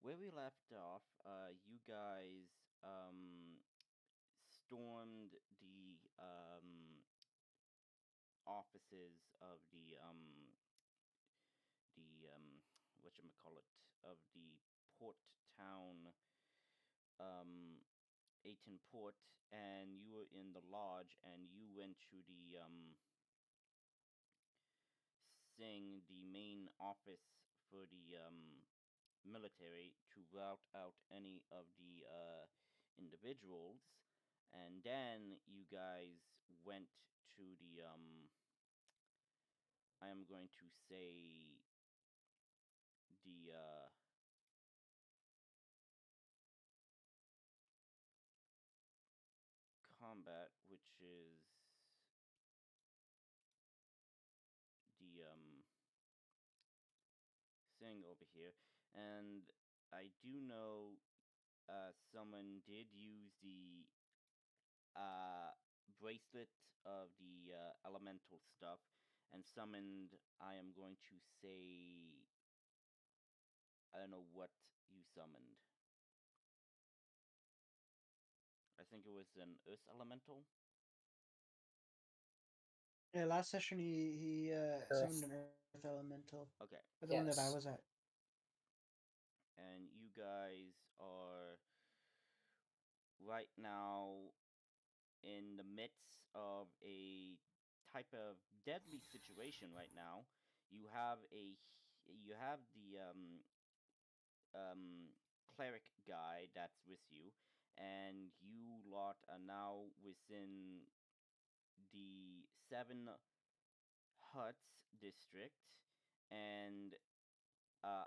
Where we left off, you guys stormed the offices of the whatchamacallit, of the port town, um 18 port, and you were in the lodge, and you went to the main office for the military to route out any of the individuals, and then you guys went to the I am going to say the combat, which is the thing over here, and I do know someone did use the uh, bracelet of the elemental stuff and summoned. I am going to say, I don't know what you summoned. I think it was an earth elemental. Yeah, last session he summoned an earth elemental. Okay, Or the one that I was at. and you guys are right now in the midst of a type of deadly situation right now. You have the um cleric guy that's with you, and you lot are now within the seven huts district, and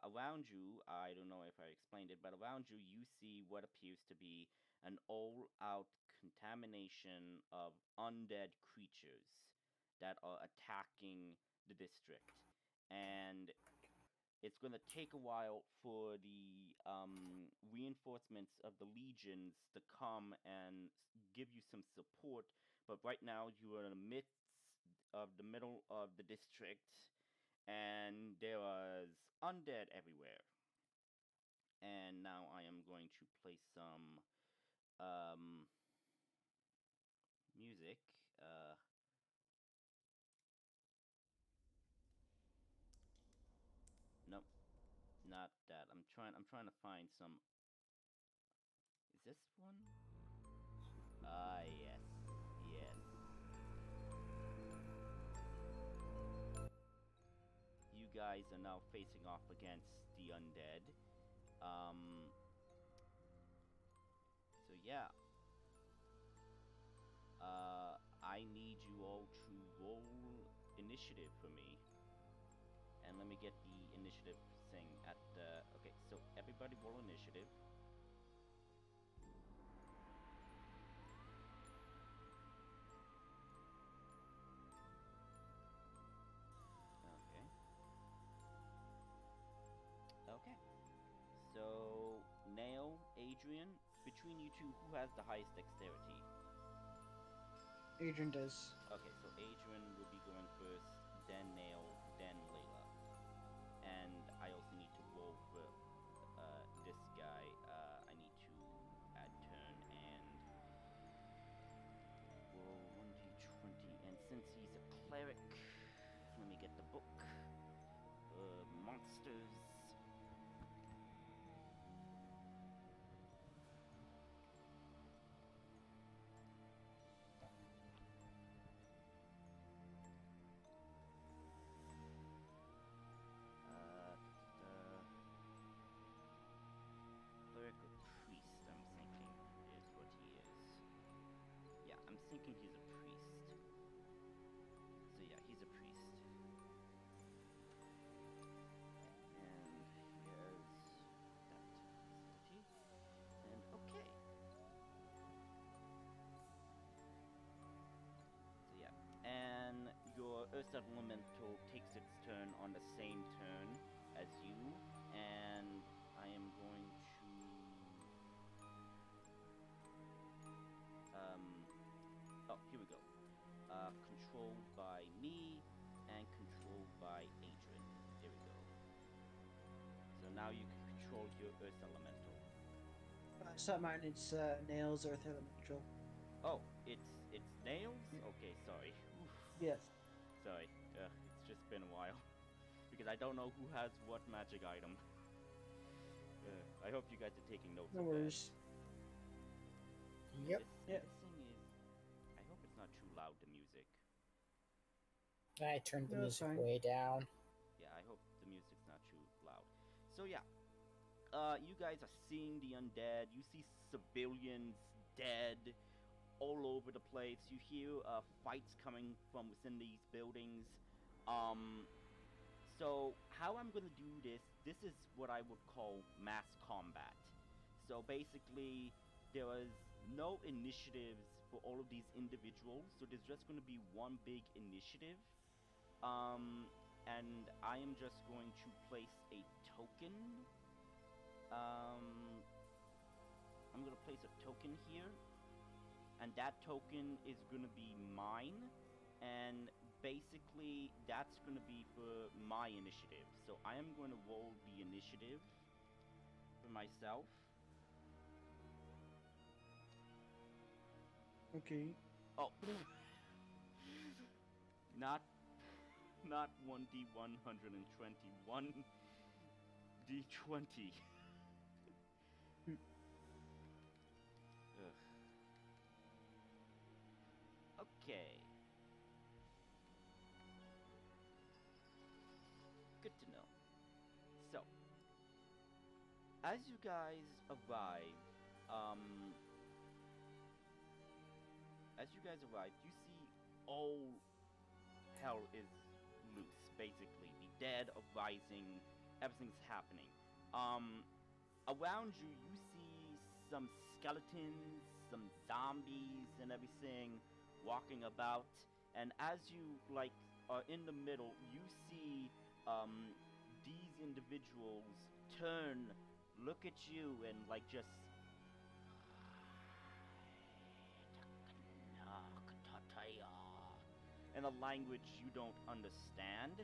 around you, I don't know if I explained it, but around you, you see what appears to be an all-out contamination of undead creatures that are attacking the district. And it's going to take a while for the reinforcements of the legions to come and give you some support. But right now, you are in the midst of the middle of the district, and there was undead everywhere. And now I am going to play some um, music. Uh, nope, not that. I'm trying to find some. Is this one? Ah, yes, yes. You guys are now facing off against the undead. Um, so yeah. I need you all to roll initiative for me. And let me get the initiative thing at the... Okay, so everybody roll initiative. Okay. Okay. So, Nail, Adrian, between you two, who has the highest dexterity? Adrian does. Okay, so Adrian will be going first, then Nail, then Layla. And I also need to roll for this guy. I need to add turn and roll 1d20. And since he's a cleric, let me get the book. Monsters. Cleric or priest, I'm thinking, is what he is. Yeah, I'm thinking he's a priest. So yeah, he's a priest. And here's that facility. And okay. So yeah. And your Earth Elemental takes its turn on the same turn as you. And I am going to oh, here we go. Controlled by me and controlled by Adrian. There we go. So now you can control your Earth Elemental? It's not mine. It's nails, earth elemental. Oh, it's nails? Yeah. Okay, sorry. Oof. Yes. Sorry. It's just been a while. Because I don't know who has what magic item. I hope you guys are taking notes No of that. worries. And Yep. this Yeah. and this thing is, I hope it's not too loud, the music. I turned the No, it's music fine. way down. Yeah, I hope the music's not too loud. So yeah, you guys are seeing the undead. You see civilians dead all over the place. You hear fights coming from within these buildings. Um, so how I'm gonna do this is what I would call mass combat. So basically, there was no initiatives for all of these individuals. So there's just gonna be one big initiative. Um, and I am just going to place a token. I'm gonna place a token here, and that token is gonna be mine, and basically that's gonna be for my initiative. So I am going to roll the initiative for myself. Okay. Oh, not 1d 121 d20. Hmm. Ugh. Okay. Good to know. So, as you guys arrive, um, you see all hell is loose. Basically, the dead are rising. Everything's happening. Um, Around you, you see some skeletons, some zombies, and everything walking about. And as you are in the middle, you see um, these individuals turn, look at you, and just in a language you don't understand,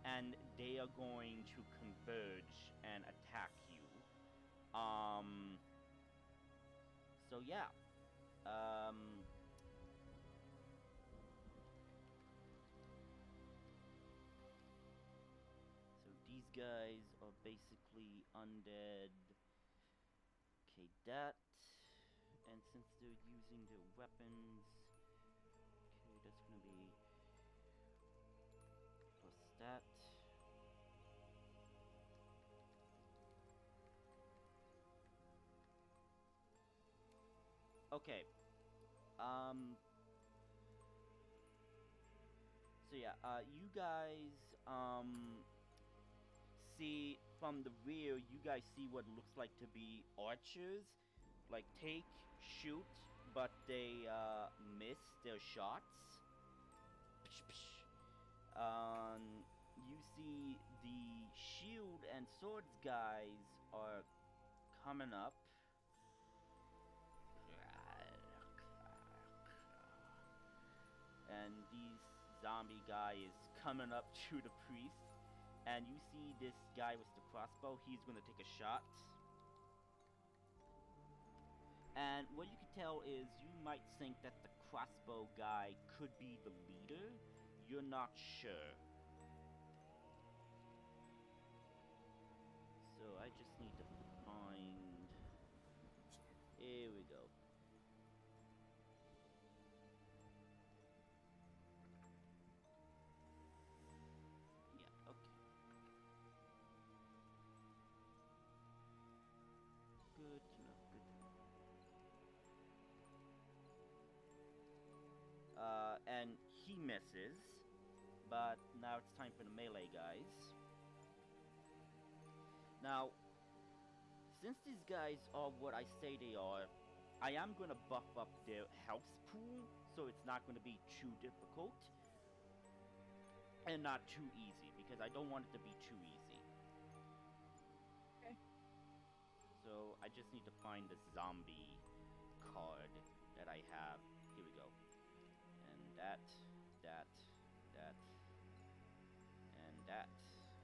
and they are going to converge and attack you. So yeah. Um, so these guys are basically undead. Okay, that. And since they're using their weapons, okay, that's gonna be plus that. Okay. Um. So yeah, you guys see from the rear. You guys see what looks like to be archers, like take shoot, but they miss their shots. Psh, psh. You see the shield and swords guys are coming up. And these zombie guy is coming up to the priest. And you see this guy with the crossbow, he's gonna take a shot. And what you can tell is you might think that the crossbow guy could be the leader. You're not sure. So I just need to find... Here we go. Yeah, okay. Good to know, good to know. And he misses. But now it's time for the melee guys. Now, since these guys are what I say they are, I am going to buff up their health pool, so it's not going to be too difficult. And not too easy, because I don't want it to be too easy. Okay. So I just need to find the zombie card that I have. Here we go. And that, and that.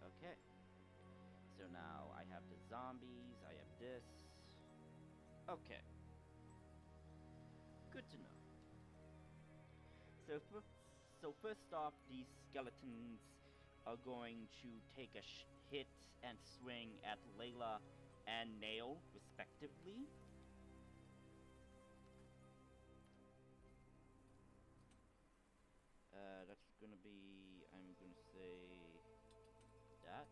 Okay. So now I have the zombies, I have this. Okay. Good to know. So first off, these skeletons are going to take a hit and swing at Layla and Nail, respectively. That's gonna be, I'm gonna say that,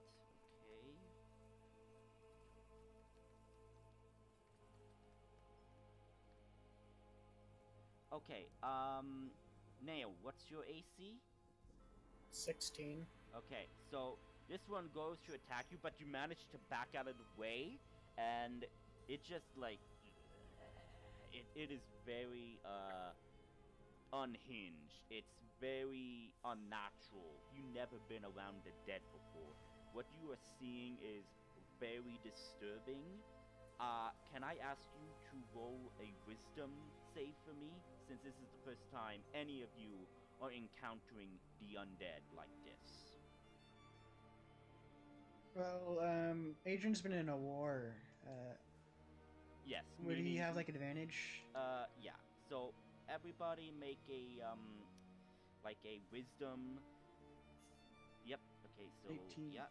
okay. Okay, Nail, what's your AC? 16. Okay, so this one goes to attack you, but you manage to back out of the way, and it just like it is very unhinged. It's very unnatural. You've never been around the dead before. What you are seeing is very disturbing. Can I ask you to roll a wisdom save for me, since this is the first time any of you are encountering the undead like this? Well, Adrian's been in a war. Yes, Would he meaning, have like advantage? yeah. So everybody make a like a wisdom. Yep. Okay. So 18. yeah.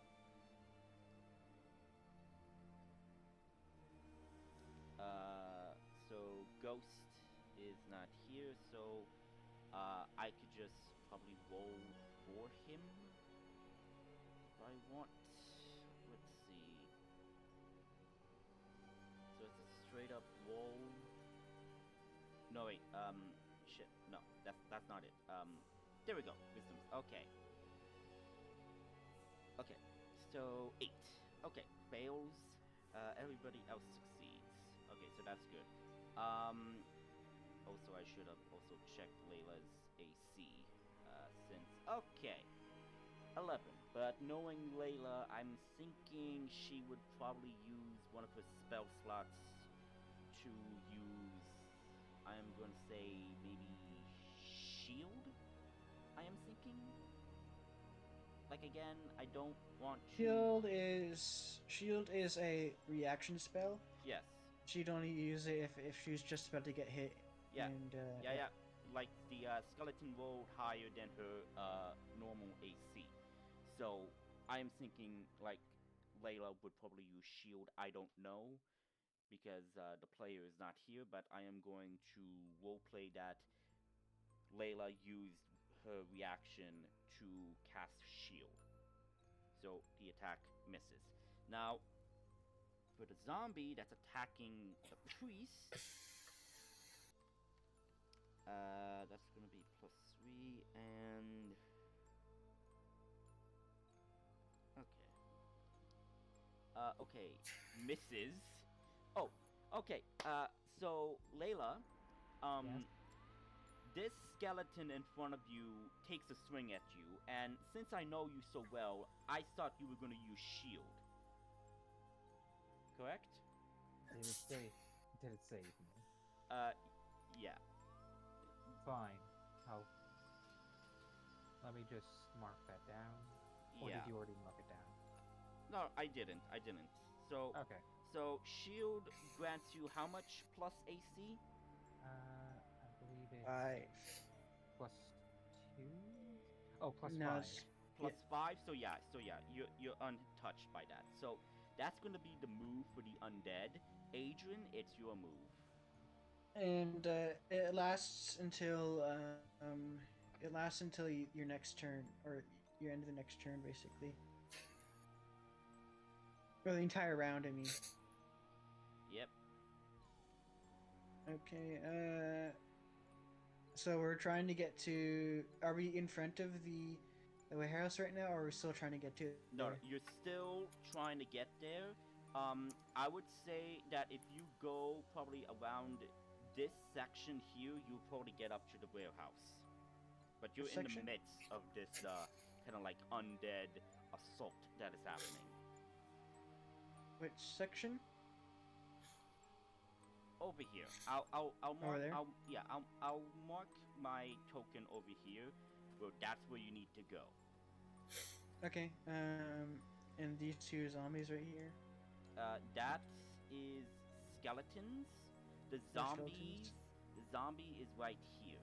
So Ghost is not here, so I could just probably roll for him if I want. Let's see. So it's a straight up roll. No wait. Shit. No, that's not it. There we go. Wisdoms. Okay. Okay. So 8. Okay. Fails. Everybody else succeeds. Okay, so that's good. Also, I should have also checked Layla's AC. Since okay, 11. But knowing Layla, I'm thinking she would probably use one of her spell slots to use. I am going to say maybe shield. I am thinking. Like again, I don't want to. Shield is a reaction spell. Yes. She'd only use it if she's just about to get hit. Yeah. And Yeah. Like the skeleton rolled higher than her normal AC. So I'm thinking like Layla would probably use shield. I don't know because the player is not here, but I am going to roleplay that Layla used her reaction to cast shield. So the attack misses. Now, for the zombie that's attacking the priest, that's gonna be +3 and okay. Okay, misses. Oh, okay. So Layla, Yes. this skeleton in front of you takes a swing at you, and since I know you so well, I thought you were gonna use shield. Correct? Did it save me? Yeah. Fine. I'll let me just mark that down. Or Yeah. did you already mark it down? No, I didn't. So, Okay. so shield grants you how much plus AC? I believe it's 5. +2. Oh, +5. No, it's Plus 5. So yeah, you're untouched by that. So that's gonna be the move for the undead. Adrian, it's your move. and it lasts until your next turn, or your end of the next turn, basically, or the entire round. I mean. Yep. Okay. So we're trying to get to. Are we in front of the warehouse right now, or are we still trying to get to No, there? you're still trying to get there. I would say that if you go probably around this section here, you'll probably get up to the warehouse. But you're This in section? the midst of this kind of like undead assault that is happening. Which section? Over here. I'll mark. Over there? I'll mark my token over here. Well, that's where you need to go. Okay. And these two zombies right here. That is skeletons. The Skeletons. zombie is right here.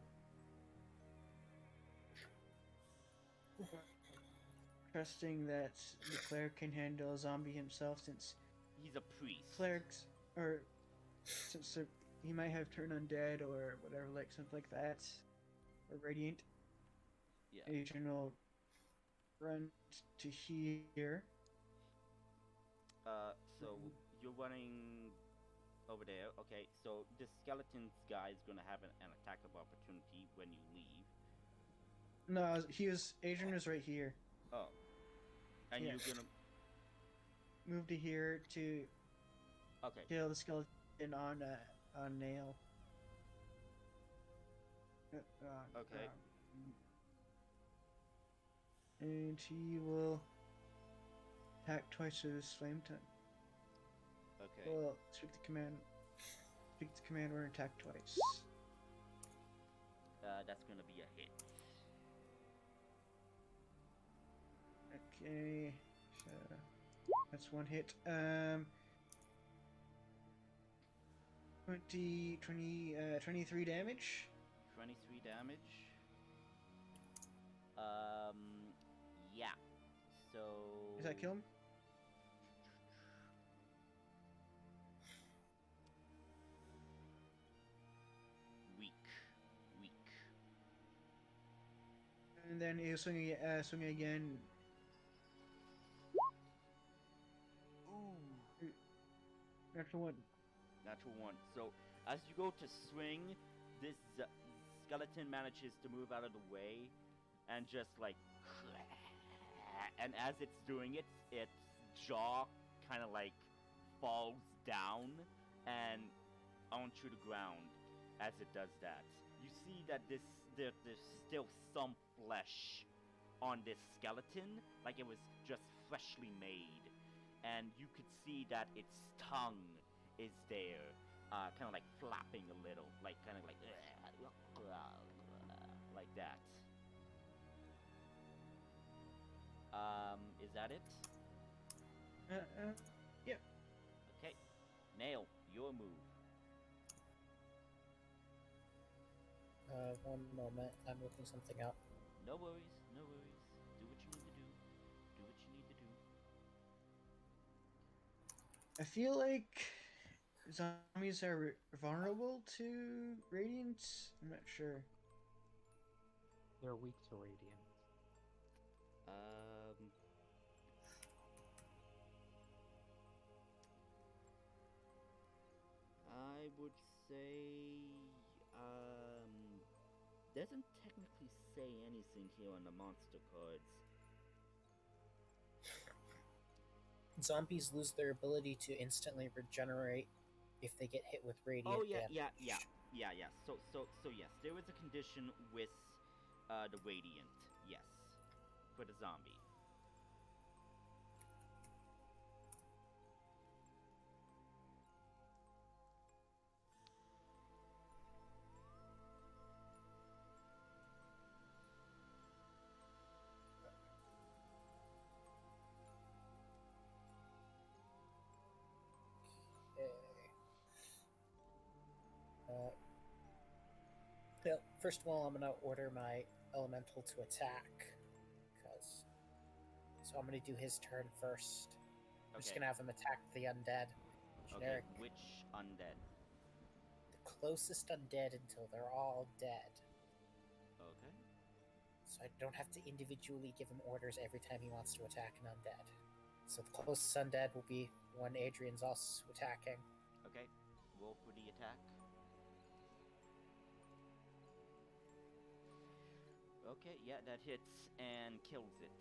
Trusting that the cleric can handle a zombie himself, since He's a priest. clerics, or since he might have turned undead or whatever, like something like that, or radiant. Yeah. Adrian will run to here. So you're running over there. Okay, so the skeletons guy is gonna have an attack of opportunity when you leave. No, Adrian was right here. Oh. And Yeah. you're gonna Move to here to kill the skeleton on nail. Okay. And he will attack twice with his flame tongue. Okay. Well, speak the command word and attack twice. That's gonna be a hit. Okay, so that's one hit. 23 damage. 23 damage. Yeah. So. Does that kill him? Weak. And then he'll swing again. Ooh. Natural one. Natural one. So as you go to swing, this skeleton manages to move out of the way, and just like, and as it's doing it, its jaw kind of like falls down and onto the ground. As it does that, you see that there's still some flesh on this skeleton, like it was just freshly made, and you could see that its tongue is there, kind of like flapping a little, like kind of like that. Is that it? Yeah. Okay, Nail, your move. One moment, I'm looking something up. No worries. Do what you need to do. I feel like zombies are vulnerable to radiance. I'm not sure. They're weak to radiant. I would say, doesn't technically say anything here on the monster cards. Zombies lose their ability to instantly regenerate if they get hit with radiant damage. Yeah. So yes, there is a condition with the radiant, yes, for the zombie. Well, first of all, I'm gonna order my elemental to attack, so I'm gonna do his turn first. I'm just gonna have him attack the undead. Generic. Okay, which undead? The closest undead until they're all dead. Okay. So I don't have to individually give him orders every time he wants to attack an undead. So the closest undead will be one Adrian's also attacking. Okay, roll for the attack. Okay, yeah, that hits and kills it.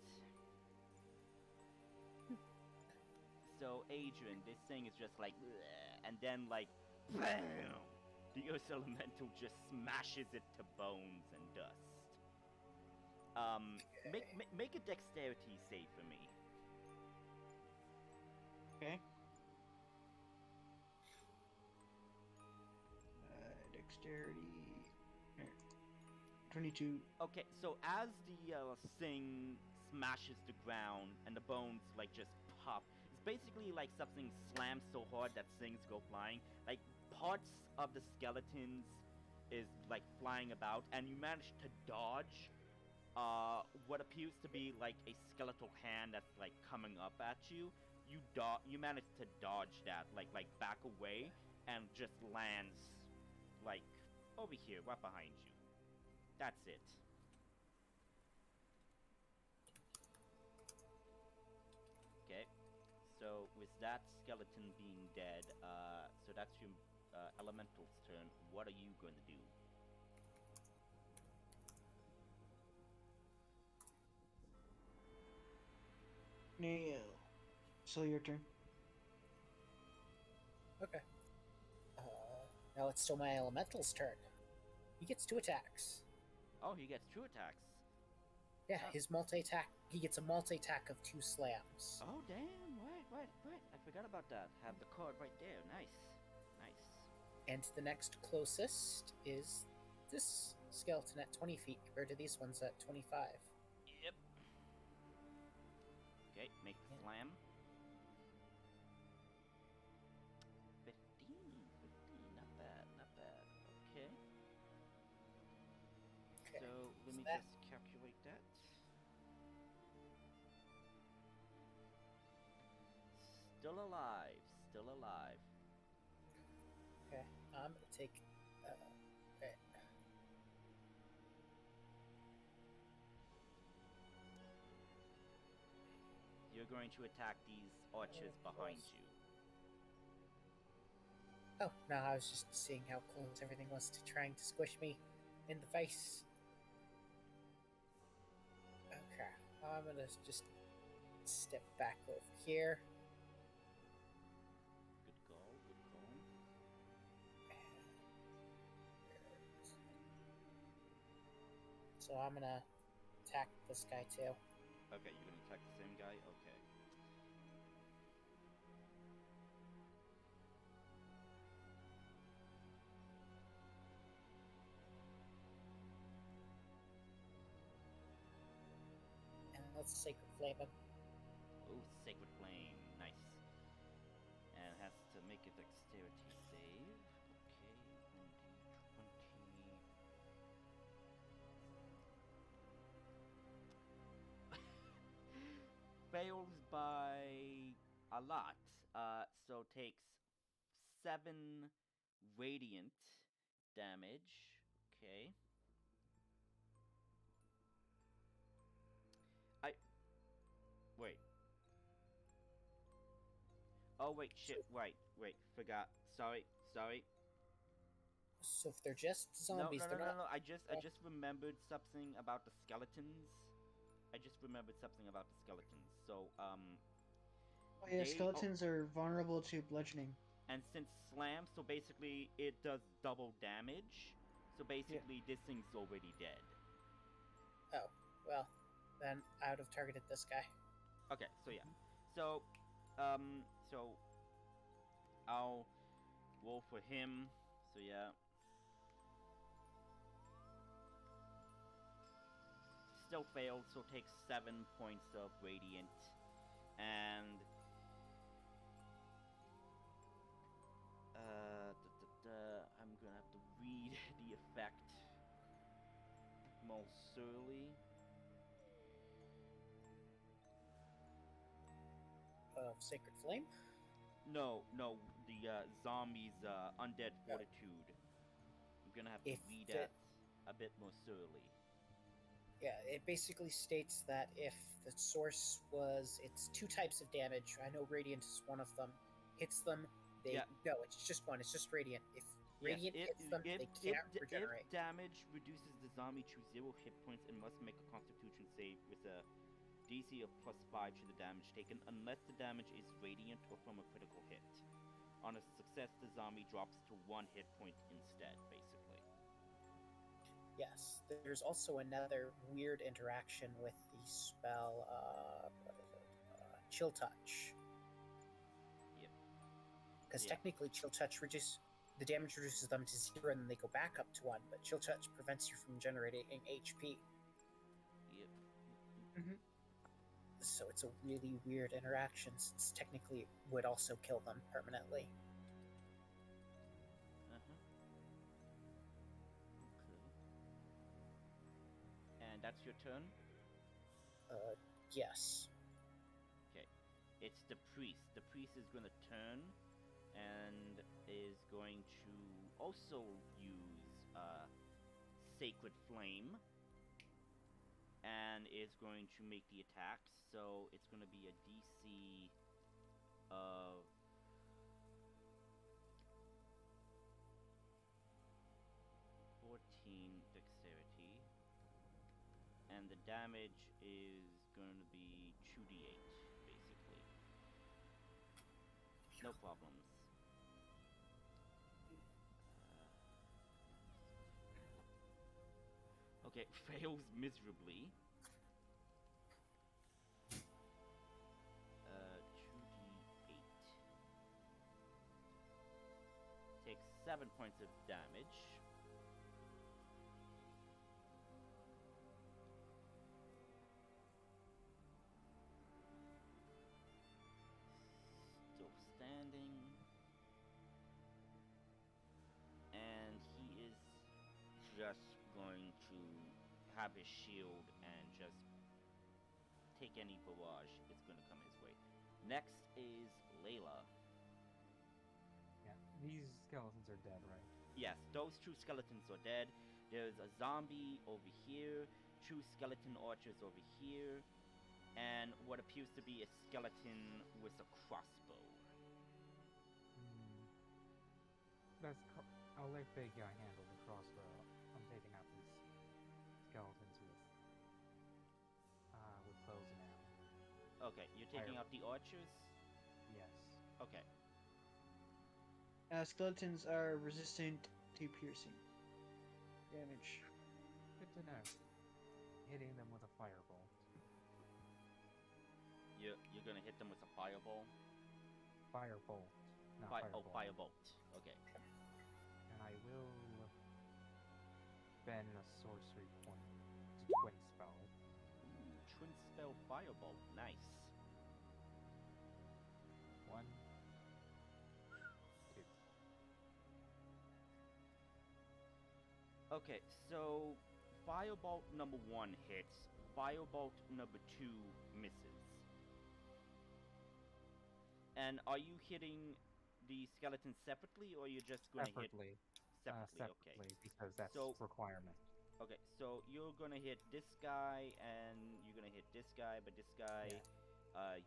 So, Adrian, this thing is just like, bleh, and then like, BAM! The Earth Elemental just smashes it to bones and dust. Make a dexterity save for me. Okay. Dexterity. 22. Okay, so as the thing smashes the ground, and the bones like just pop. It's basically like something slams so hard that things go flying. Like parts of the skeletons is like flying about, and you manage to dodge what appears to be like a skeletal hand that's like coming up at you. You manage to dodge that, like back away, and just lands like over here, right behind you. That's it. Okay. So with that skeleton being dead, so that's your elemental's turn. What are you going to do? Neil. So your turn. Okay. Now it's still my elemental's turn. He gets 2 attacks. Oh, he gets 2 attacks. Yeah, Oh. his multi-attack. He gets a multi-attack of 2 slams. Oh, damn. Right. I forgot about that. Have the card right there. Nice. And the next closest is this skeleton at 20 feet compared to these ones at 25. Yep. Okay, make the slam. 15. Not bad. Okay. So, let me just calculate that. Still alive. Okay, I'm gonna take. Okay. You're going to attack these archers behind you. Oh, no, I was just seeing how close everything was to trying to squish me in the face. Okay, I'm gonna just step back over here. Good call. So I'm gonna attack this guy too. Okay, you're gonna attack the same guy? Okay. And let's Sacred Flame him. Oh, Sacred Flame. Nice. And has to make a dexterity save. Okay, 1d20. Fails by a lot. So takes 7 radiant damage. Okay. Wait. Oh, wait, shit. Wait. Forgot. Sorry. So if they're just zombies, No. they're not. I just remembered something about the skeletons. So, Oh yeah, skeletons are vulnerable to bludgeoning. And since slam, so basically it does double damage. So basically this thing's already dead. Oh, well, then I would have targeted this guy. Okay, so yeah. So I'll roll for him. So yeah. Still failed, so takes 7 points of radiant. And I'm gonna have to read the effect most surely. Of Sacred Flame? No, the zombies' undead fortitude. I'm gonna have to read that a bit more surely. Yeah, it basically states that if the source was, it's 2 types of damage. I know Radiant is one of them. Hits them, no, it's just one. It's just Radiant. If Radiant hits them, they can't regenerate. If damage reduces the zombie to 0 hit points and must make a Constitution save with a DC of +5 to the damage taken, unless the damage is radiant or from a critical hit. On a success, the zombie drops to 1 hit point instead, basically. Yes, there's also another weird interaction with the spell, Chill Touch. Yep. Because technically Chill Touch the damage reduces them to 0 and then they go back up to 1, but Chill Touch prevents you from generating HP. Yep. Mm-hmm. so it's a really weird interaction since technically it would also kill them permanently. Uh-huh. Okay. And that's your turn? Yes. Okay. It's the priest. The priest is going to turn and is going to also use Sacred Flame and is going to make the attack. So it's going to be a DC of 14 dexterity, and the damage is going to be 2d8 basically. No problems. Okay, fails miserably. 2d8. Takes 7 points of damage. Still standing. And he is just going to have his shield and just take any barrage that's going to come his way. Next is Layla. Yeah, these skeletons are dead, right? Yes, those 2 skeletons are dead. There's a zombie over here, 2 skeleton archers over here, and what appears to be a skeleton with a crossbow. I'll let Big Guy handle the crossbow. I'm taking out these skeletons with bows and arrows. Okay, you're taking out the archers? Yes. Okay. Skeletons are resistant to piercing damage. Good to know. Hitting them with a firebolt. You're gonna hit them with a fireball? Firebolt. Not fireball. Oh, firebolt. Okay. And I will spend a sorcery point to twin spell. Ooh, twin spell firebolt. Nice. 1, 2. Okay, so firebolt number 1 hits, firebolt number 2 misses. And are you hitting the skeletons separately, or you're just going to hit Separately. separately? Separately, Okay. because that's So- requirement. Okay, so you're gonna hit this guy, and you're gonna hit this guy, but this guy,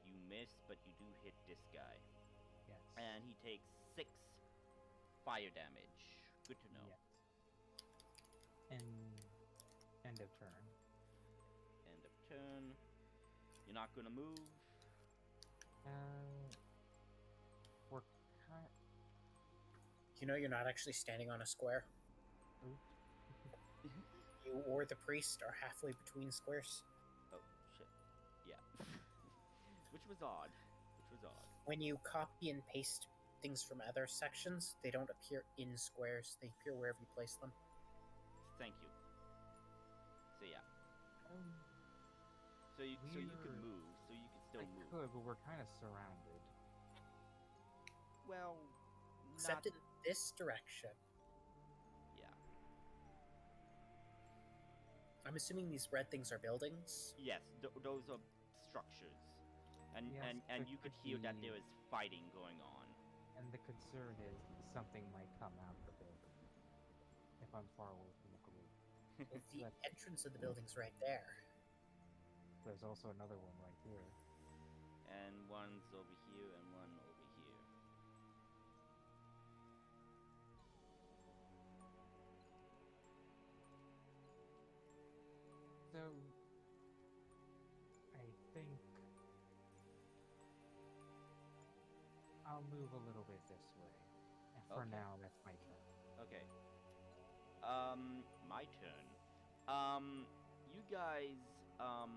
you miss, but you do hit this guy. Yes. And he takes 6 fire damage. Good to know. Yes. End of turn. End of turn. You're not gonna move. We're kind. You know you're not actually standing on a square. You or the priest are halfway between squares. Oh, shit. Yeah. Which was odd. When you copy and paste things from other sections, they don't appear in squares. They appear wherever you place them. Thank you. So yeah. So you can move. So you can still move. I could, but we're kind of surrounded. Well, Except in this direction. Yeah. I'm assuming these red things are buildings. Yes, those are structures. And Yes, and you could hear that there is fighting going on. And the concern is something might come out of the building if I'm far away from the group. Well, the entrance of the building's right there. There's also another one right here. And one's over here and one over here. So, I think I'll move a little bit this way. And for Okay. now, that's my turn. Okay. My turn. You guys, I'll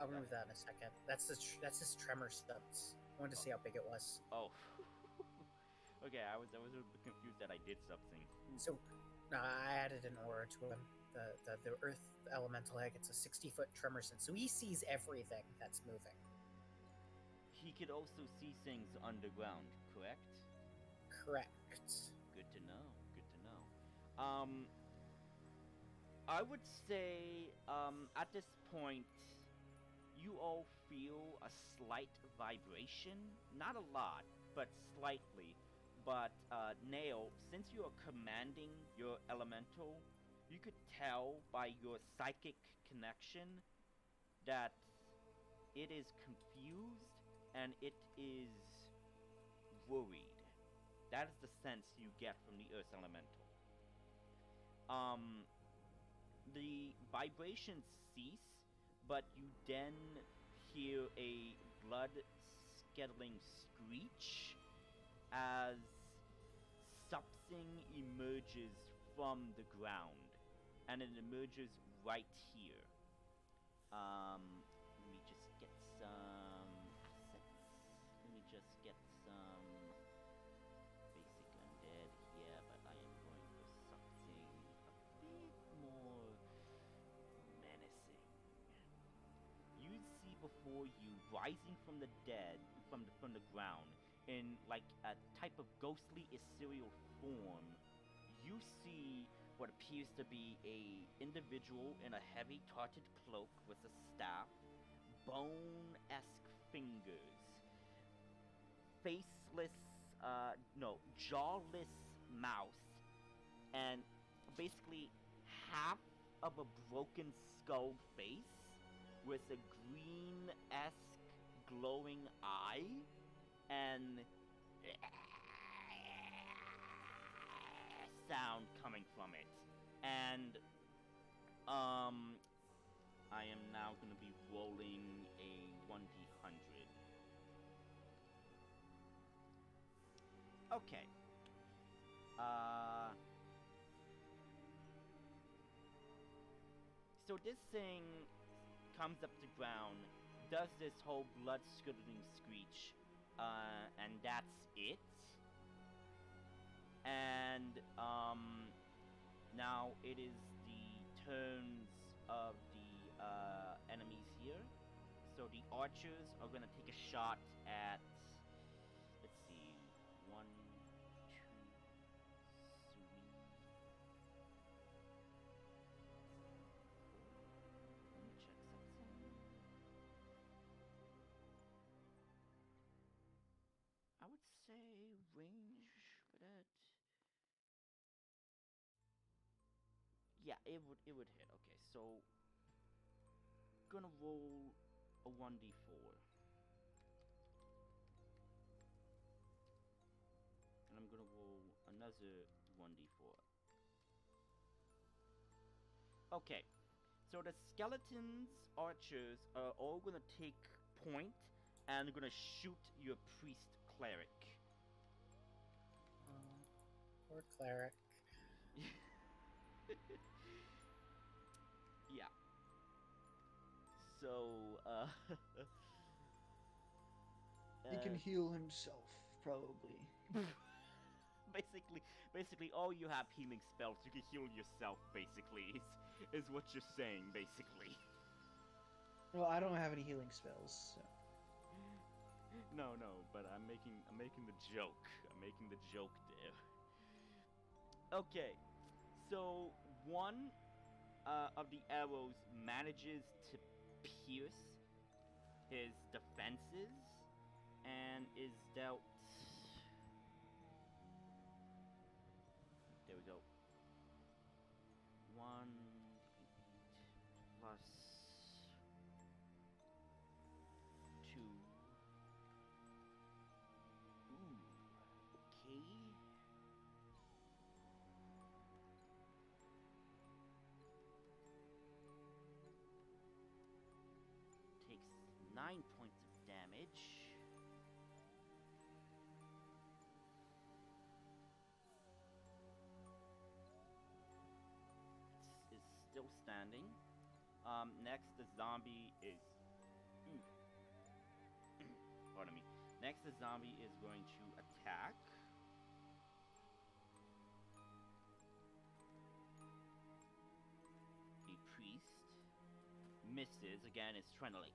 remove that in a second. That's his tremor stunts. I wanted to see how big it was. Oh. Okay, I was a little bit confused that I did something. So, no, I added an aura to him. the earth elemental gets a 60-foot tremor sense, so he sees everything that's moving. He could also see things underground, correct? Correct. Good to know. Good to know. I would say, at this point, you all feel a slight vibration. Not a lot, but slightly. But, Nail, since you are commanding your elemental, you could tell by your psychic connection that it is confused and it is worried. That is the sense you get from the Earth's elemental. The vibrations cease, but you then hear a blood-scuttling screech as something emerges from the ground, and it emerges right here. Let me just get some assets. Let me just get some basic undead here, but I am going for something a bit more menacing. You see before you, rising from the dead, from the ground, in like a type of ghostly ethereal form, you see what appears to be a individual in a heavy tarted cloak with a staff, bone-esque fingers, faceless, jawless mouth, and basically half of a broken skull face with a green-esque glowing eye and sound coming from it. And I am now gonna be rolling a 1d100. Okay. So this thing comes up to ground, does this whole blood-scuttling screech, and that's it. And, now it is the turns of the, enemies here. So the archers are gonna take a shot at, let's see, 1, 2, 3, 4. Let me check something. I would say range for that. Yeah, it would hit. Okay, so gonna roll a 1d4. And I'm gonna roll another 1d4. Okay, so the skeletons, archers, are all gonna take point and gonna shoot your priest cleric. Poor cleric. Yeah. So, He can heal himself, probably. basically, all you have healing spells. You can heal yourself. Basically, is what you're saying. Basically. Well, I don't have any healing spells, so. No, but I'm making the joke. I'm making the joke there. Okay, so one of the arrows manages to pierce his defenses and is dealt. There we go. 1d8 plus 2. Ooh, okay. Takes 9 points of damage. Is still standing. Next, the zombie is. Pardon me. Next, the zombie is going to attack. misses. Again, it's trying to like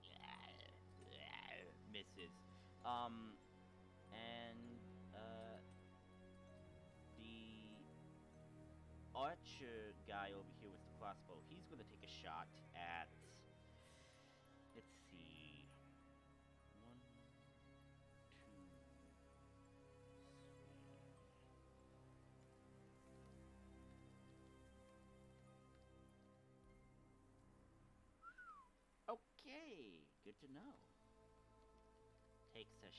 misses. And the archer guy over here with the crossbow, he's gonna take a shot at. Let's see. 1, 2, 3. Okay, good to know. Takes a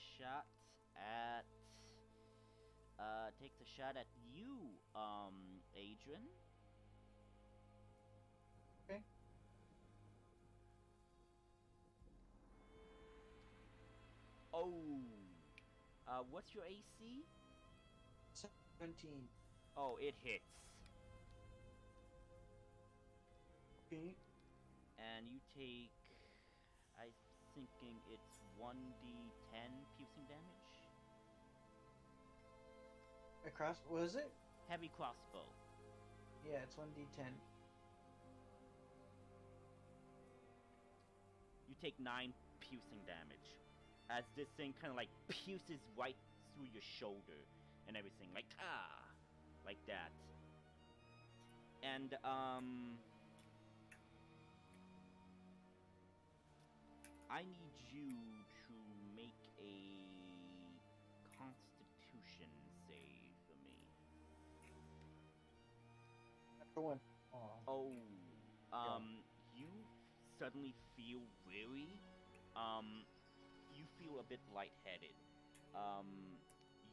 shot at you, Adrian. Okay. Oh, what's your AC? 17. Oh, it hits. Okay. And you take, I'm thinking it's 1d10 piercing damage. Across, what is it? Heavy crossbow. Yeah, it's 1d10. You take 9 piercing damage, as this thing kind of like pierces right through your shoulder and everything, like like that. And I need you to make a Constitution save for me. Natural 1. Oh, you suddenly feel weary. You feel a bit lightheaded.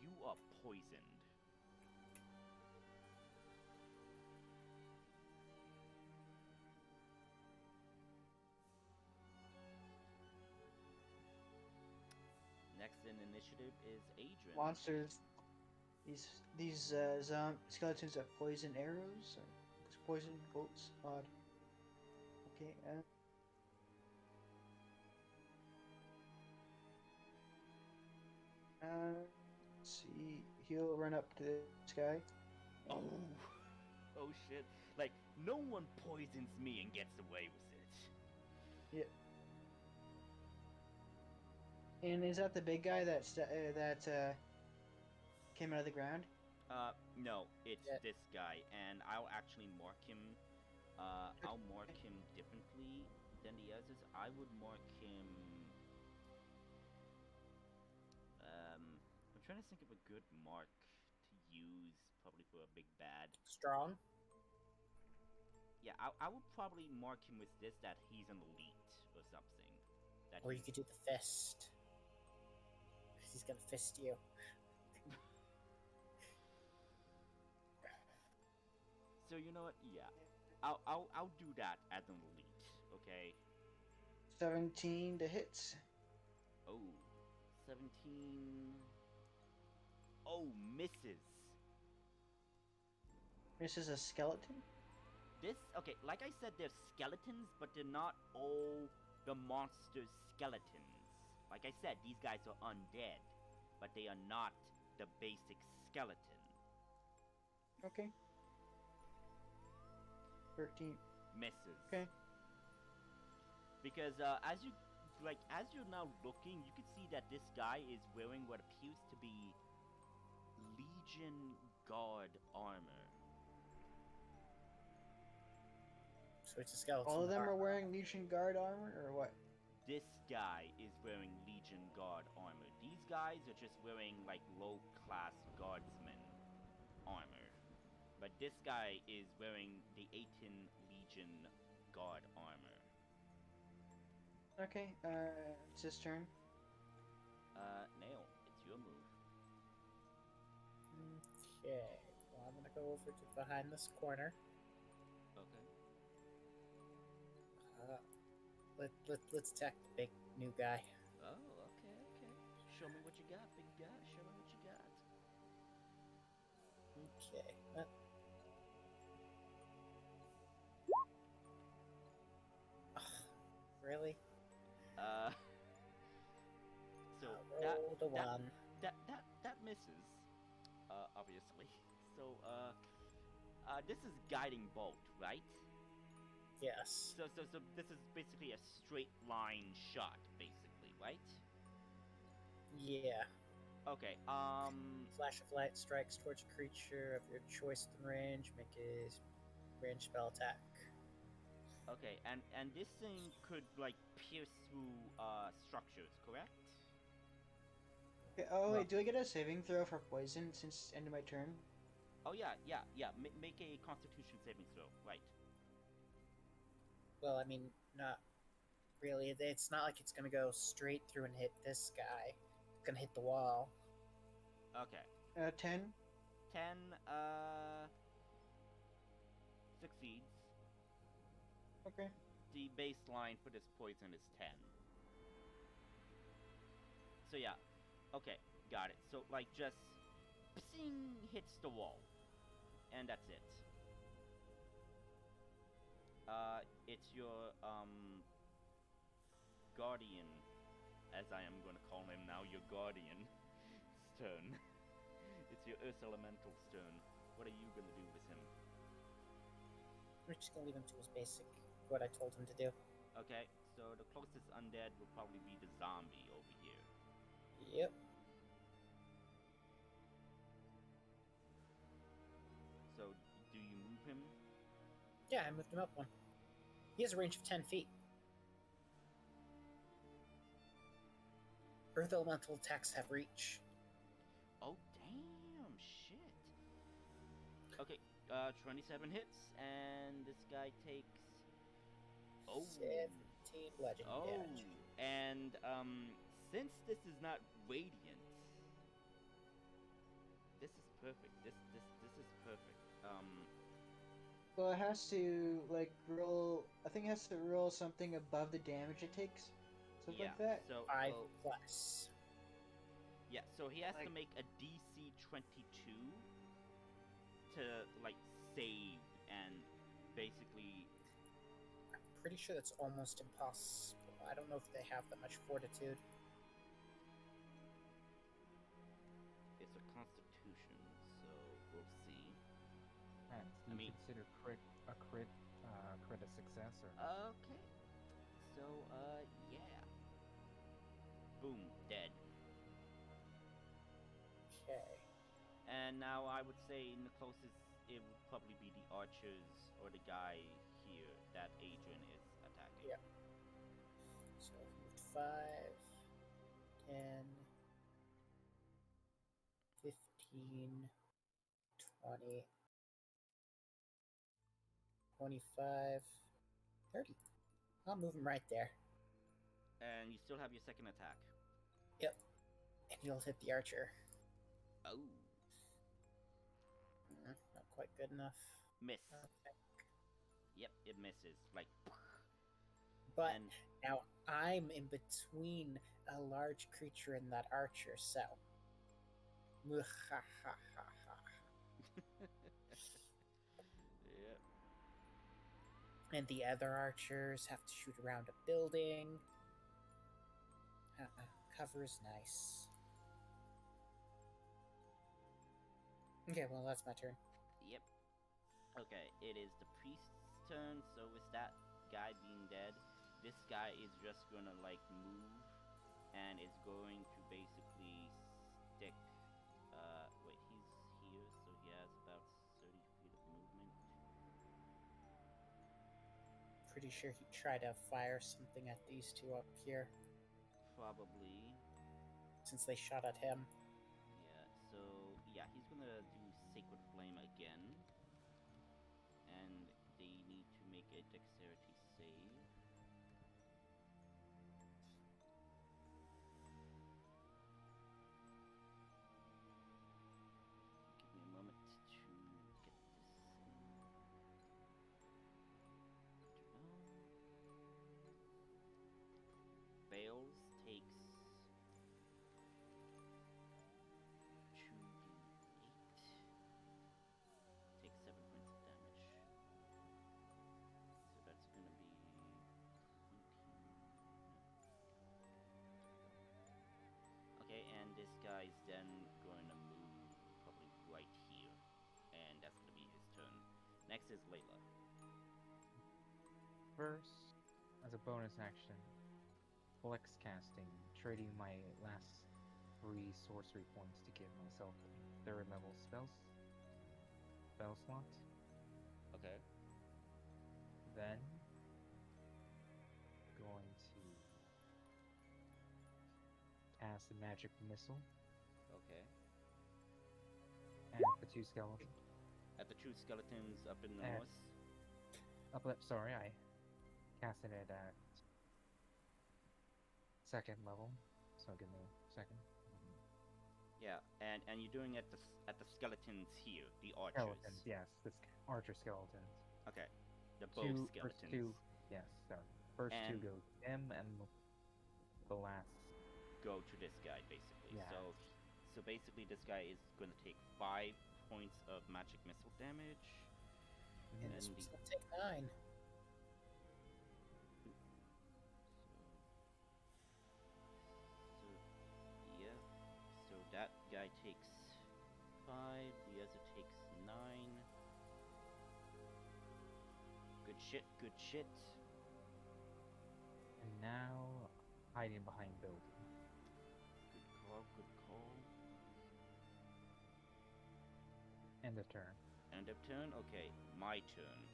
You are poisoned. Next in initiative is Adrian. Monsters. These skeletons have poison arrows. Or poison bolts. Odd. Okay. Let's see. He'll run up to this guy. Oh, oh shit! Like no one poisons me and gets away with it. Yeah. And is that the big guy that came out of the ground? No, it's Yeah. this guy, and I'll actually mark him. I'll mark him differently than the others. I would mark him. I'm trying to think of a good mark to use, probably for a big bad. Strong. Yeah, I would probably mark him with this, that he's an elite or something. That Or you he's- could do the fist. Because he's gonna fist you. So you know what? Yeah, I'll do that as an elite. Okay. 17 to hits. Oh, 17. Oh, misses. This is a skeleton. Okay, like I said, they're skeletons, but they're not all the monster's skeletons. Like I said, these guys are undead, but they are not the basic skeleton. Okay. 13. Misses. Okay. Because as you're now looking, you can see that this guy is wearing what appears to be Legion Guard armor. So it's a skeleton. All of them armor. are wearing Legion Guard armor, or what? This guy is wearing Legion Guard armor. These guys are just wearing like low-class guardsmen armor. But this guy is wearing the 18 Legion Guard armor. Okay. It's his turn. Nail, it's your move. Okay. Well, I'm gonna go over to behind this corner. Okay. Let's attack the big new guy. Oh, okay. Show me what you got, big guy. Show me what you got. Okay. Really? So Roll the one. that misses, obviously. So this is guiding bolt, right? Yes. So this is basically a straight line shot, basically, right? Yeah. Okay. Flash of light strikes towards a creature of your choice within range. Make a range spell attack. Okay, and this thing could like pierce through structures, correct? Okay, oh Well- wait, do I get a saving throw for poison since it's end of my turn? Oh yeah. Make a Constitution saving throw, right? Well, I mean, not really. It's not like it's gonna go straight through and hit this guy. It's gonna hit the wall. Okay. 10. 10 succeeds. Okay. The baseline for this poison is 10. So yeah. Okay, got it. So like just psing hits the wall. And that's it. It's your guardian, as I am gonna call him now, your guardian turn. It's your Earth Elemental's turn. What are you gonna do with him? We're just gonna leave him to his basic, what I told him to do. Okay, so the closest undead will probably be the zombie over here. Yep. So, do you move him? Yeah, I moved him up one. He has a range of 10 feet. Earth elemental attacks have reach. Oh, damn, shit. Okay, 27 hits, and this guy takes... Oh. 17 bludgeoning damage. And, since this is not radiant, this is perfect. This is perfect. Well, it has to like roll. I think it has to roll something above the damage it takes, something yeah, like that. so 5 plus. yeah, so he has to Like- make a DC 22 to like save and basically I'm pretty sure that's almost impossible. I don't know if they have that much fortitude. it's a Constitution, so we'll see. And do I you mean- consider crit a success or? Okay, so yeah, boom, dead. Okay. And now I would say in the closest, it would probably be the archers or the guy here that Adrian is attacking. Yeah. So moved 5, 10, 15, 20, 25, 30. I'll move him right there. And you still have your second attack. Yep. And he'll hit the archer. Oh, Not quite good enough. miss. Okay. Yep, it misses. Like, But and now I'm in between a large creature and that archer, so. yep. And the other archers have to shoot around a building. Cover is nice. Okay, well, that's my turn. Yep. Okay, it is the priest's turn. So with that guy being dead, this guy is just gonna like move, and is going to basically stick. Wait, he's here, so he has about 30 feet of movement. Pretty sure he tried to fire something at these two up here, Probably. since they shot at him. Yeah. So yeah, he's gonna do Sacred Flame again, and they need to make a Dexterity save. Give me a moment to get this in. Fails, takes 2d8. Takes 7 points of damage. So that's gonna be 20. Okay, and this guy's then going to move probably right here. And that's gonna be his turn. Next is Layla. First, as a bonus action, flex casting, trading my last 3 sorcery points to give myself a 3rd level spell slot. Okay. Then, going to cast a magic missile Okay. at the 2 skeletons. At the two skeletons up in the At- north. Sorry, I casted it at 2nd level, so give me a second. Yeah, and you're doing it at the skeletons here, the archers. Skeletons, yes, archer skeletons. Okay. The bow First skeletons. 2, yes, sorry. First 2 And- go to him, and the last. Go to this guy basically. Yeah. So basically this guy is gonna take 5 points of magic missile damage. And this And one's the- gonna take 9. So yeah. So that guy takes 5, the other takes 9. Good shit, good shit. And now, hiding behind building. Good call, good call. End of turn. End of turn? Okay, my turn.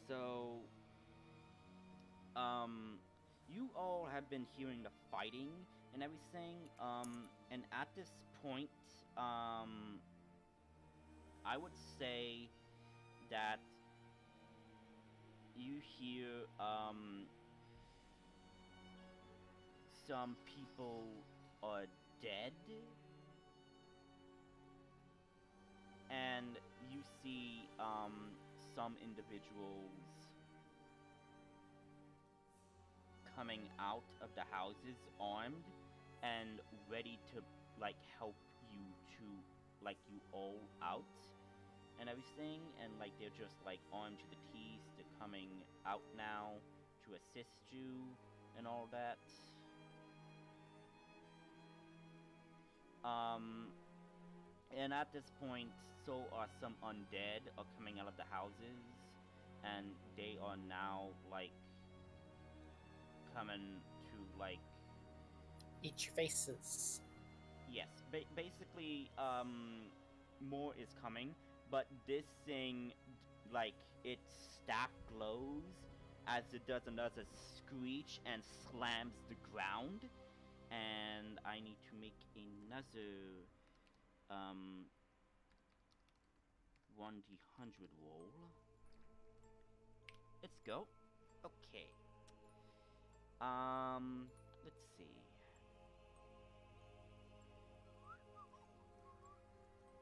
So, you all have been hearing the fighting and everything, and at this point, I would say that you hear, some people are dead, and you see, some individuals coming out of the houses armed and ready to, like, help you to, like, you all out and everything, and, like, they're just, like, armed to the teeth. They're coming out now to assist you and all that. And at this point, so are some undead are coming out of the houses, and they are now, like, coming to, like, Eat your faces. yes, basically, more is coming, but this thing, like, its staff glows as it does another screech and slams the ground, and I need to make another, 1d100 roll. Let's go. Okay. Let's see.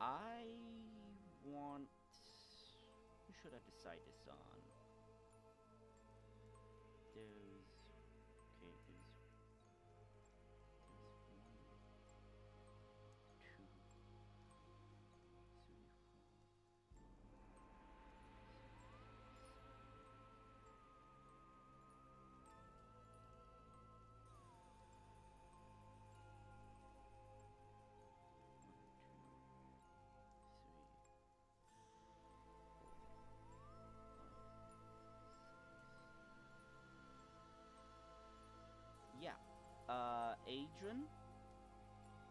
I want... Who should I decide this on? There's... Okay, there's 1, 2, 3, 4, 5, 6. Yeah. Adrian?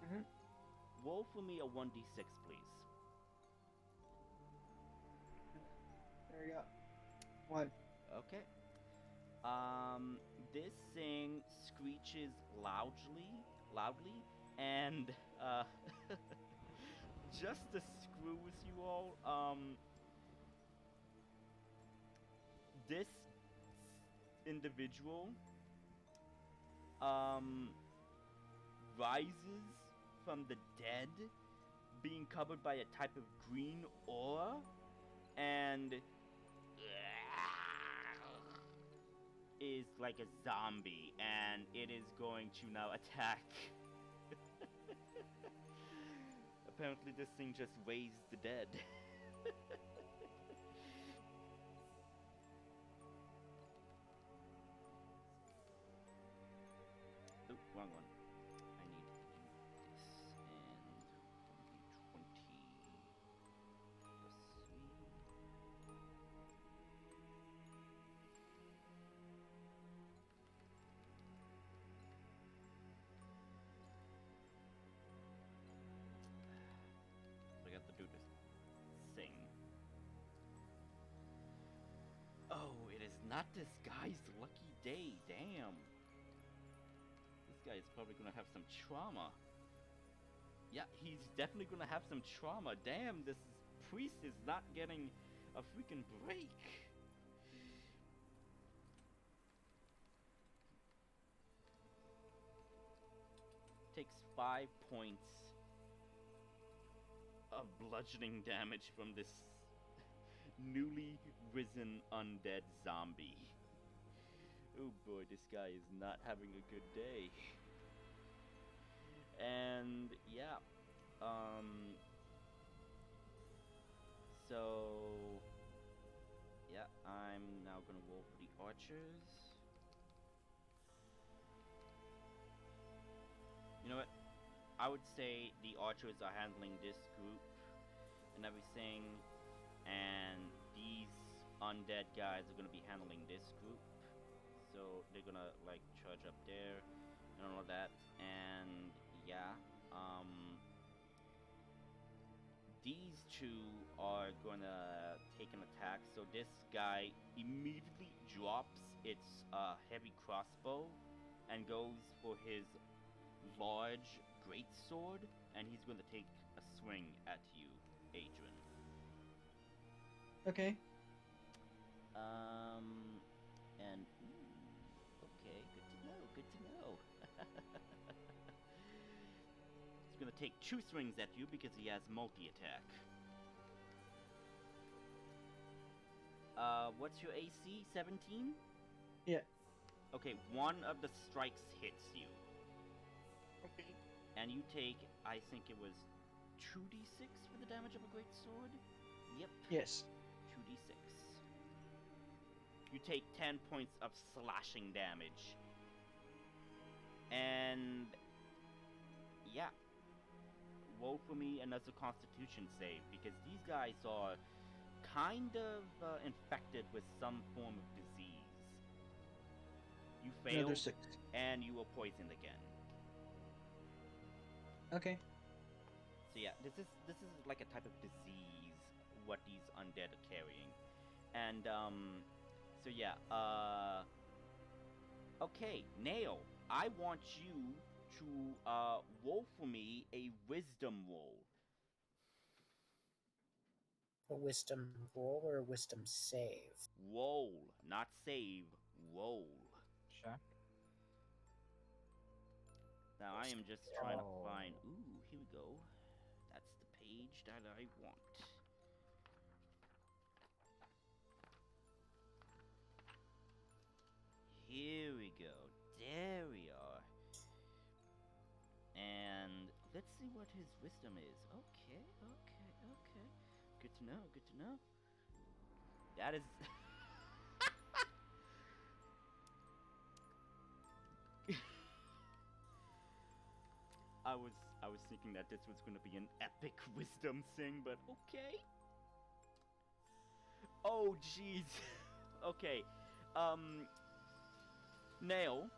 Mhm. Roll for me a 1d6, please. There we go. 1. Okay. This thing screeches loudly, and, just to screw with you all, this individual, rises from the dead, being covered by a type of green aura, and is like a zombie, and it is going to now attack. Apparently this thing just raised the dead. Oh, wrong one. I need to do this, and 1d20 plus 3. not this guy's lucky day, damn. This guy is probably gonna have some trauma. Yeah, he's definitely gonna have some trauma. Damn, this priest is not getting a freaking break. Takes 5 points of bludgeoning damage from this newly risen undead zombie. Oh boy, this guy is not having a good day. And yeah, so yeah, I'm now gonna roll for the archers. You know what? I would say the archers are handling this group and everything, and these undead guys are gonna be handling this group. So they're gonna like charge up there and all of that, and yeah, these two are gonna take an attack. So this guy immediately drops its heavy crossbow and goes for his large greatsword, and he's gonna take a swing at you, Adrian. Okay. And okay, good to know. He's gonna take 2 swings at you because he has multi-attack. What's your AC? 17? Yeah. Okay, one of the strikes hits you. Okay. And you take, I think it was 2d6 for the damage of a great sword? Yep. Yes. 2d6. You take 10 points of slashing damage. And yeah. Roll for me another constitution save, because these guys are kind of infected with some form of disease. You failed, Another 6. and you were poisoned again. Okay. So yeah, this is like a type of disease what these undead are carrying. And so yeah, okay, Nail, I want you to roll for me a wisdom roll. A wisdom roll or a wisdom save? Roll, not save, roll. Check. Now I am just trying to find, ooh, here we go. That's the page that I want. Here we go. There we are. And let's see what his wisdom is. Okay. Good to know. That is... I was thinking that this was gonna be an epic wisdom thing, but okay. Oh jeez. Okay. Nail,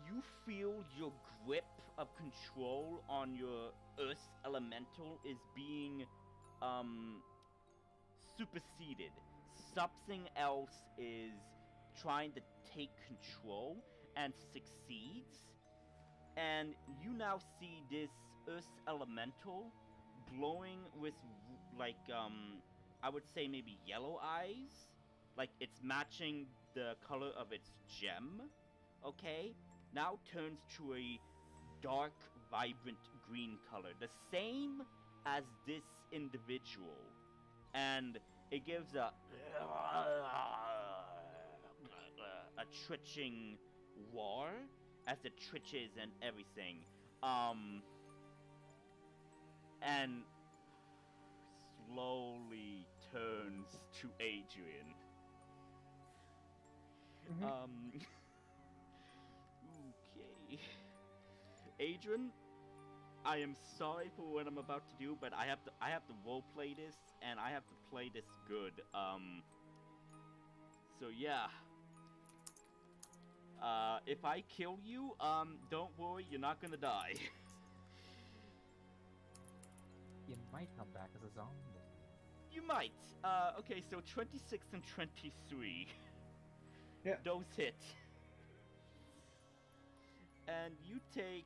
you feel your grip of control on your Earth Elemental is being, superseded. Something else is trying to take control and succeeds. And you now see this Earth Elemental glowing with, like, I would say maybe yellow eyes. Like, it's matching the color of its gem. Okay? Now turns to a dark, vibrant green color. The same as this individual. And it gives a twitching roar as it twitches and everything. And slowly turns to Adrian. Mm-hmm. Okay. Adrian, I am sorry for what I'm about to do, but I have to roleplay this, and I have to play this good. So yeah. If I kill you, don't worry, you're not gonna die. You might come back as a zombie. You might. Okay, so 26 and 23. Yeah. Those hit. And you take,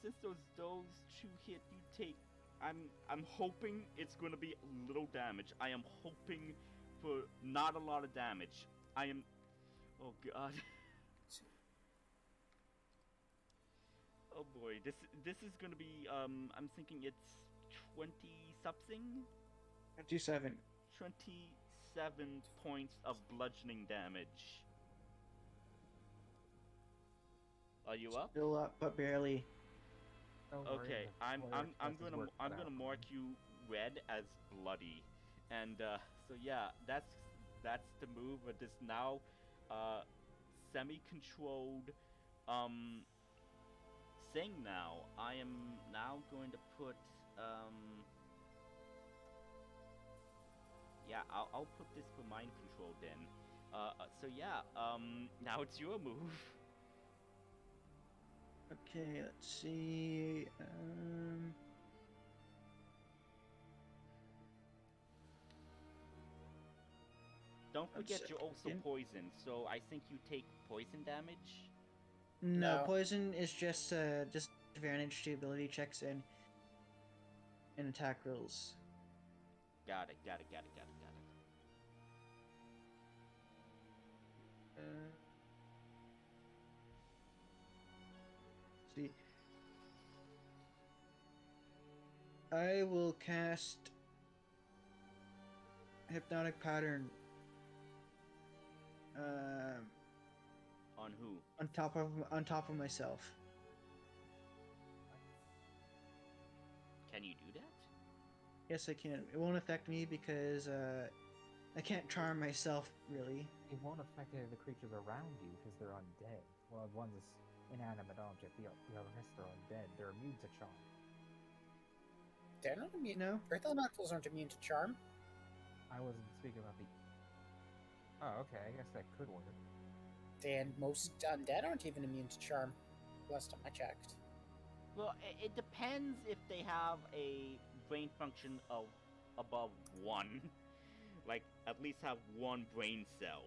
since those two hit, you take. I'm hoping it's gonna be little damage. I am hoping for not a lot of damage. I am. Oh god. Oh boy, this is gonna be. I'm thinking it's 20 something. 27. 27 points of bludgeoning damage. Are you up? Still up, but barely. Don't worry, Okay, the I'm spoiler test is worked I'm out gonna for mark me. you red as bloody, and so yeah, that's the move. But this now, semi-controlled, um, thing. Now I am now going to put yeah, I'll put this for mind control then. So yeah, now it's your move. Okay, let's see. Don't One forget you're also second. poisoned, so I think you take poison damage. No, No. poison is just disadvantage to ability checks and attack rolls. Got it. Uh, see. I will cast Hypnotic Pattern On who? on top of myself. Can you do that? Yes, I can. It won't affect me because I can't charm myself really. It won't affect any of the creatures around you because they're undead. Well, one's an inanimate object, the other rest are undead. They're immune to charm. They're not immune. No. Earth elementals aren't immune to charm. I wasn't speaking about the. Oh, okay. I guess that could work. And most undead aren't even immune to charm. Last time I checked. Well, it depends if they have a brain function of above 1. Like, at least have 1 brain cell.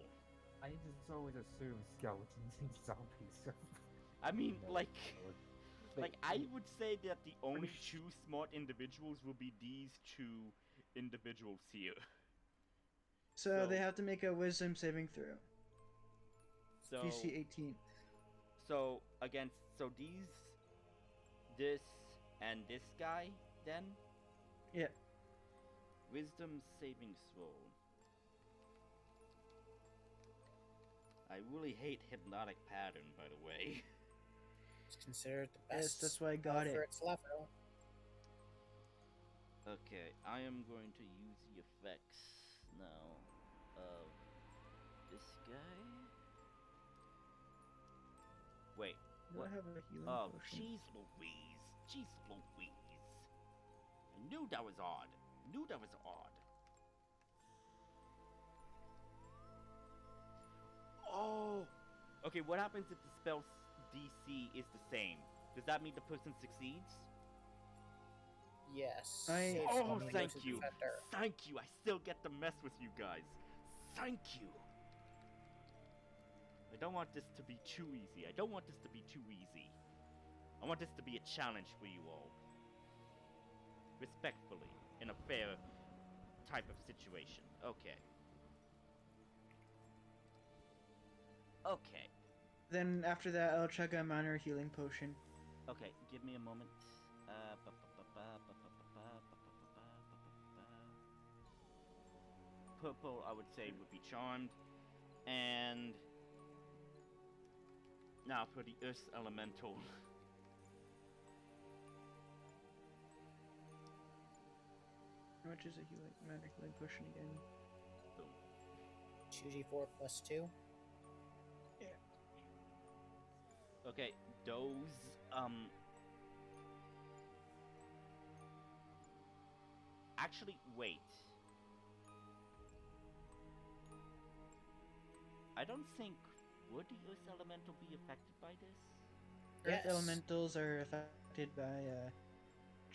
I just always assume skeletons and zombies. I mean, No, like, They- like I would say that the only sh- 2 smart individuals will be these 2 individuals here. So they have to make a Wisdom saving throw. So DC 18. So against this and this guy then? Yeah. Wisdom saving throw. I really hate hypnotic pattern, by the way. It's considered the Yes, best that's why I got for it. its level. Okay, I am going to use the effects now of this guy. Wait, Do what? I have a healing Oh, potion? jeez Louise. Jeez Louise. I knew that was odd. Oh! Okay, what happens if the spell's DC is the same? Does that mean the person succeeds? Yes. I- Saves Oh, only thank goes to you. defender. Thank you. I still get to mess with you guys. Thank you. I don't want this to be too easy. I want this to be a challenge for you all. Respectfully, in a fair type of situation. Okay. Then after that, I'll chug a minor healing potion. Okay, give me a moment. Purple, I would say, would be charmed. And now for the Earth Elemental. How much is a minor healing potion again? Boom. 2d4 plus 2. Yeah. Okay, those, actually, wait. I don't think... Would the Earth Elemental be affected by this? Earth Yes. elementals are affected by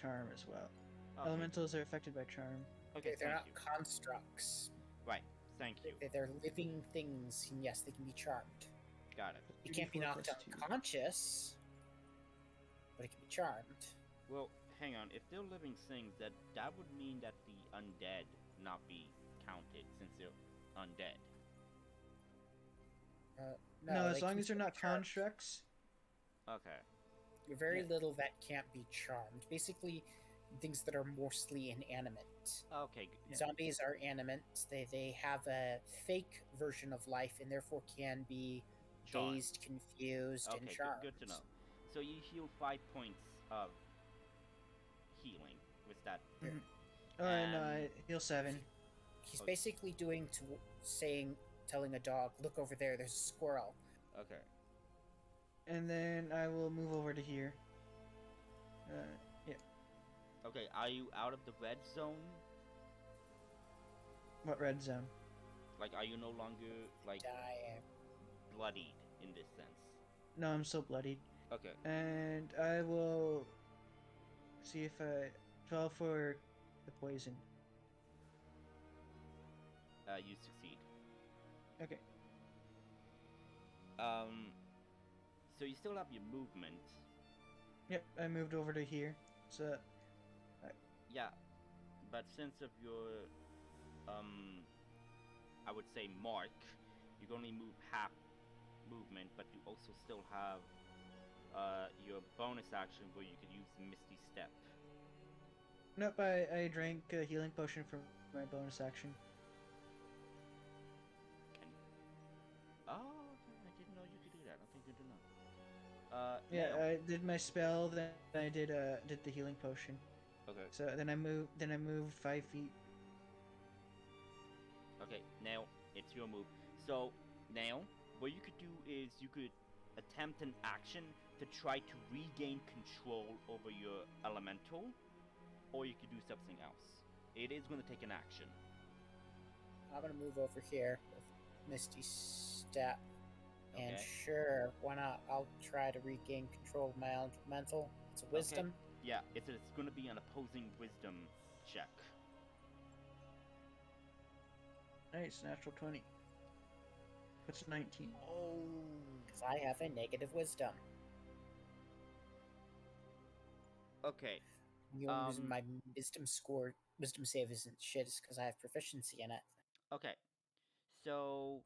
charm as well. Okay. Elementals are affected by charm. Okay, They're thank not you. constructs. Right. Thank you. They're living things, and yes, they can be charmed. Got it. It can't be 2d4 knocked plus 2. unconscious, but it can be charmed. Well, hang on. If they're living things, that would mean that the undead not be counted since they're undead. No, as they long can as they're still be not charmed. constructs. Okay. Very Yeah. little that can't be charmed. Basically, things that are mostly inanimate. Okay. Yeah. Zombies are animate. They have a fake version of life and therefore can be Charmed. dazed, confused, and Okay. charmed. Good to know. So you heal 5 points of healing with that. Mhm. Oh, no, I And- heal 7. He's Okay. basically telling a dog, look over there, there's a squirrel. Okay. And then I will move over to here. Yeah. Okay. Are you out of the red zone? What red zone? Like, are you no longer like Die. bloodied in this sense? No, I'm still bloodied. Okay. And I will see if I 12 for the poison. You succeed. Okay. So you still have your movement. Yep, I moved over to here. So Yeah, but since of your, I would say mark, you can only move half movement, but you also still have, your bonus action where you could use Misty Step. nope, I drank a healing potion for my bonus action. Oh, I didn't know you could do that. Okay, good to know. Yeah, now- I did my spell, then I did the healing potion. Okay. So then I moved 5 feet. Okay, now it's your move. So now what you could do is you could attempt an action to try to regain control over your elemental, or you could do something else. It is going to take an action. I'm gonna move over here with Misty Step. And Okay. sure, why not? I'll try to regain control of my elemental. It's a wisdom. Yeah, it's going to be an opposing wisdom check. Nice, natural 20. That's 19. Oh. Because I have a negative wisdom. Okay. The only reason my wisdom save isn't shit is because I have proficiency in it. Okay. So,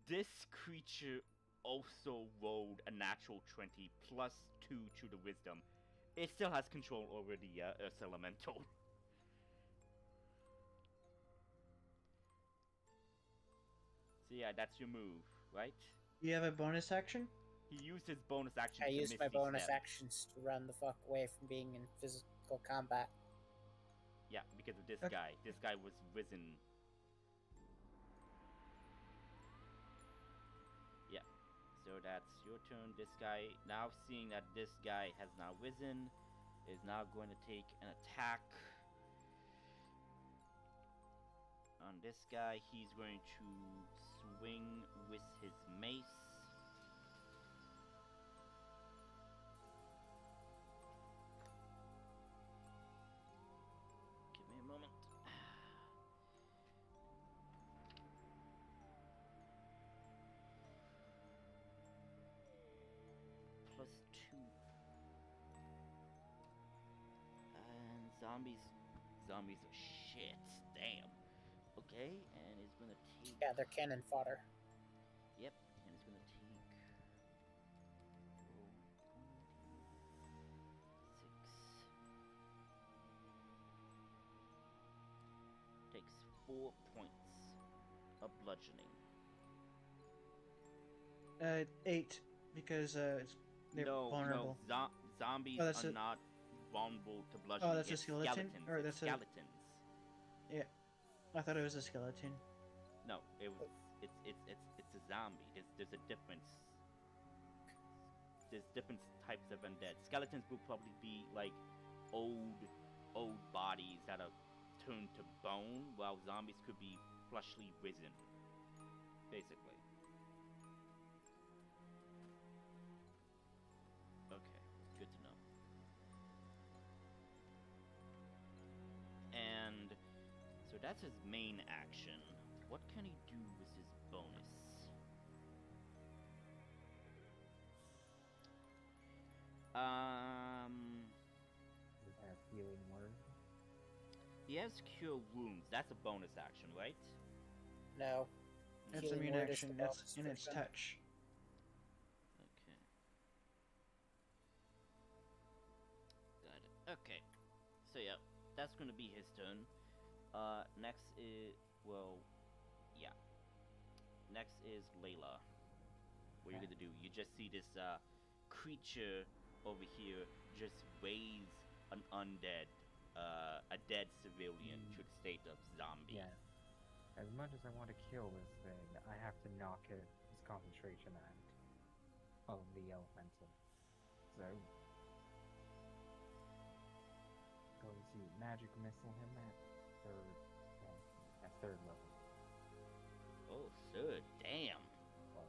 this creature also rolled a natural 20 plus 2 to the wisdom. It still has control over the Earth Elemental. So yeah, that's your move, right? You have a bonus action? He used his bonus action I to use my Misty bonus Step. actions to run the fuck away from being in physical combat. Yeah, because of this Okay. guy. This guy was risen. Yeah. So that's your turn. This guy, now seeing that this guy has now risen, is now going to take an attack on this guy. He's going to swing with his mace. Give me a moment. Plus 2. And zombies are shit. Damn. Okay, and it's gonna take. Yeah, they're cannon fodder. Yep, and it's gonna take. 6. Takes 4 points of bludgeoning. 8, because they're vulnerable. Zombies Oh, that's are a- not vulnerable to bludgeoning. that's a It's skeleton? Skeletons. Or It's that's a- skeletons. I thought it was a skeleton. No, it's a zombie. There's a difference. There's different types of undead. Skeletons will probably be like old bodies that are turned to bone, while zombies could be fleshly risen. Basically. Okay, good to know. And so that's his main action. What can he do with his bonus? We have healing word. He has cure wounds. That's a bonus action, right? No. That's Healing immune word is the action. bonus That's in its version. touch. Okay. Got it. Okay. So yeah, that's gonna be his turn. Next is yeah. Next is Layla. What are you Okay. gonna do? You just see this creature over here just raise an undead, a dead civilian to the state of zombie. Yeah. As much as I want to kill this thing, I have to knock its concentration out of the elemental. So, going to magic missile him at third level. Oh, third. Damn. 1,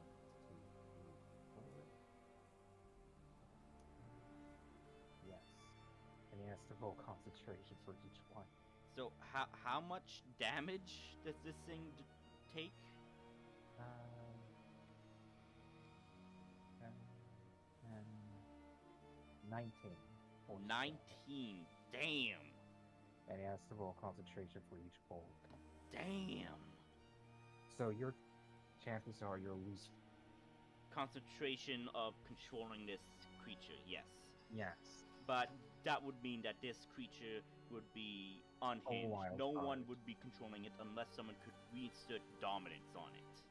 2, 3, 4. Yes. And he has to roll concentration for each one. So how much damage does this thing take? 10, 10, 19. 19. Damn. And he has to roll concentration for each bolt. Damn. So your chances are you'll lose. Concentration of controlling this creature, yes. Yes. But that would mean that this creature would be unhinged. No one would be controlling it unless someone could reinsert dominance on it.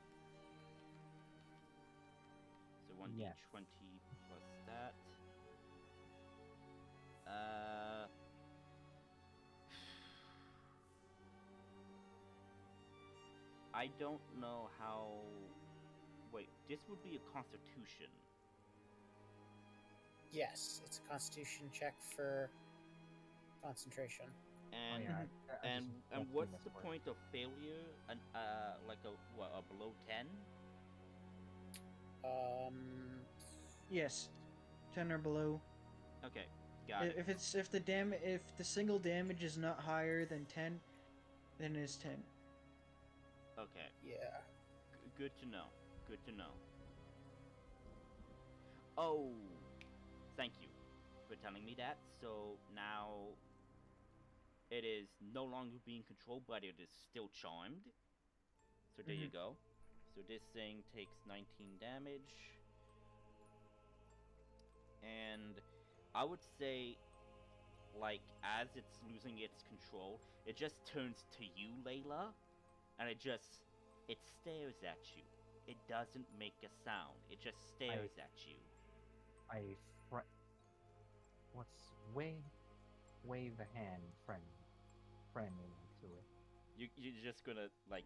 So 1d20 plus that. I don't know how... Wait, this would be a constitution. Yes, it's a constitution check for concentration. And and what's the point of failure? Like a below 10? Yes, 10 or below. Okay, got it. If the single damage is not higher than 10, then it is 10. Okay. Yeah. Good to know. Good to know. Oh, thank you for telling me that. So now it is no longer being controlled, but it is still charmed. So there you go. So this thing takes 19 damage. And I would say, like, as it's losing its control, it just turns to you, Layla, and it stares at you. It doesn't make a sound. It just stares at you. Wave a hand friendly to it. You're just gonna, like,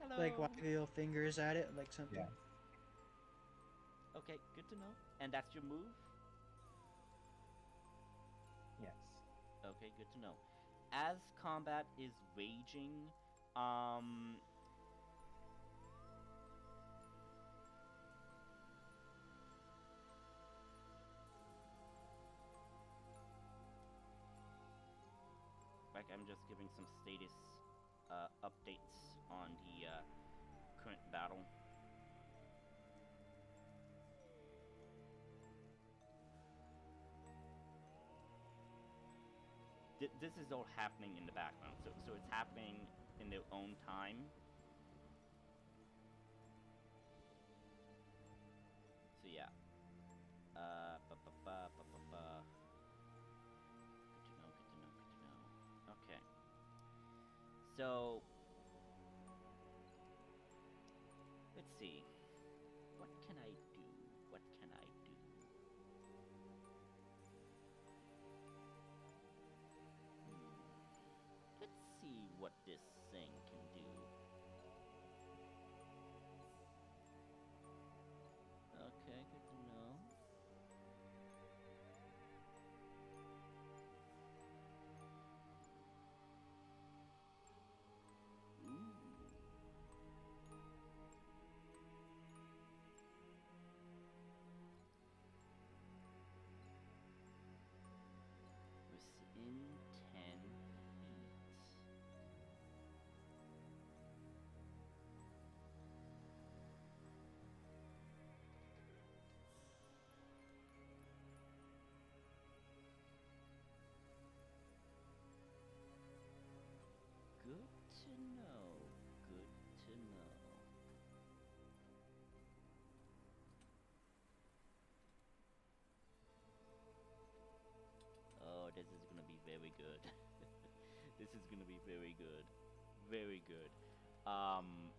hello. Like wag your fingers at it, like something. Yeah. Okay, good to know. And that's your move? Yes. Okay, good to know. As combat is raging, like, I'm just giving some status updates on the current battle. This is all happening in the background, so it's happening in their own time. So yeah. Good to know. Okay. So let's see. What can I do? Let's see what this thing can do. Okay, good to know. Ooh. Within 10 feet. this is gonna be very good. This is gonna be very good. Very good. Um,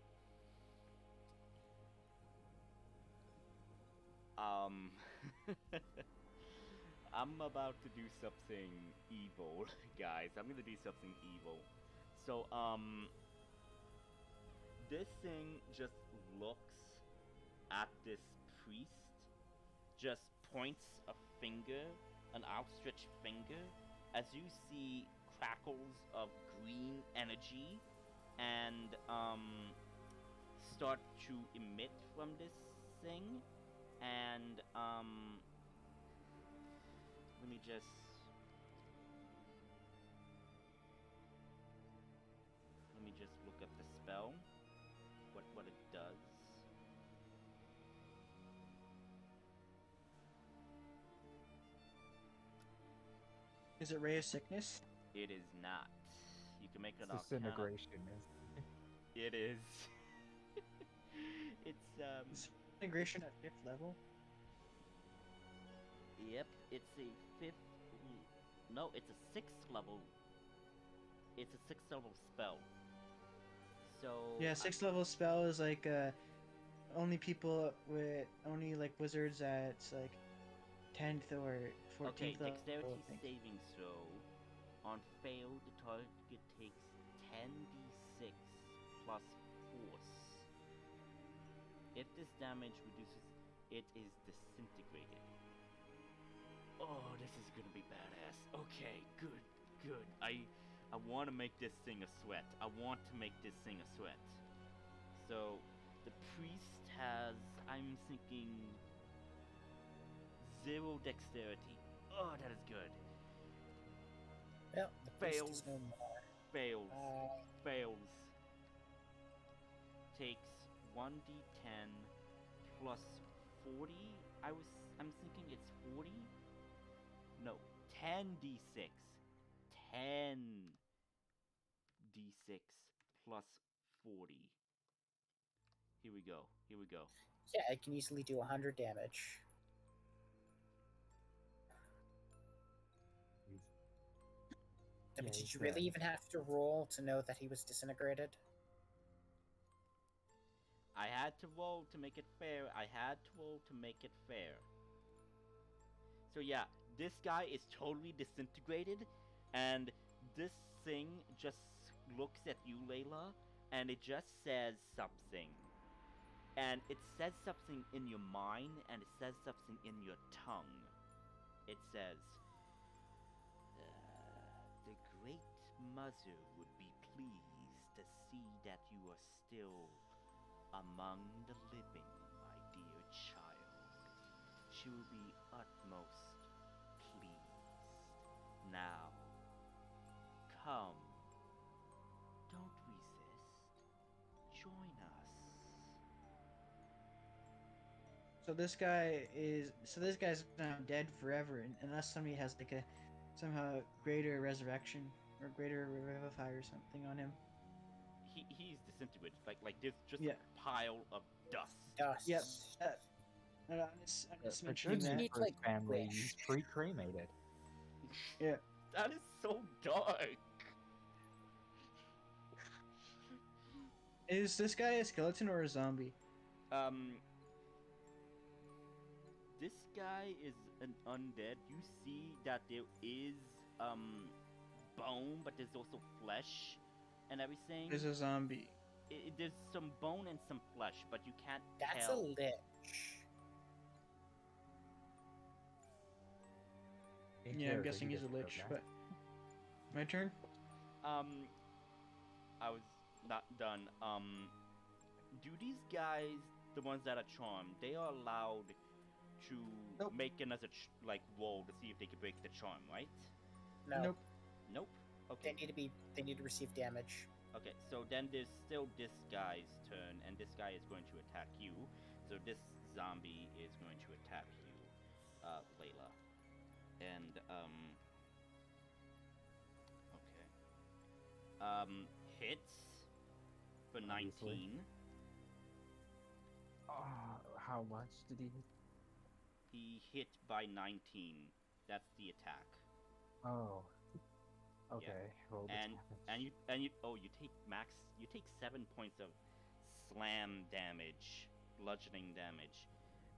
I'm about to do something evil, guys. I'm gonna do something evil. So, this thing just looks at this priest, just points a finger, an outstretched finger, as you see crackles of green energy and start to emit from this thing, and let me just look up the spell, what it does. Is it Ray of Sickness? It is not. You can make an Disintegration is. It is. It's Disintegration at 5th level? Yep, it's a 5th. No, it's a 6th level. It's a 6th level spell. So Yeah, 6th level spell is like only people with only like wizards at like 10th or 14th okay, level. dexterity saving throw. On fail, the target takes 10d6 plus force. If this damage reduces, it is disintegrated. Oh, this is gonna be badass. Okay, good. I want to make this thing a sweat. I want to make this thing a sweat. So, the priest has, I'm thinking, 0 dexterity. Oh, that is good. Well, the priest Fails. is no more. Fails. Takes 1d10 plus 40. I'm thinking it's 40. No, 10d6. 10d6 plus 40. Here we go. Yeah, it can easily do 100 damage. I mean, did you really even have to roll to know that he was disintegrated? I had to roll to make it fair. So yeah, this guy is totally disintegrated, and this thing just looks at you, Layla, and it just says something. And it says something in your mind, and it says something in your tongue. It says, the Great Mother would be pleased to see that you are still among the living, my dear child. She will be utmost pleased. Now, come. Don't resist. Join us. So this guy's now dead forever unless somebody has like a somehow greater resurrection or greater revivify or something on him. He's disintegrated. Like there's just Yeah. a pile of dust. Yep. I'm just mentioning that. For his family, he's pre-cremated. Yeah. That is so dark. Is this guy a skeleton or a zombie? This guy is an undead. You see that there is bone, but there's also flesh and everything. There's a zombie. There's some bone and some flesh, but you can't That's tell. a lich. Yeah, I'm guessing he's a lich, but... My turn? I was not done. Do these guys, the ones that are charmed, they are allowed to make another roll to see if they can break the charm, right? No. Nope. Okay. They need to receive damage. Okay, so then there's still this guy's turn, and this guy is going to attack you. So this zombie is going to attack you, Layla. And okay. Hits for 19. How much did he hit? He hit by 19. That's the attack. Oh. Okay. Roll the And damage. you take 7 points of slam damage, bludgeoning damage.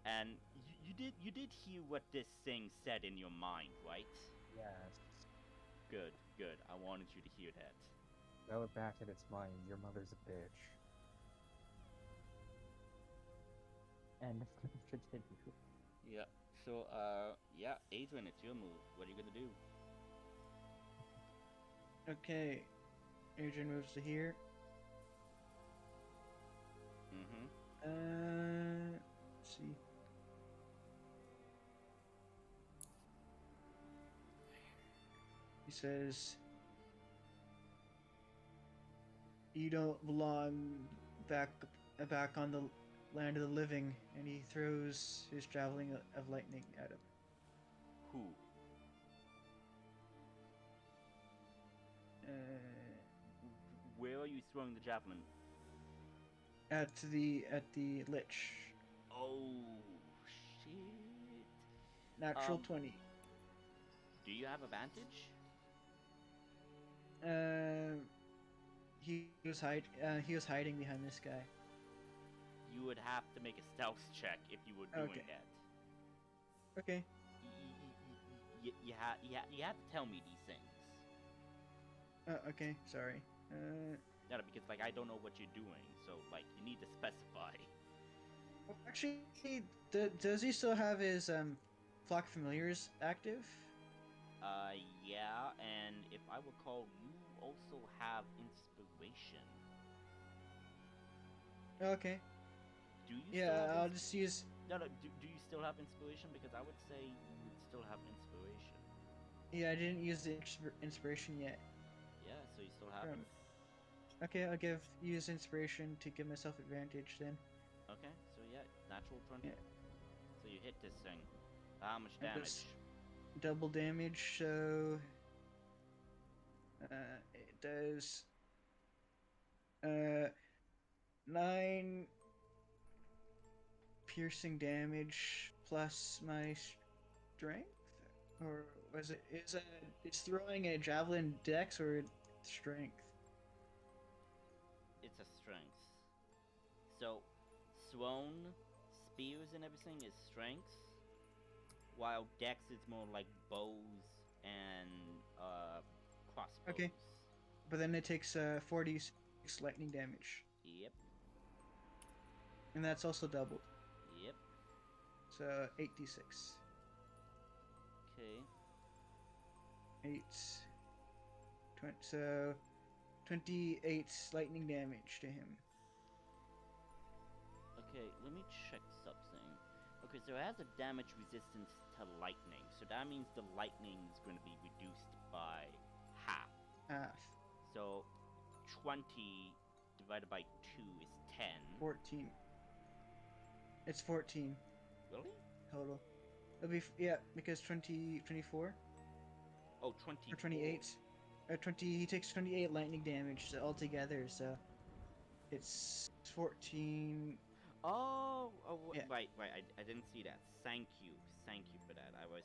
And you did hear what this thing said in your mind, right? Yes. Good. I wanted you to hear that. Spell it back in its mind. Your mother's a bitch. And continue. Yeah. So Adrian, it's your move. What are you gonna do? Okay, Adrian moves to here. Mm-hmm. Let's see. He says, "You don't belong back on the land of the living," and he throws his javelin of lightning at him. Who? Uh, Where are you throwing the javelin? at the lich. Oh shit. Natural 20. Do you have advantage? He was hiding behind this guy. You would have to make a stealth check if you were doing Okay. that. Okay. You have to tell me these things. Okay. Sorry. No, because like I don't know what you're doing, so like you need to specify. Well, actually, does he still have his flock familiars active? Yeah, and if I recall, you also have inspiration. Okay. Do you still Yeah, have I'll just use. No, do you still have inspiration? Because I would say you would still have inspiration. Yeah, I didn't use the inspiration yet. Yeah, so you still have it? Okay, I'll use inspiration to give myself advantage then. Okay, so yeah, natural 20. Yeah. So you hit this thing. How much And damage? just double damage, so it does 9 piercing damage plus my strength, or was it is throwing a javelin dex or strength? It's a strength. So, thrown spears and everything is strength, while dex is more like bows and crossbows. Okay, but then it takes 46 lightning damage, Yep. and that's also doubled, Yep. so 8d6. Okay. 8, 20, so 28 lightning damage to him. Okay, let me check something. Okay, so it has a damage resistance to lightning, so that means the lightning is going to be reduced by half. Half. So 20 divided by 2 is 10. 14. It's 14 Really? total. It'll be because 24 Oh, 24. or 28 or 20. He takes 28 lightning damage altogether, so it's 14. Oh, Yeah. right. I didn't see that. Thank you for that. I was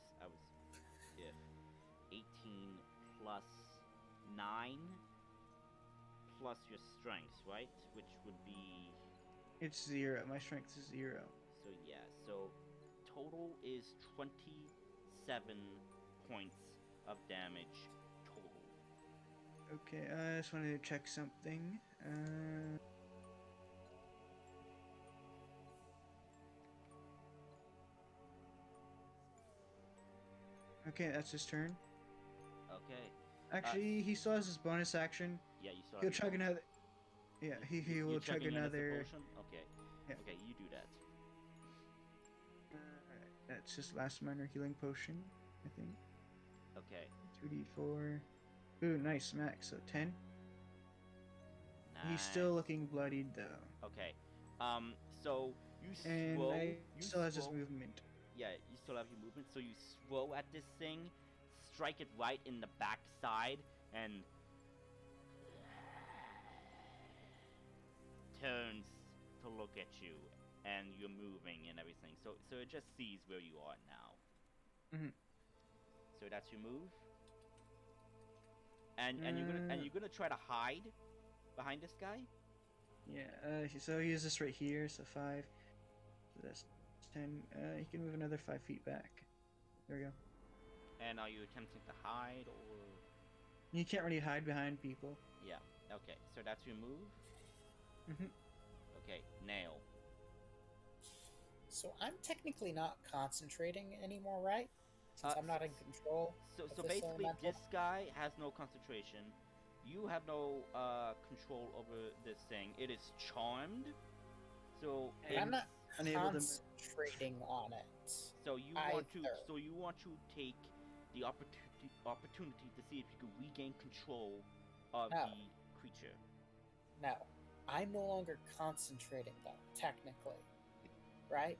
if 18 plus 9 plus your strength, right? Which would be It's 0. My strength is 0. so yeah. So total is 27 points of damage total. Okay, I just wanted to check something. Okay, that's his turn. Okay. Actually, he still has his bonus action. Yeah, you still He'll have your chug bonus. another. Yeah, he will You're chug chugging innocent another. potion? Okay. Yeah. Okay, you do that. That's his last minor healing potion, I think. Okay. 2d4. Ooh, nice max. So 10. Nice. He's still looking bloodied though. Okay. So you And throw. he You still has his throw- movement. Yeah, you still have your movement. So you throw at this thing, strike it right in the backside, and turns to look at you, and you're moving and everything. So it just sees where you are now. Mhm. So that's your move. And you're gonna try to hide behind this guy? Yeah. So he is this right here. So 5. So that's 10. He can move another 5 feet back. There we go. And are you attempting to hide or? You can't really hide behind people. Yeah. Okay. So that's your move. Mhm. Okay. Nail. So I'm technically not concentrating anymore, right? Since I'm not in control. So of so this basically, elemental. this guy has no concentration. You have no control over this thing. It is charmed. So And I'm not unable to. concentrating on it. So you either. want to take the opportunity to see if you can regain control of No. the creature. No, I'm no longer concentrating though. Technically, right?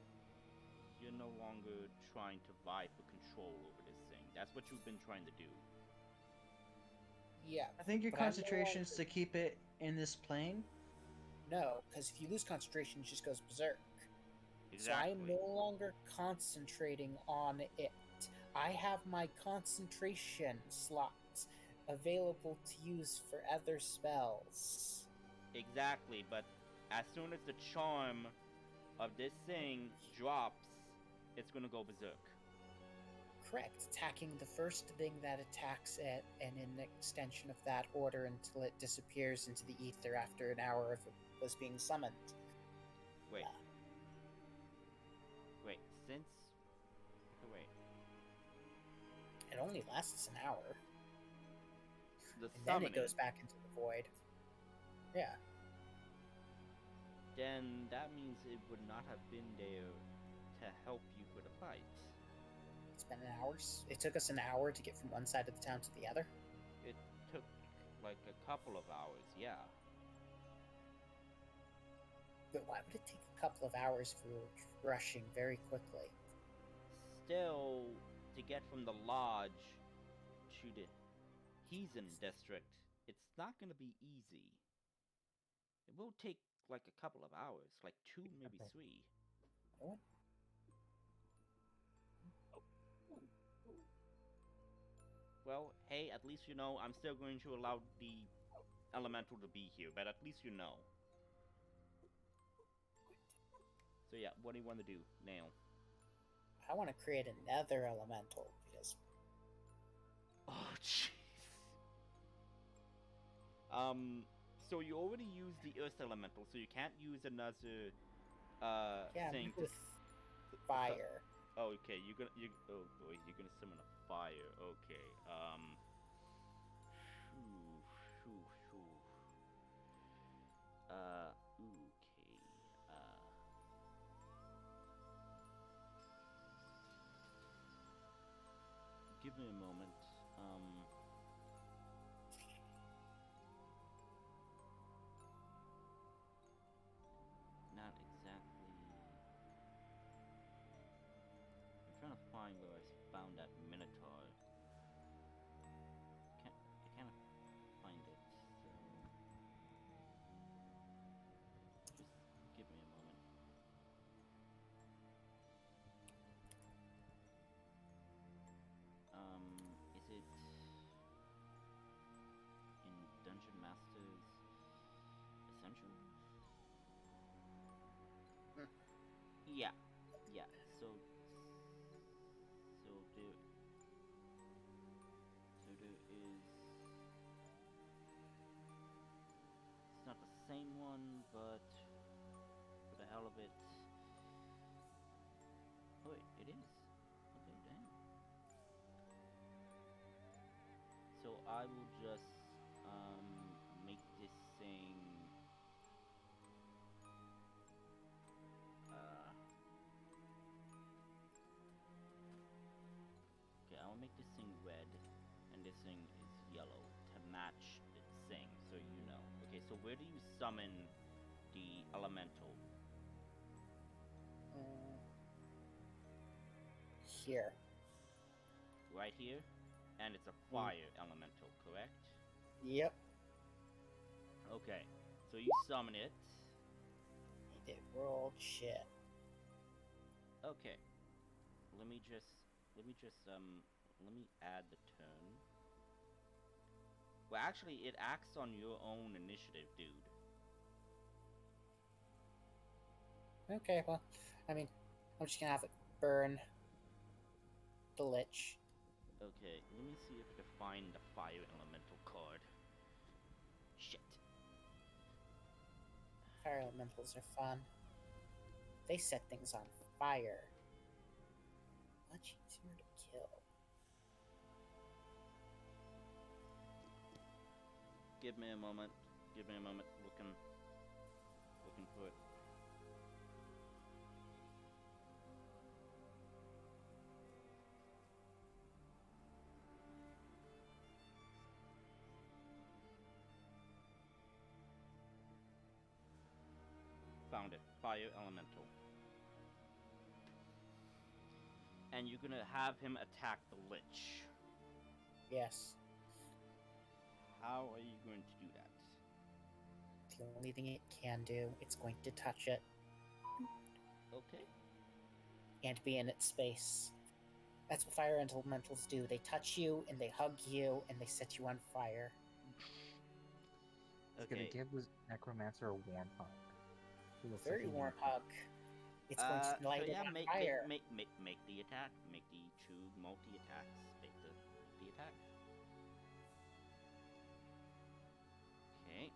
You're no longer trying to vie for control over this thing. That's what you've been trying to do. Yeah. I think your but I'm no concentration is longer- to keep it in this plane. No, because if you lose concentration, it just goes berserk. Exactly. So I'm no longer concentrating on it. I have my concentration slots available to use for other spells. Exactly, but as soon as the charm of this thing drops, it's gonna go berserk. Correct. Attacking the first thing that attacks it, and in extension of that order until it disappears into the ether after an hour of it was being summoned. Wait. Wait, since... Wait. It only lasts an hour. The And then summoning, it goes back into the void. Yeah. then that means it would not have been there to help you for the fight. It's been an hour. It took us an hour to get from one side of the town to the other. It took like a couple of hours, yeah. But why would it take a couple of hours if we were rushing very quickly? Still, to get from the lodge to the Heathen district, it's not gonna be easy. It will take like a couple of hours, like 2, maybe Okay. 3. What? Well, hey, at least you know I'm still going to allow the elemental to be here, but at least you know. So yeah, what do you want to do, Nail? I want to create another elemental because Oh, jeez. So you already used the Earth Elemental, so you can't use another, thing to... with fire. Oh, okay, oh boy, you're gonna summon a fire, okay, okay, give me a moment, not exactly... I'm trying to find where I found that Minotaur. I can't find it, so... Just give me a moment. Is it... in Dungeon Masters Essentials? Yeah, so there is... It's not the same one, but for the hell of it... Oh wait, it is. Okay, dang. So I will just, make this thing... Okay, I'll make this thing red, and this thing is yellow to match the thing, so you know. Okay, so where do you summon the elemental? Here. Right here? And it's a fire elemental, correct? Yep. Okay, so you summon it. It rolled shit. Okay. Let me add the turn. Well, actually, it acts on your own initiative, dude. Okay, well, I mean, I'm just gonna have it burn the Lich. Okay, let me see if I can find the fire elemental card. Shit. Fire elementals are fun. They set things on fire. Much easier to kill. Give me a moment. Give me a moment. Looking for it. Found it. Fire elemental. And you're gonna have him attack the Lich. Yes. How are you going to do that? The only thing it can do, it's going to touch it. Okay. And be in its space. That's what fire elementals do. They touch you, and they hug you, and they set you on fire. It's gonna give this necromancer a warm hug. Very warm hug. It's going to light it on fire. Make the attack. Make the two multi-attacks. Make the attack. Okay.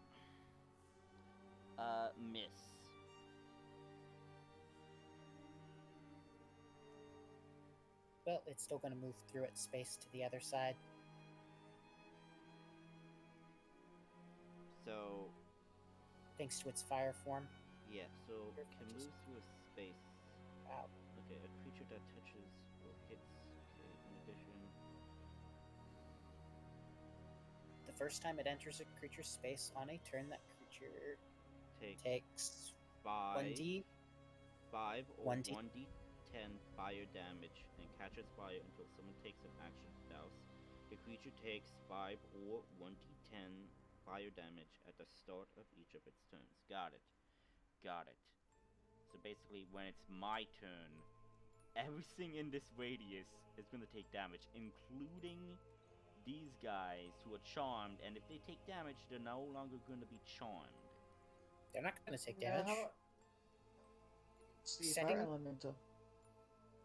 Miss. Well, it's still going to move through its space to the other side. So... Thanks to its fire form. Yeah, so can move through a space. Wow. Okay, a creature that touches or hits. Okay, in addition... The first time it enters a creature's space on a turn, that creature takes 1d 5 or 1d 1d10 fire damage and catches fire until someone takes an action douse. The creature takes 5 or 1d10 fire damage at the start of each of its turns. Got it. Got it. So basically, when it's my turn, everything in this radius is going to take damage, including these guys who are charmed, and if they take damage, they're no longer going to be charmed. They're not going to take damage.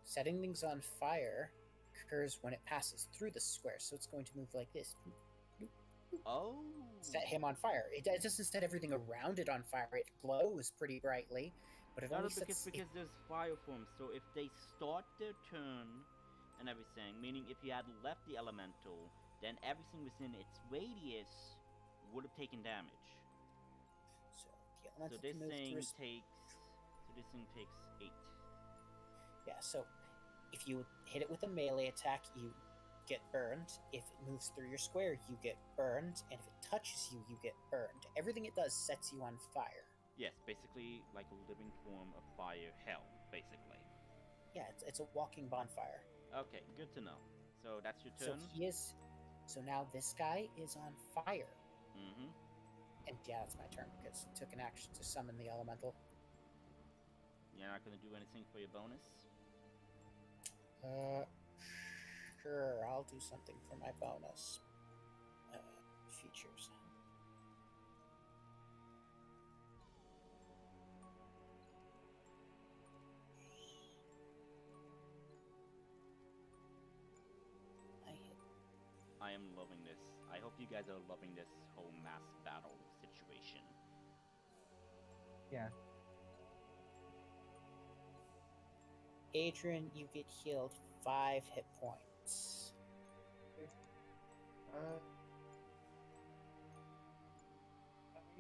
Setting things on fire occurs when it passes through the square, so it's going to move like this. Oh. Set him on fire. It doesn't set everything around it on fire. It glows pretty brightly, but it only sets... because there's fire forms, so if they start their turn and everything, meaning if you had left the elemental, then everything within its radius would have taken damage. So the elemental this can move thing through... this thing takes 8. Yeah, so if you hit it with a melee attack, you get burned. If it moves through your square, you get burned. And if it touches you, you get burned. Everything it does sets you on fire. Yes, basically like a living form of fire hell, basically. Yeah, it's a walking bonfire. Okay, good to know. So that's your turn? So now this guy is on fire. Mm-hmm. And yeah, that's my turn because it took an action to summon the elemental. You're not going to do anything for your bonus? Sure, I'll do something for my bonus. Features. I am loving this. I hope you guys are loving this whole mass battle situation. Yeah. Adrian, you get healed 5 hit points. I'm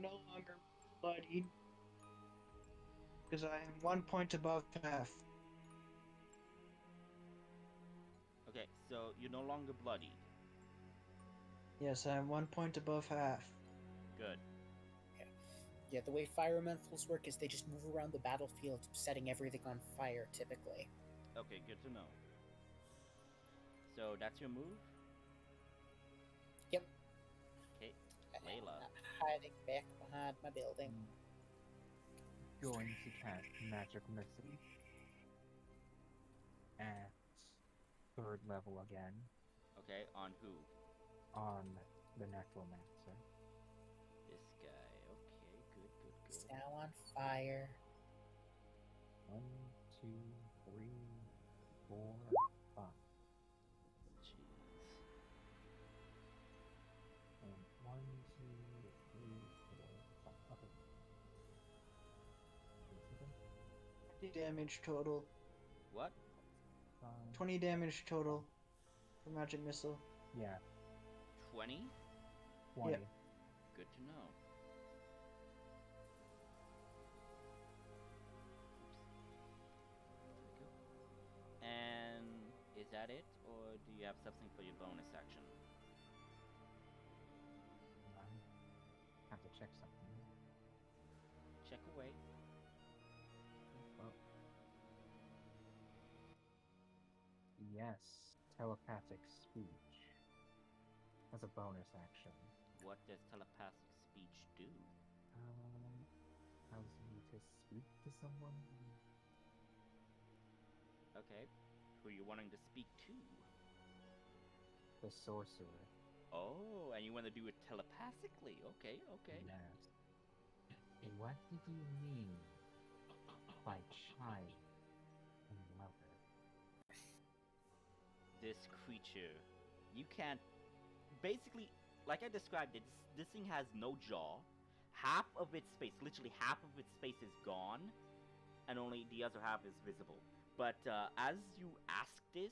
no longer bloodied because I am 1 point above half. Okay, so you're no longer bloodied. Yes, I am 1 point above half. Good. Okay. Yeah, the way fire elementals work is they just move around the battlefield, setting everything on fire, typically. Okay, good to know. So that's your move? Yep. Okay, Layla. I'm hiding back behind my building. Going to cast Magic Missile at 3rd level again. Okay, on who? On The necromancer. This guy. Okay, good. It's now on fire. 1, 2, 3, 4, 5. Jeez. And 1, 2, 3, 4, 5. Okay. 20 damage total. What? 20 damage total for magic missile. Yeah. 20? 20. Yep. Good to know. And is that it, or do you have something for your bonus action? I have to check something. Check away. Well, yes, telepathic speech. As a bonus action. What does telepathic speech do? Allows me to speak to someone. Okay. Who are you wanting to speak to? The sorcerer. Oh, and you want to do it telepathically. Okay. Yes. What did you mean by child and mother? This creature, you can't. Basically, like I described it, this thing has no jaw. Half of its face, literally half of its face is gone, and only the other half is visible. But as you ask this,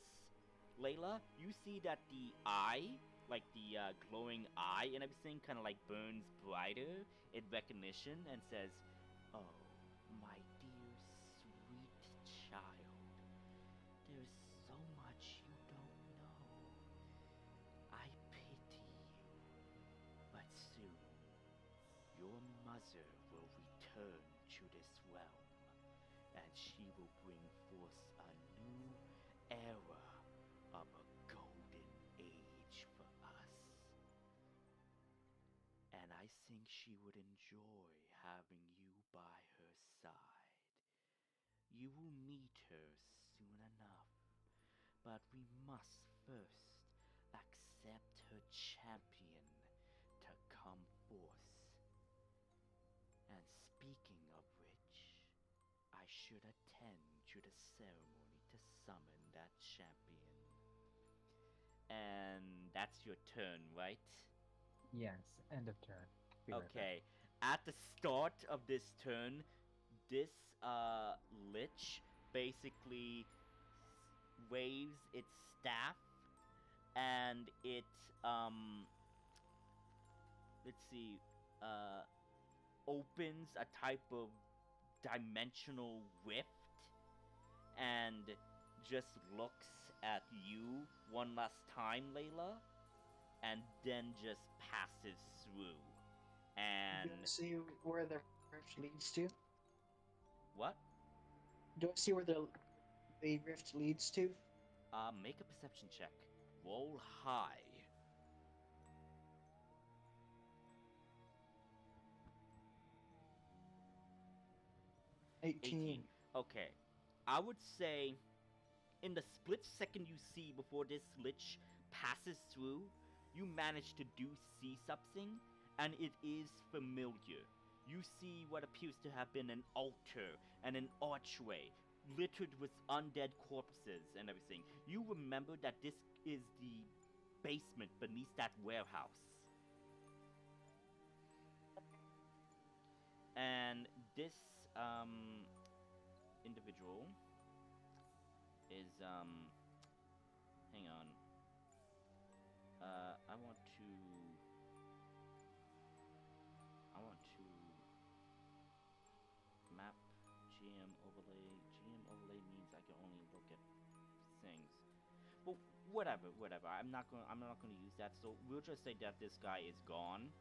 Layla, you see that the eye, like the glowing eye and everything, kind of like burns brighter in recognition and says, "Oh, my dear sweet child, there's so much you don't know. I pity you, but soon your mother will return to this realm, and she will bring forth a new era of a golden age for us. And I think she would enjoy having you by her side. You will meet her soon enough, but we must first accept her champion to come forth. And speaking of which, I should attend to the ceremony to summon that champion." And that's your turn, right? Yes, end of turn. Be right back. Okay. At the start of this turn, this lich basically waves its staff, and it let's see, opens a type of dimensional rift and just looks at you one last time, Layla, and then just passes through. And Do I see where the rift leads to? what? Do I see where the rift leads to? Make a perception check. Roll high. 18. Okay. I would say in the split second you see before this lich passes through, you manage to see something, and it is familiar. You see what appears to have been an altar and an archway littered with undead corpses and everything. You remember that this is the basement beneath that warehouse. And this individual is hang on. I want to map GM overlay. GM overlay means I can only look at things. But whatever. I'm not gonna use that. So we'll just say that this guy is gone.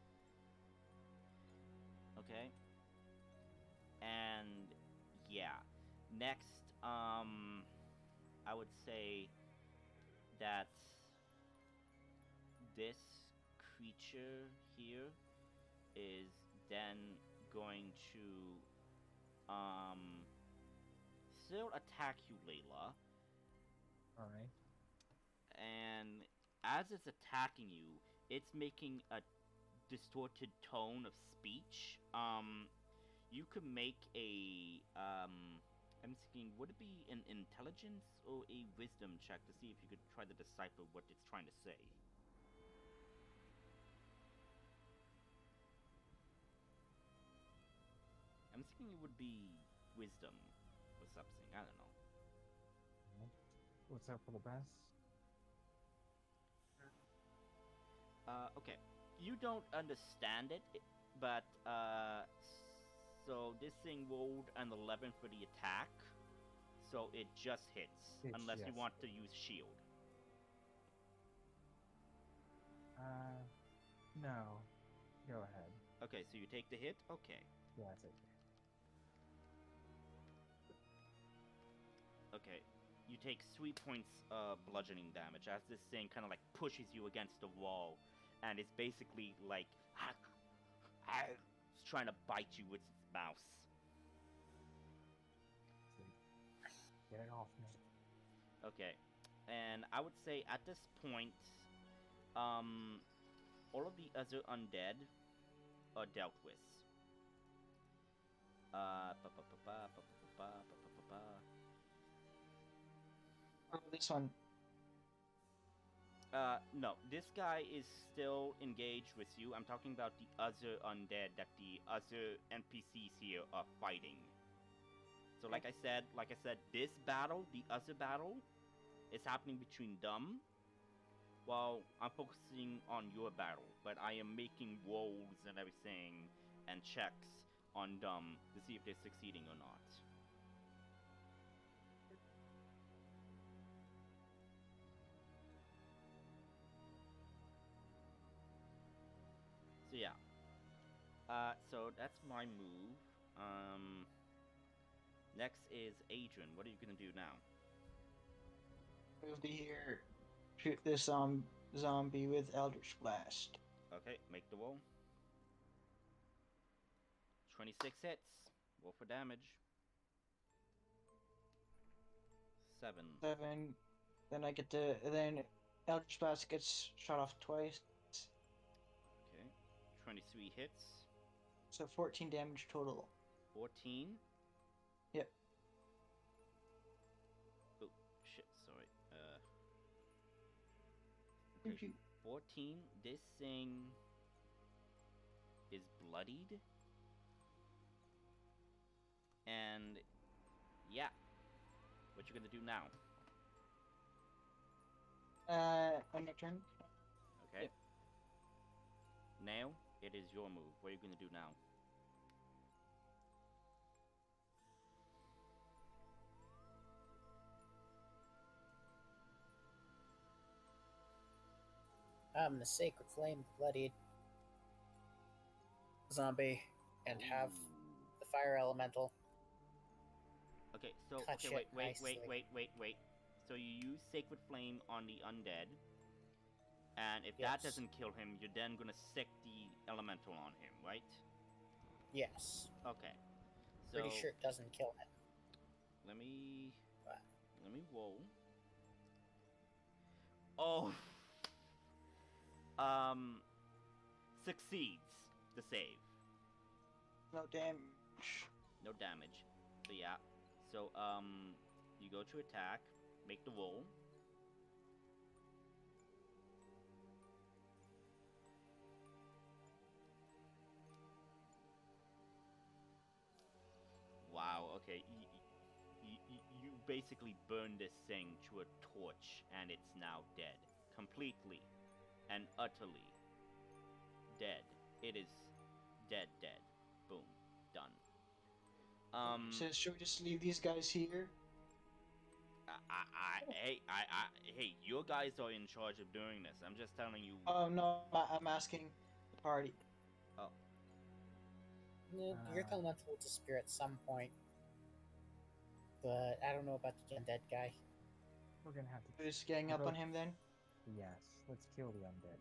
Okay. And yeah. Next, I would say that this creature here is then going to still attack you, Layla. Alright. And as it's attacking you, it's making a distorted tone of speech. You could make a I'm thinking, would it be an intelligence or a wisdom check to see if you could try to decipher what it's trying to say? I'm thinking it would be wisdom or something. I don't know. What's up for the best? Okay. You don't understand it, but so this thing rolled an 11 for the attack, so it just hits, It's unless you just want to use shield. No. Go ahead. Okay, so you take the hit? Okay. Yeah, that's it. Okay. You take 3 points of bludgeoning damage as this thing kind of like pushes you against the wall, and it's basically like it's trying to bite you with its mouth. Get it off me. Okay. And I would say at this point, all of the other undead are dealt with. This one. No, this guy is still engaged with you. I'm talking about the other undead that the other NPCs here are fighting. So like I said, this battle, the other battle, is happening between them, while I'm focusing on your battle. But I am making rolls and everything and checks on them to see if they're succeeding or not. So yeah. So that's my move. Next is Adrian. What are you gonna do now? Move to here. Shoot this zombie with Eldritch Blast. Okay, make the roll. 26 hits. Roll for damage. 7. 7. Then I get to. Then Eldritch Blast gets shot off twice. Okay. 23 hits. So 14 damage total. 14. Yep. Oh, shit, sorry. Okay. 14. This thing is bloodied. And yeah. What you gonna do now? On your turn. Okay. Yep. Now, it is your move. What are you gonna do now? The Sacred Flame bloodied zombie and have the fire elemental. Okay, so Touch okay, it nicely. wait. So you use Sacred Flame on the undead, and if that Yes. doesn't kill him, you're then gonna sick the elemental on him, right? Yes. Okay. So Pretty sure it doesn't kill him. let me But roll. Oh, succeeds the save. No damage. No damage. So yeah. So you go to attack, make the roll. Wow. Okay. You basically burned this thing to a torch, and it's now dead, completely and utterly dead. It is dead. Boom. Done. So should we just leave these guys here? Hey, you guys are in charge of doing this. I'm just telling you. Oh no, I'm asking the party. Oh, your elemental will disappear at some point. But I don't know about the undead guy. We're gonna have to. Just gang up on him then. Yes, let's kill the undead.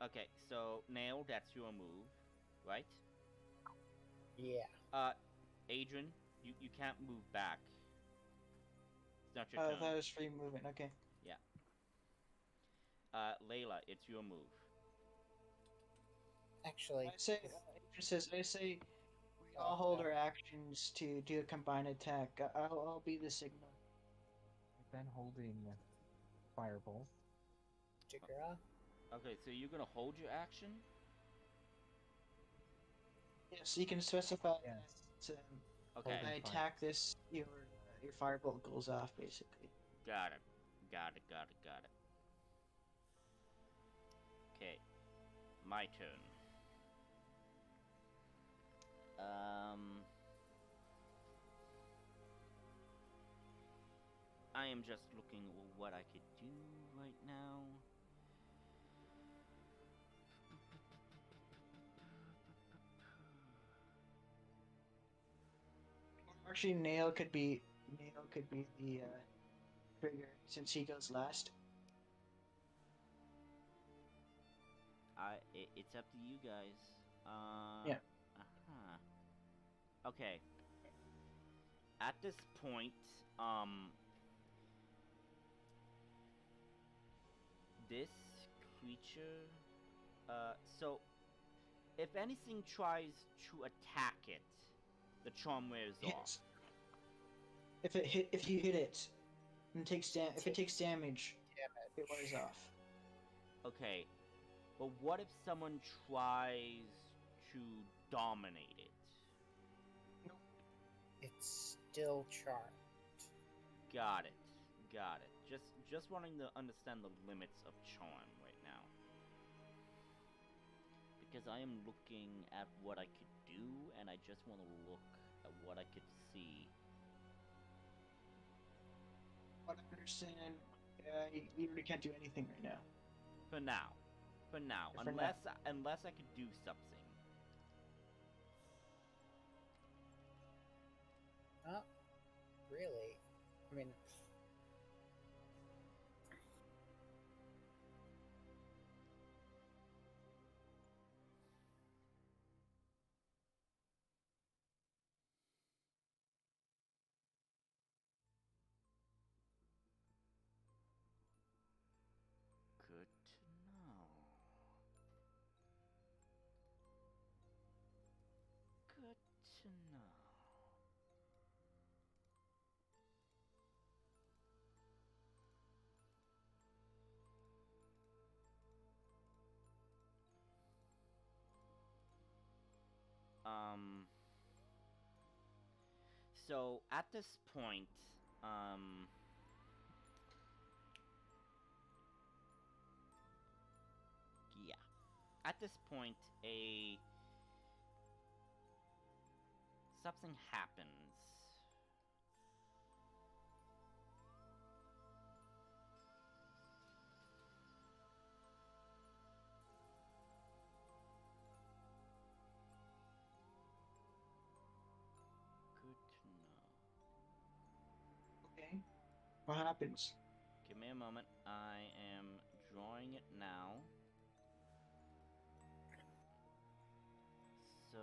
okay. So Nail, that's your move, right? Yeah. Adrian, you can't move back. It's not your I turn. thought it was free movement. Okay. Yeah. Layla, it's your move. Actually, I say, I say we all hold our actions to do a combined attack. I'll be the signal. Then holding fireball. Jigara. Okay, so you're gonna hold your action? Yes, you can specify Yes. that Okay. I attack this, your firebolt goes off, basically. Got it. Got it, got it, got it. Okay. My turn. I am just looking at what I could do right now. Actually, nail could be the trigger since he goes last. It's up to you guys. Yeah. Okay. At this point, this creature, so if anything tries to attack it, the charm wears off. If you hit it and if it takes damage, it wears off. Okay, but what if someone tries to dominate it? It's still charmed. Got it. Got it. Just wanting to understand the limits of charm right now. Because I am looking at what I could do, and I just want to look at what I could see. What I understand, you really can't do anything right now. For now. Unless I could do something. Not really. I mean, Good to know. Good to know. So at this point, yeah. At this point, something happens. Good to know. Okay. What happens? Give me a moment. I am drawing it now. So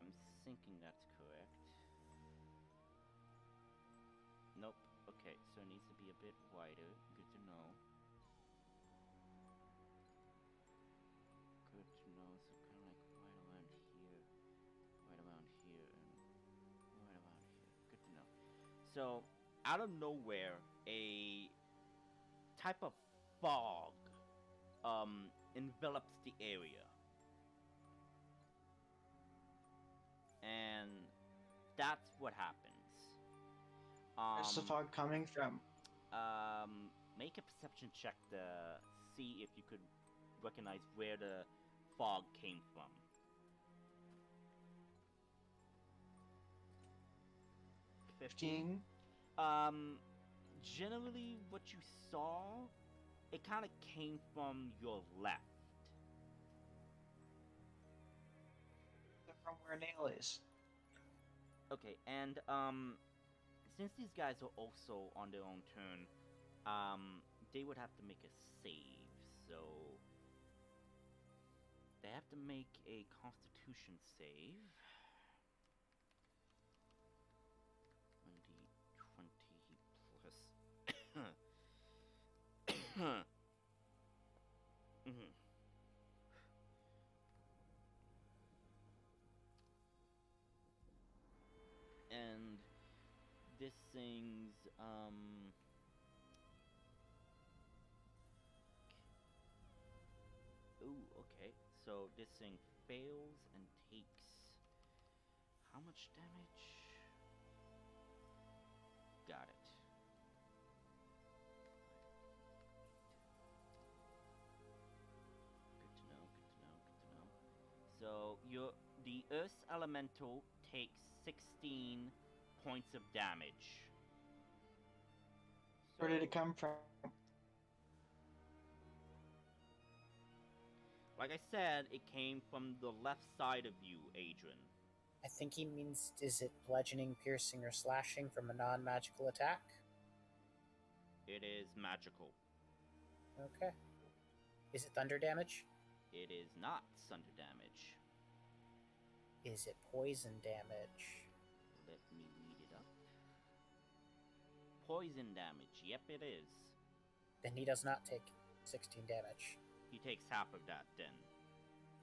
I'm thinking that's correct. Nope. Okay, so it needs to be a bit wider. Good to know. Good to know. So kind of like right around here, right around here, and right around here. Good to know. So out of nowhere, a type of fog envelops the area, and that's what happens. Where's the fog coming from? Make a perception check to see if you could recognize where the fog came from. 15. Generally, what you saw, it kind of came from your left. From where Nail is. Okay, and since these guys are also on their own turn, they would have to make a save. So they have to make a Constitution save. 1d8 this thing's Ooh, okay. So this thing fails and takes how much damage? Got it. Good to know, good to know, good to know. So the Earth's Elemental takes 16 points of damage. So, Where did it come from? like I said, it came from the left side of you, Adrian. I think he means, is it bludgeoning, piercing, or slashing from a non-magical attack? It is magical. Okay. Is it thunder damage? It is not thunder damage. Is it poison damage? Let me read it up. Poison damage. Yep, it is. Then he does not take 16 damage. He takes half of that then.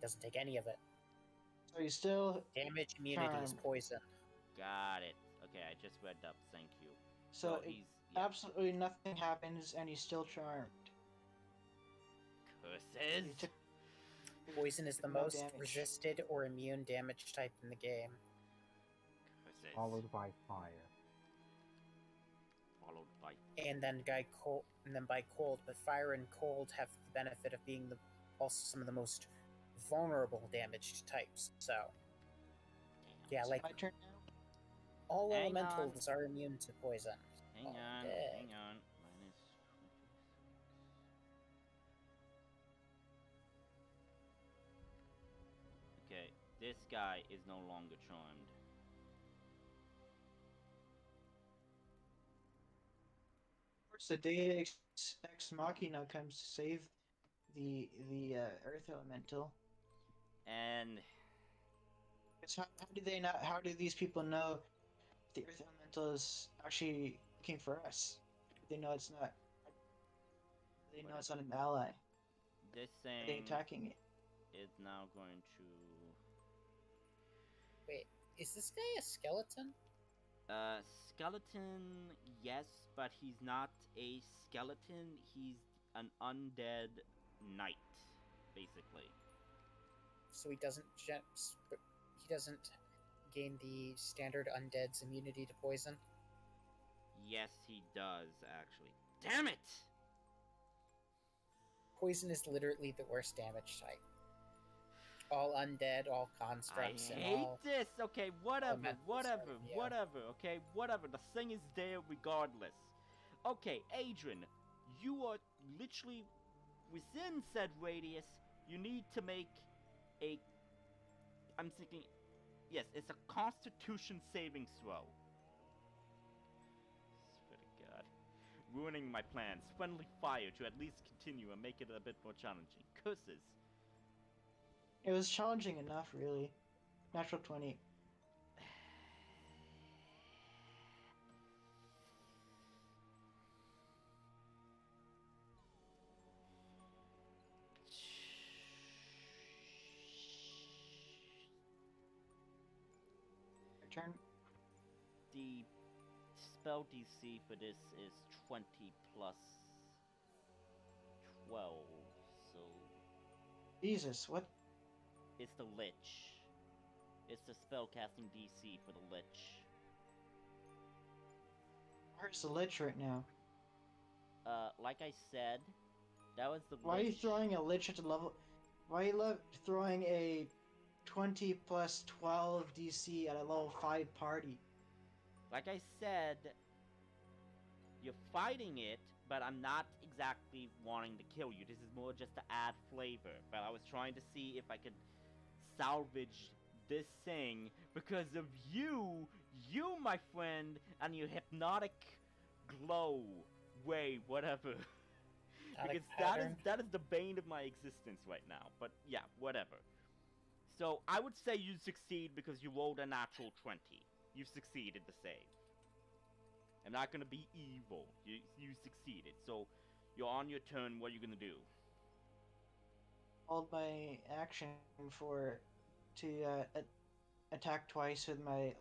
Doesn't take any of it. So he's still Damage immunity is charmed. poison. Got it. Okay, I just read up. Thank you. So he's absolutely nothing happens, and he's still charmed. He curses. took Poison is the no most damage. resisted or immune damage type in the game. Curses. Followed by fire. Followed by And then by cold, but fire and cold have the benefit of being also some of the most vulnerable damaged types. So damn. yeah, like my turn now. all Hang elementals are immune to poison. Hang Oh, on, dang. hang on. Minus 26. Okay, this guy is no longer charmed. Of course, the Deus Ex Machina comes to save the Earth Elemental. And How do they not? How do these people know the Earth Elemental is actually looking for us? They know it's not. They know it's not an ally. this Are they thing attacking it? is now going to Wait, is this guy a skeleton? skeleton, yes, but he's not a skeleton. He's an undead knight, basically. So he doesn't gain the standard undead's immunity to poison. Yes, he does, actually. Damn it! Poison is literally the worst damage type. All undead, all I constructs, and hate all. this! Okay, whatever, elementals whatever, are, yeah. whatever, okay, whatever. The thing is there regardless. Okay, Adrian, you are literally within said radius. You need to make a... I'm thinking... Yes, it's a Constitution saving throw. Swear to God. Ruining my plans. Friendly fire to at least continue and make it a bit more challenging. Curses. It was challenging enough, really. Natural 20. Your turn. The spell DC for this is 20 plus 12, so Jesus, what? it's the Lich. It's the spellcasting DC for the Lich. Where's the Lich right now? Like I said, that was the Why are you Lich. throwing a Lich at the level? Why are you throwing a 20 plus 12 DC at a level 5 party? Like I said, you're fighting it, but I'm not exactly wanting to kill you. This is more just to add flavor. But I was trying to see if I could salvage this thing because of you, my friend, and your hypnotic glow way, whatever. Because that is the bane of my existence right now. But yeah, whatever. So I would say you succeed because you rolled a natural 20. You've succeeded the save. I'm not gonna be evil. You succeeded. So you're on your turn. What are you gonna do? Hold my action to attack twice with my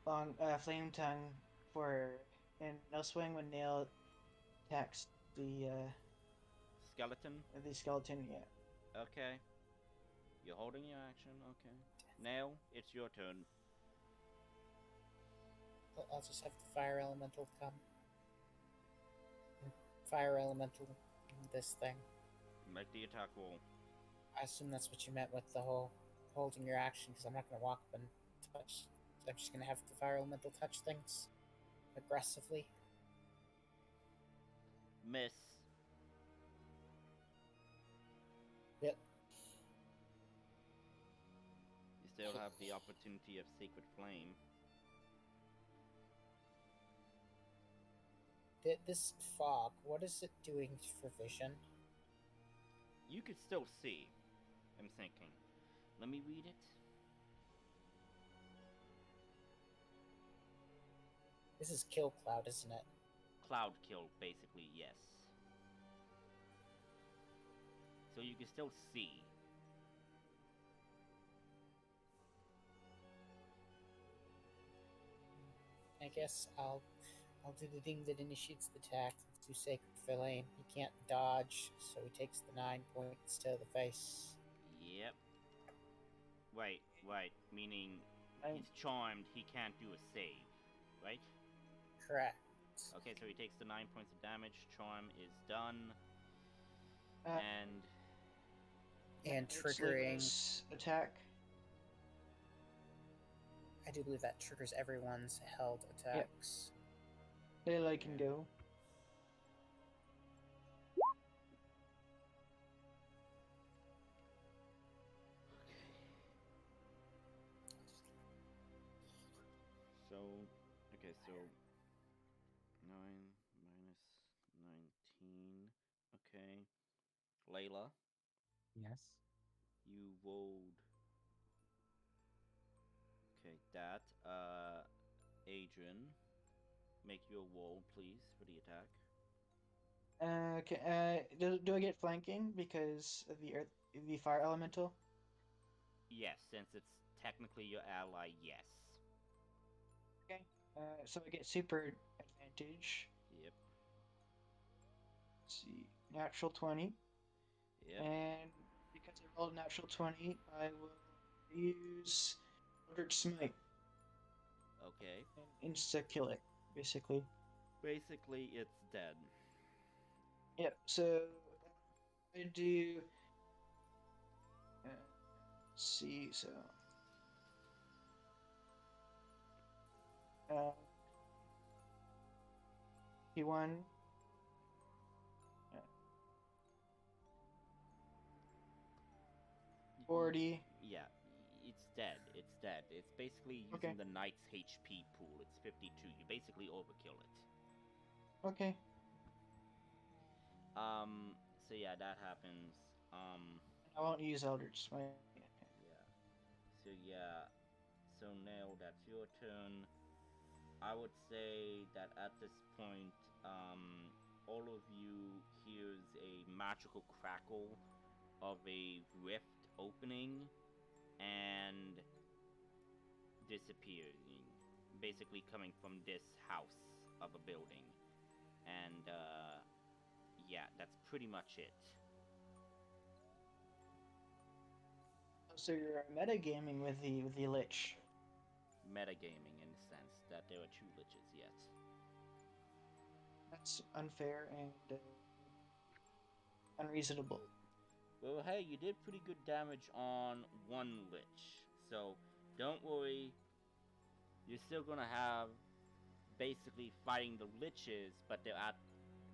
long flame tongue for and no swing when Nail attacks Skeleton? the skeleton. Yeah. Okay. You're holding your action, okay. Nail, it's your turn. I'll just have the fire elemental come. Fire elemental this thing. Make the attack roll. I assume that's what you meant with the whole holding your action, because I'm not going to walk up and touch. I'm just going to have the fire elemental touch things aggressively. Miss. Yep. You still have the opportunity of Sacred Flame. This fog, what is it doing for vision? You could still see, I'm thinking. Let me read it. This is kill cloud, isn't it? Cloud kill, basically, yes. So you can still see. I guess I'll do the thing that initiates the attack. Let's do Sacred Flame. He can't dodge, so he takes the 9 points to the face. Yep. Right. Meaning I- he's charmed, he can't do a save, right? Correct. Okay, so he takes the 9 points of damage. Charm is done. Uh, And it's triggering. Layla's attack. I do believe that triggers everyone's held attacks. Layla can go. So, okay, so 9 minus 19. Okay. Layla, Yes. you rolled. Okay, that. Adrian, make your roll, please, for the attack. Okay. Do I get flanking because of the fire elemental? Yes, since it's technically your ally, yes. Okay. So I get super advantage. Yep. Let's see, natural 20. Yep. And because I rolled a natural 20, I will use Eldritch Smite Okay. and insta kill it, basically. Basically, it's dead. Yep. So I do. Let's see. So. P1. 40. Yeah, it's dead. It's dead. It's basically using Okay. the knight's HP pool. It's 52. You basically overkill it. Okay. So yeah, that happens. I won't use Eldritch Smite. Yeah. So yeah. So Nail, that's your turn. I would say that at this point, all of you hears a magical crackle of a rift opening and disappearing, basically coming from this house of a building. And yeah, that's pretty much it. So you're metagaming with the Lich. Metagaming in the sense that there are two liches, yes. That's unfair and unreasonable. Well, hey, you did pretty good damage on one lich, so don't worry. You're still gonna have basically fighting the liches, but they're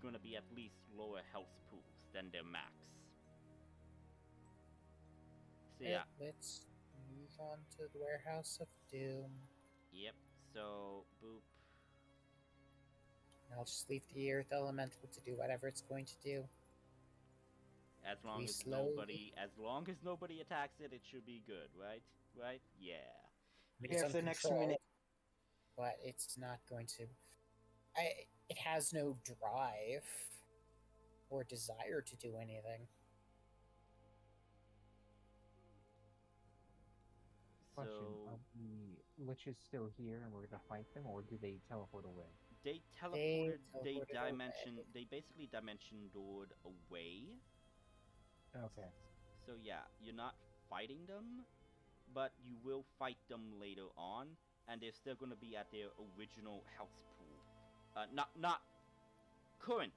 gonna be at least lower health pools than their max. So yeah. Let's move on to the Warehouse of Doom. Yep. So boop. I'll just leave the Earth Elemental to do whatever it's going to do. As long as nobody attacks it, it should be good, right? Right? Yeah. I mean, Yeah, it's for the next uncontrolled, minute. but it's not going to. It has no drive or desire to do anything. Question: So Are we liches still here and we're gonna fight them, or do they teleport away? They teleported. They teleported dimension. away. They basically dimension doored away. Okay. So yeah, you're not fighting them, but you will fight them later on, and they're still gonna be at their original health pool. Not current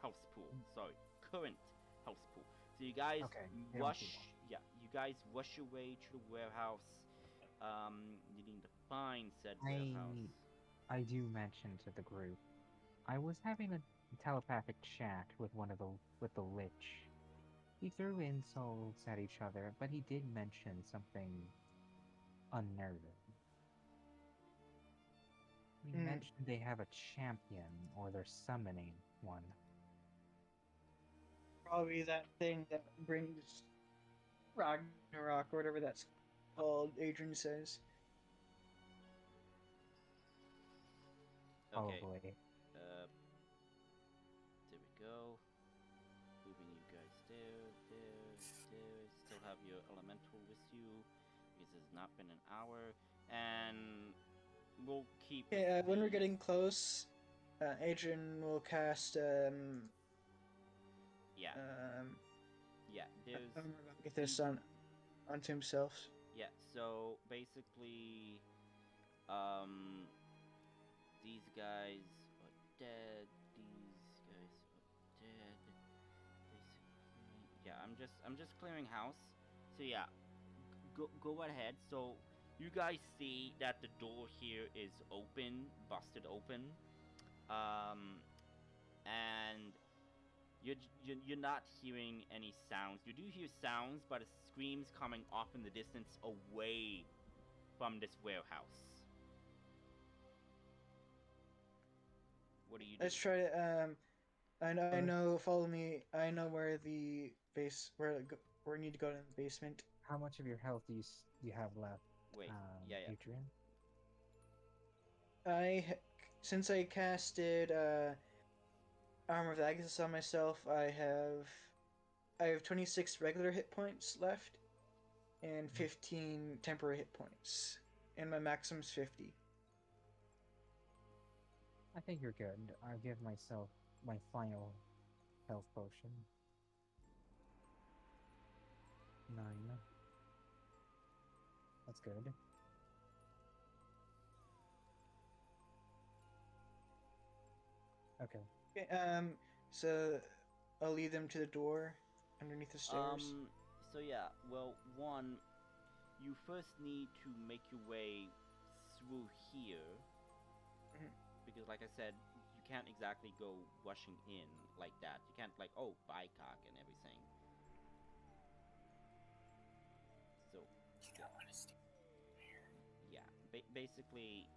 health pool. Sorry, current health pool. So you guys Okay, they don't keep rush. Yeah, you guys rush your way to the warehouse. Needing to find said warehouse. I do mention to the group, I was having a telepathic chat with the lich. He threw insults at each other, but he did mention something unnerving. He mentioned they have a champion, or they're summoning one. Probably that thing that brings Ragnarok or whatever that's called, Adrian says. Okay. Probably. There we go. Moving you guys there. Still have your elemental with you. Because it's not been an hour. And we'll keep. Yeah, when we're getting close, Adrian will cast Yeah. Yeah, there's get this onto himself. Yeah, so basically these guys are dead. These guys are dead. Basically, yeah, I'm just clearing house. So yeah, go ahead. So you guys see that the door here is open, busted open. And you're not hearing any sounds. You do hear sounds, but it's screams coming off in the distance away from this warehouse. What do you do? Let's try to. I know. Follow me. I know where the base. Where we need to go to the basement. How much of your health do you have left? Wait. Yeah. Adrian? Since I casted Armor of Aegis on myself, I have 26 regular hit points left, and 15 temporary hit points, and my maximum's 50. I think you're good. I'll give myself my final health potion. 9. That's good. Okay. Okay, so I'll lead them to the door underneath the stairs. So yeah, well, one, you first need to make your way through here. Because like I said, you can't exactly go rushing in like that. You can't like, oh, bycock and everything. So you don't want to stay here. Yeah, basically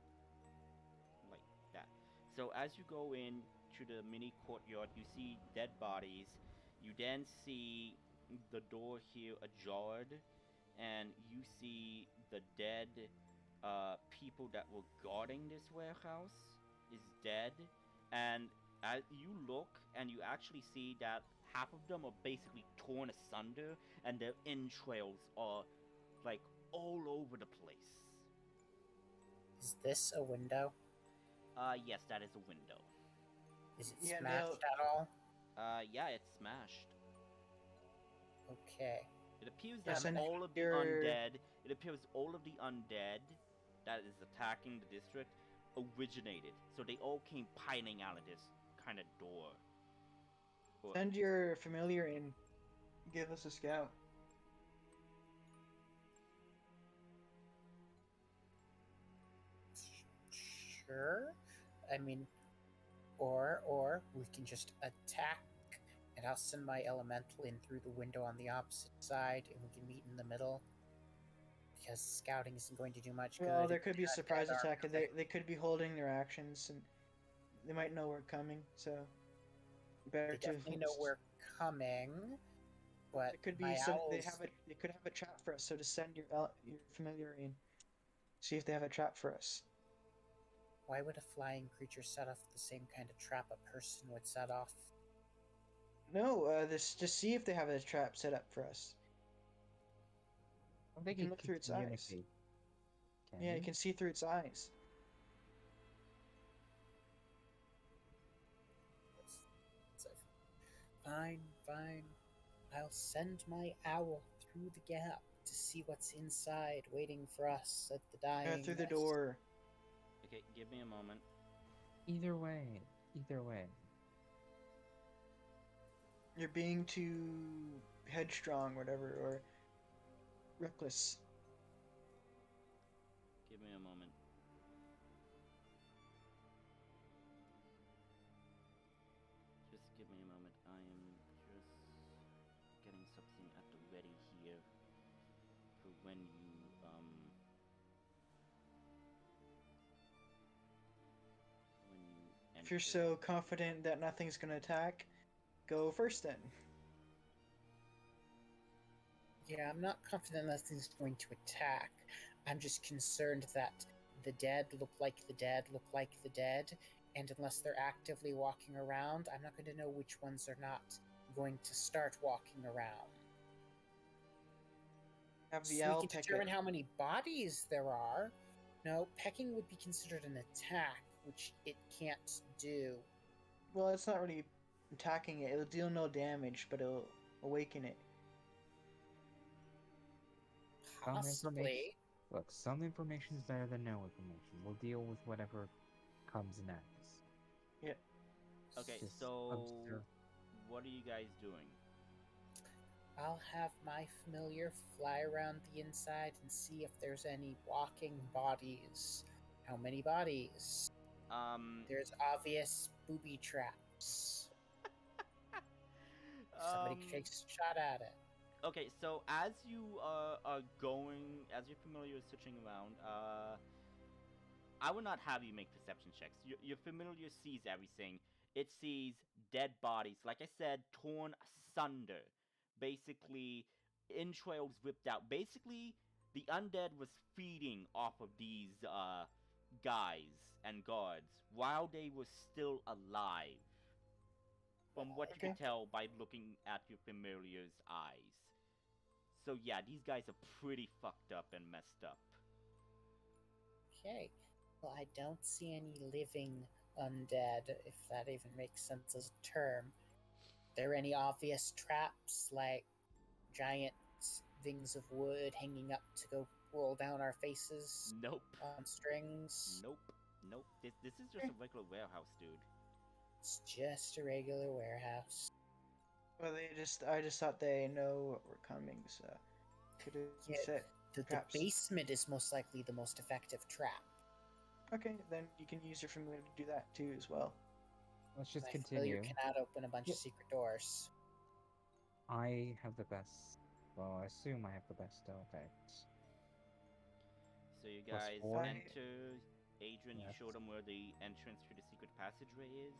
like that. So as you go in to the mini courtyard, you see dead bodies. You then see the door here ajar, and you see the dead people that were guarding this warehouse is dead. And as you look, and you actually see that half of them are basically torn asunder, and their entrails are like all over the place. Is this a window? Yes, that is a window. Is it smashed at all? Yeah, it's smashed. Okay. It appears that all of the undead. It appears all of the undead that is attacking the district originated. So they all came piling out of this kind of door. Send your familiar in. Give us a scout. Sure. I mean, or we can just attack, and I'll send my elemental in through the window on the opposite side, and we can meet in the middle. Because scouting isn't going to do much good. Well, there could be a surprise attack. They could be holding their actions, and they might know we're coming. So they definitely know we're coming. But it could be they could have a trap for us. So to send your familiar in, see if they have a trap for us. Why would a flying creature set off the same kind of trap a person would set off? No, just see if they have a trap set up for us. They can look through its eyes. Yeah, you can see through its eyes. Fine, fine. I'll send my owl through the gap to see what's inside waiting for us at the dying Through the nest. door. Okay, give me a moment. Either way. You're being too headstrong, whatever, or reckless. Give me a moment. Just give me a moment. I am just getting something at the ready here for when you If you're so confident that nothing's gonna attack, go first then. Yeah, I'm not confident nothing's going to attack. I'm just concerned that the dead look like the dead look like the dead, and unless they're actively walking around, I'm not going to know which ones are not going to start walking around. Have the So owl we can peck determine it. how many bodies there are. No, pecking would be considered an attack, which it can't do. Well, it's not really attacking it. It'll deal no damage, but it'll awaken it. Possibly. Look, some information is better than no information. We'll deal with whatever comes next. Yeah. Okay, Just so observe. what are you guys doing? I'll have my familiar fly around the inside and see if there's any walking bodies. How many bodies? There's obvious booby traps. Somebody takes a shot at it. Okay, so as you are going, as your familiar is searching around, I would not have you make perception checks. Your familiar sees everything. It sees dead bodies, like I said, torn asunder. Basically, entrails ripped out. Basically, the undead was feeding off of these guys and guards while they were still alive. From what you Okay. could tell by looking at your familiar's eyes. So yeah, these guys are pretty fucked up and messed up. Okay. Well, I don't see any living undead, if that even makes sense as a term. Are there any obvious traps, like giant things of wood hanging up to go roll down our faces Nope. on strings? Nope. Nope. This is just a regular warehouse, dude. It's just a regular warehouse. Well, I just thought they know what we're coming, so could have Yeah, set the traps. basement is most likely the most effective trap. Okay, then you can use your familiar to do that too as well. Let's just My continue. familiar cannot open a bunch of secret doors. I have the best. Well, I assume I have the best stealth effects. So you Plus guys 4? enter. Adrian, you Yes. show them where the entrance to the secret passageway is.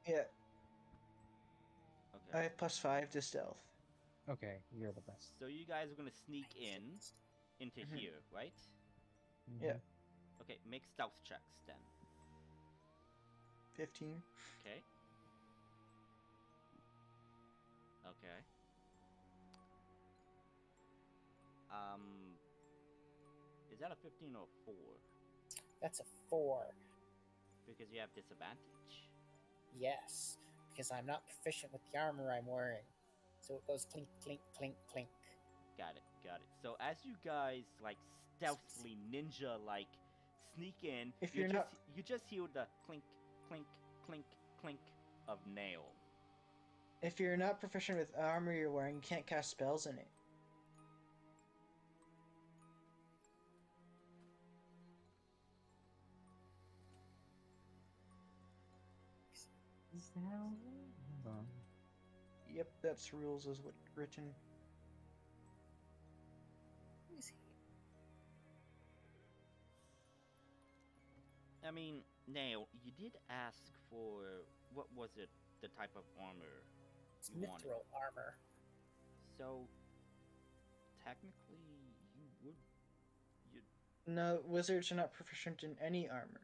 Yeah, I Okay. have +5 to stealth. Okay, you're the best. So you guys are gonna sneak in into Mhm. here, right? Yeah, Okay, make stealth checks then. 15. Okay. Okay. Is that a 15 or a 4? That's a 4. Because you have disadvantage. Yes, because I'm not proficient with the armor I'm wearing. So it goes clink, clink, clink, clink. Got it, got it. So as you guys like stealthily ninja like sneak in, If you you're just not you just hear the clink, clink, clink, clink of nail. if you're not proficient with armor you're wearing, you can't cast spells in it. Is that hold on. Yep, that's rules as what written. I mean, Nail, you did ask for what was it? The type of armor It's you wanted. mithril armor. So technically, you No, wizards are not proficient in any armor.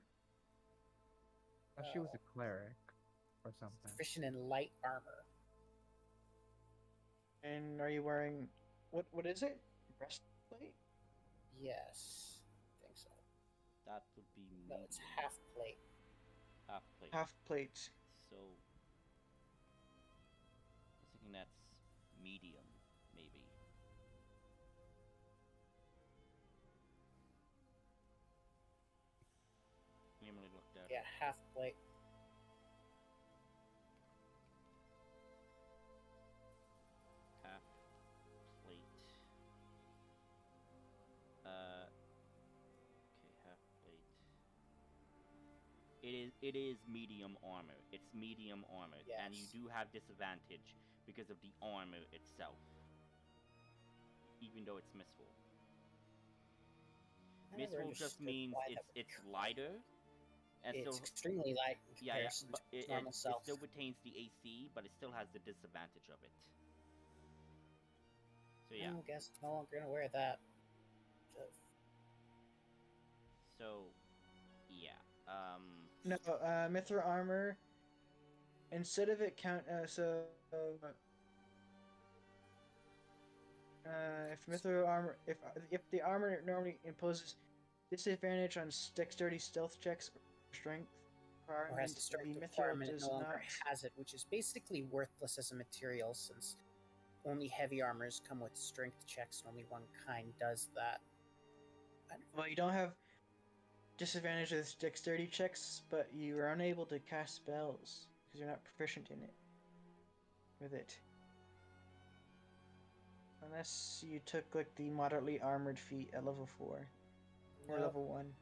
I thought she was a cleric or something. Proficient in light armor. And are you wearing what is it? Breastplate? Yes, I think so. No, it's half plate. Half plate. Half plate. So, I was thinking that's medium, maybe. Emily looked at Yeah, it. half plate. Half plate. Okay, half plate. It is medium armor. It's medium armor, and you Yes. do have disadvantage because of the armor itself, even though it's missile. I never Missile just understood means why that would it's be lighter, and It's still extremely light in comparison but to its normal it self. still retains the AC, but it still has the disadvantage of it. So yeah. I guess I'm no longer gonna wear that. So yeah. No, mithril armor. Instead of it count, if mithril armor, if the armor normally imposes disadvantage on dexterity, stealth checks, or strength Or has a requirement, strength the mithril requirement, it does no longer not. has it, which is basically worthless as a material since only heavy armors come with strength checks and only one kind does that. Well, you don't have disadvantage with dexterity checks, but you are unable to cast spells because you're not proficient in it. With it. Unless you took like the moderately armored feat at level 4 or Nope. level 1.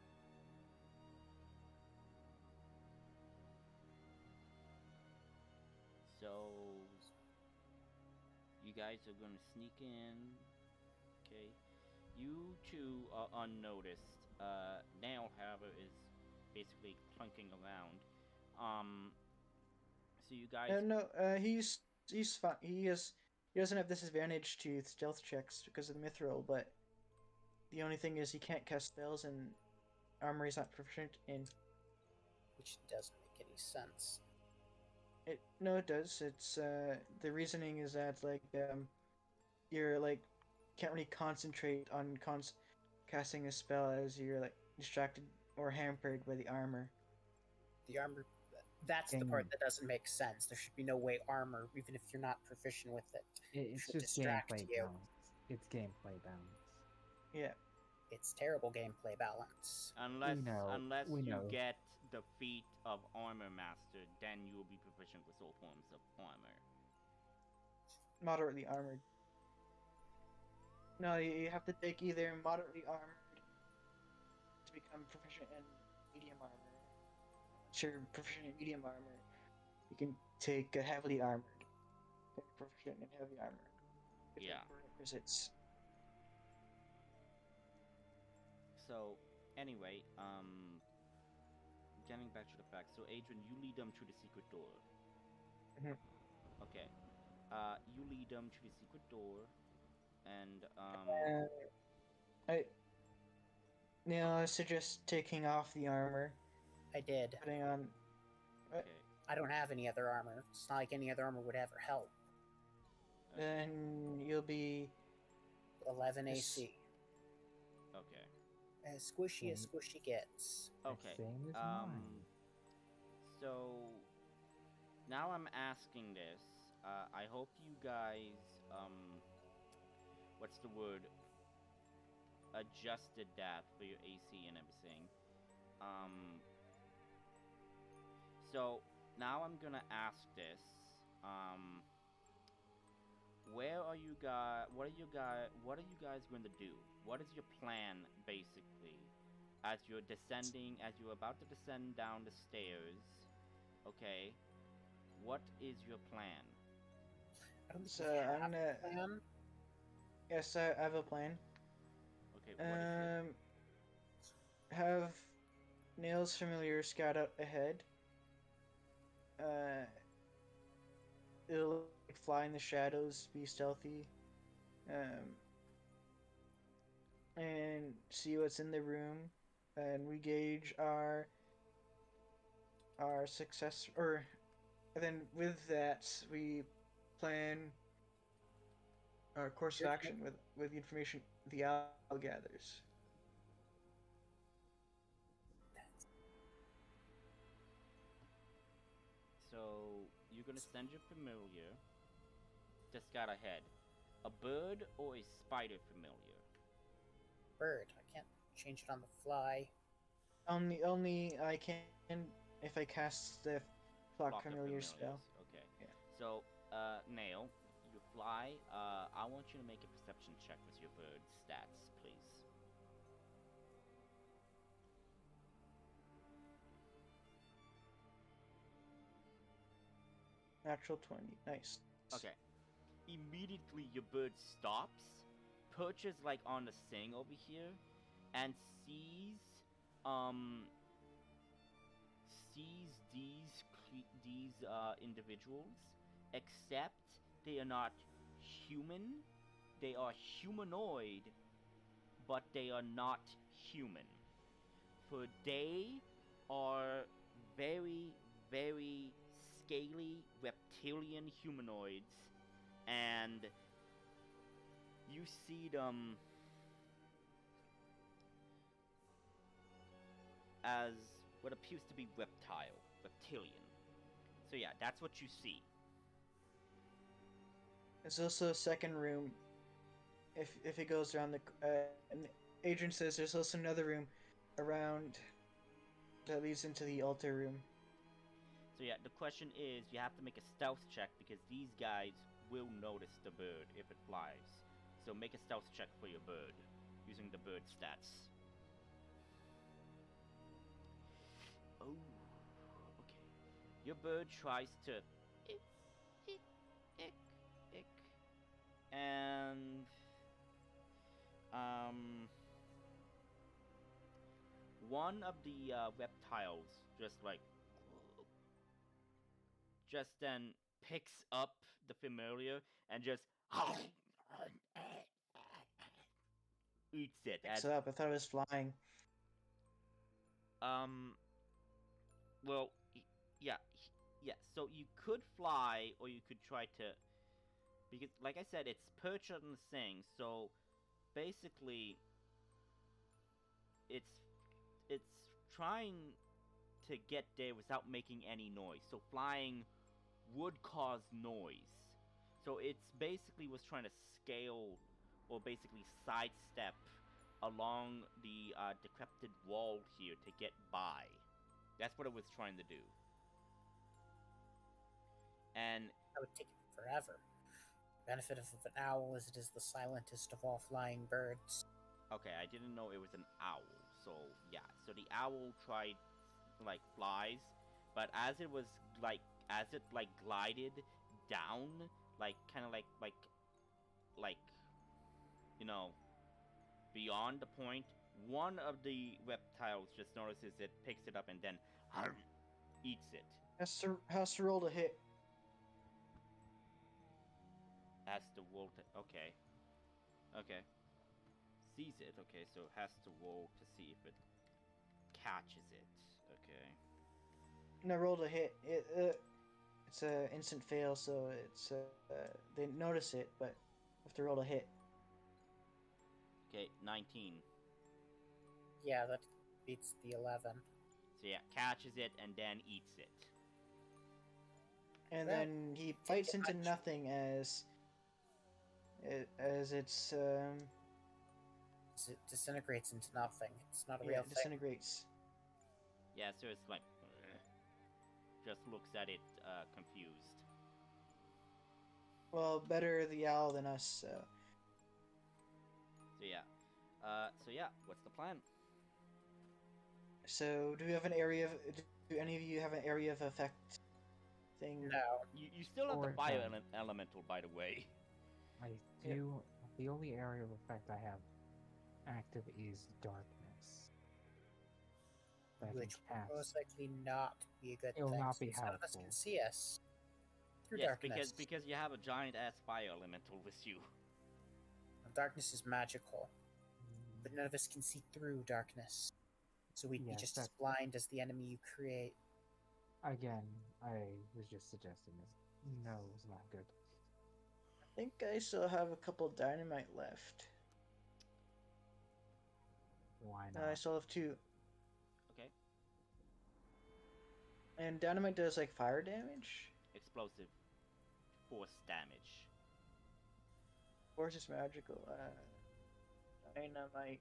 So you guys are gonna sneak in. Okay. You two are unnoticed. Nail, however, is basically clunking around. So you guys. No, he's fine. He doesn't have disadvantage to stealth checks because of the mithril, but the only thing is he can't cast spells and armor he's not proficient in. Which doesn't make any sense. No, it does. It's the reasoning is that you're like can't really concentrate on casting a spell as you're like distracted or hampered by the armor. The armor. That's the part that doesn't make sense. There should be no way armor, even if you're not proficient with it, It's should just distract gameplay you. balance. It's gameplay balance. Yeah. It's terrible gameplay balance. Unless we you know. get the feat of armor master, then you will be proficient with all forms of armor. Moderately armored. No, you have to take either moderately armored to become proficient in medium armor. Once you're proficient in medium armor, you can take a heavily armored. Then you're proficient in heavy armor. Yeah. Prerequisites. So anyway, getting back to the facts. So Adrian, you lead them to the secret door. Mm-hmm. Okay. You lead them to the secret door, and I suggest taking off the armor. I did. Putting on. Okay. I don't have any other armor. It's not like any other armor would ever help. Okay. Then you'll be 11 AC. Okay. As squishy as squishy gets. Okay. Same as mine. So now I'm asking this. I hope you guys what's the word? Adjusted that for your AC and everything. So now I'm gonna ask this. Where are you guys? What are you guys going to do? What is your plan, basically, as you're descending, as you're about to descend down the stairs? Okay, what is your plan? I don't think So we have I'm gonna. a plan. Yes, I have a plan. Okay, what is it? Have Nail's familiar scout out ahead. It'll like, fly in the shadows, be stealthy, and see what's in the room, and we gauge our success. Or and then with that, we plan our course of action with the information the owl gathers. gonna send your familiar to scout ahead. A bird or a spider familiar? Bird. I can't change it on the fly. Only I can if I cast the flock familiar spell. Okay. Yeah. So, Nail, you fly. I want you to make a perception check with your bird stats, please. Natural 20. Nice. Okay. Immediately, your bird stops, perches like on the thing over here, and sees these individuals, except they are not human. They are humanoid, but they are not human. For they are very, very scaly reptilian humanoids, and you see them as what appears to be reptilian. So yeah, that's what you see. There's also a second room. If it goes around the, and Adrian says there's also another room around that leads into the altar room. So yeah, the question is, you have to make a stealth check because these guys will notice the bird if it flies. So make a stealth check for your bird using the bird stats. Oh, okay. Your bird tries to ick, ick, ick, ick, and one of the reptiles just then picks up the familiar and just eats it. Picks it up. I thought it was flying. Well, yeah. So you could fly, or you could try to, because, like I said, it's perched on the thing. So basically, it's trying to get there without making any noise. So flying would cause noise. So it's basically was trying to scale, or basically sidestep along the decrepit wall here to get by. That's what it was trying to do. And That would take it forever. The benefit of an owl is it is the silentest of all flying birds. okay, I didn't know it was an owl. So yeah, so the owl tried flies, but as it glided down, kind of you know, beyond the point, one of the reptiles just notices it, picks it up, and then eats it. Has to roll to hit. Has to roll to... Okay. Sees it. Okay, so it has to roll to see if it catches it. Okay. No, roll to hit. It's a instant fail, so it's they notice it, but have to roll to hit. Okay, 19. Yeah, that beats the 11. So yeah, catches it and then eats it. And then he bites into nothing as it's It disintegrates into nothing. It's not a real yeah, thing. disintegrates. Yeah, so it's just looks at it confused. Well, better the owl than us. So yeah, what's the plan? So do we have an area of? Do any of you have an area of effect thing? No. You still have the fire elemental, by the way. I do. Yeah. The only area of effect I have active is darkness. Which will most likely not be a good thing. It will not be helpful. None of us can see us through darkness. because you have a giant ass fire elemental with you. Darkness is magical, but none of us can see through darkness. So we'd be just as blind as the enemy you create. Again, I was just suggesting this. No, it's not good. I think I still have a couple dynamite left. Why not? I still have 2. Okay. And dynamite does fire damage? explosive force damage. Force is magical. Dynamite.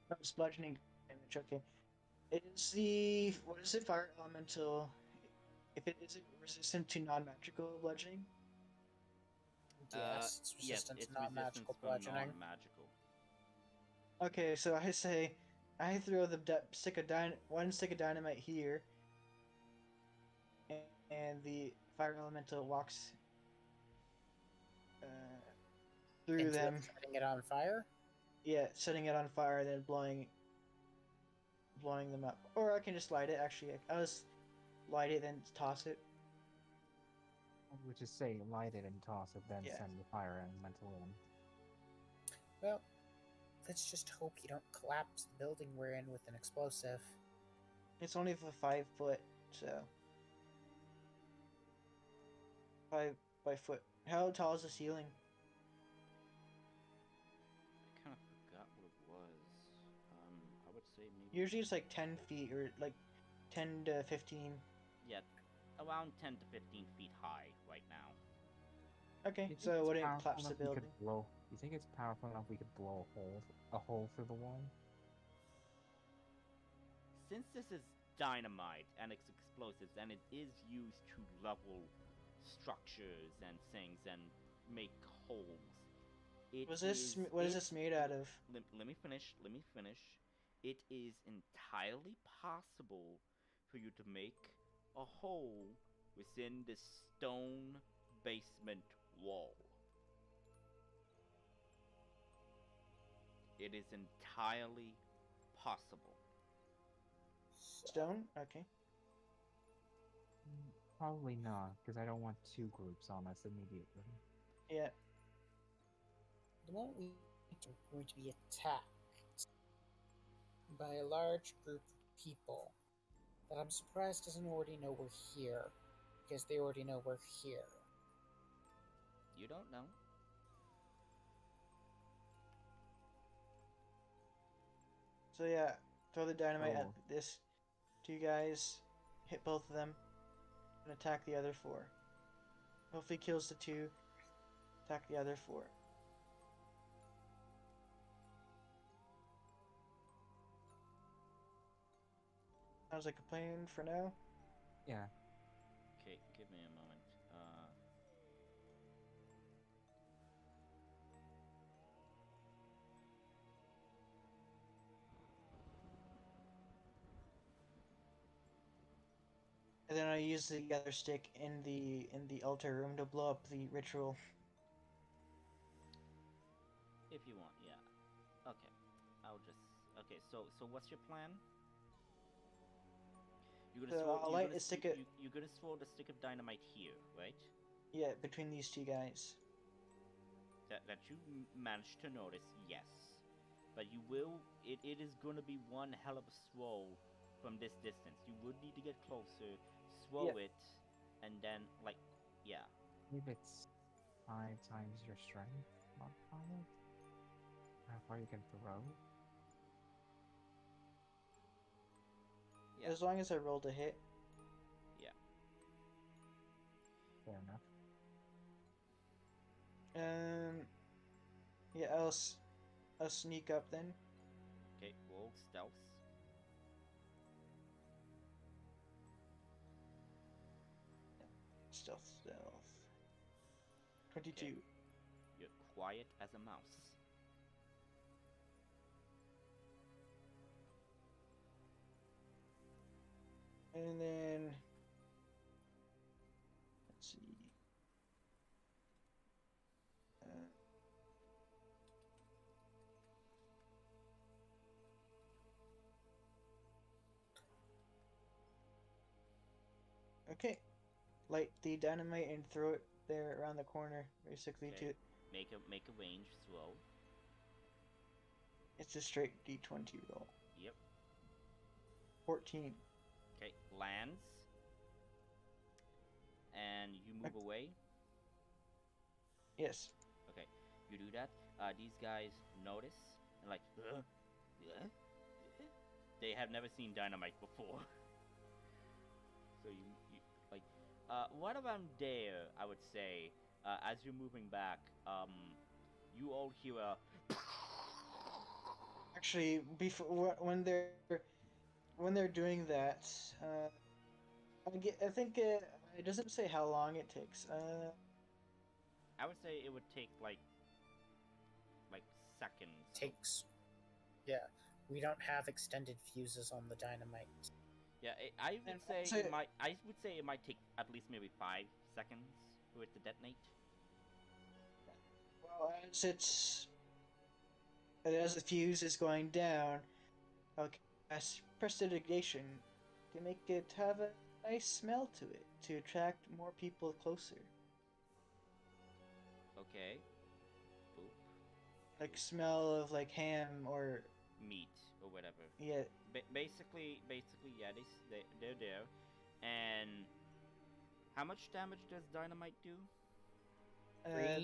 No, it's bludgeoning damage. Okay. What is it? Fire elemental. If it is resistant to non-magical bludgeoning. Yes, it's resistant it's to non-magical resistance from bludgeoning. non-magical. Okay, so I say, I throw the one stick of dynamite here, and the fire elemental walks through Into them. it, setting it on fire. Yeah, setting it on fire, then blowing them up. Or I can just light it. Actually, I'll just light it, then toss it. I would just say light it and toss it, then Yeah. send the fire elemental in. Well, let's just hope you don't collapse the building we're in with an explosive. It's only for 5 foot, so 5 by foot. How tall is the ceiling? I kind of forgot what it was. I would say maybe. Usually it's like 10 feet or like 10 to 15. Yeah, around 10 to 15 feet high right now. Okay, so it wouldn't collapse the building. You think it's powerful enough we could blow a hole through the wall? Since this is dynamite and it's explosives and it is used to level structures and things and make holes, What is this made out of? Let me finish. It is entirely possible for you to make a hole within the stone basement wall. It is entirely possible. Stone? Okay. Probably not, because I don't want two groups on us immediately. Yeah. The moment we are going to be attacked by a large group of people that I'm surprised doesn't already know we're here, because they already know we're here. You don't know. So yeah, throw the dynamite at this 2 guys, hit both of them, and attack the other 4. Hopefully kills the 2, attack the other 4. Sounds like a plan for now. Yeah. Okay, give me a moment. And then I use the other stick in the altar room to blow up the ritual. If you want, yeah. Okay, I'll just. Okay, so what's your plan? You're gonna So I'll light a stick of. You're gonna throw the stick of dynamite here, right? Yeah, between these 2 guys. That you managed to notice, yes. But you will. It is gonna be one hell of a throw from this distance. You would need to get closer, throw it, and then yeah. If it's 5 times your strength modifier, how far you can throw? Yeah. As long as I rolled a hit. Yeah. Fair enough. Yeah, I'll sneak up then. Okay, roll stealth. Stealth. 22. Okay. You're quiet as a mouse. And then let's see. Okay, light the dynamite and throw it there around the corner, basically. Okay. Make a range throw. It's a straight D20 roll. Yep. 14. Okay, lands. And you move away. Yes. Okay, you do that. These guys notice and like, they have never seen dynamite before. So you like, what about there? I would say, as you're moving back, you all hear a. Actually, before when they're doing that, I think it doesn't say how long it takes. I would say it would take like seconds. Takes. Yeah, we don't have extended fuses on the dynamite. Yeah, I would say it might. I would say it might take at least maybe 5 seconds for it to detonate. Well, as the fuse is going down, I'll cast prestidigitation to make it have a nice smell to it to attract more people closer. Okay. Boop. Like smell of like ham or meat or whatever. Yeah. Basically, yeah, they're there. And how much damage does dynamite do?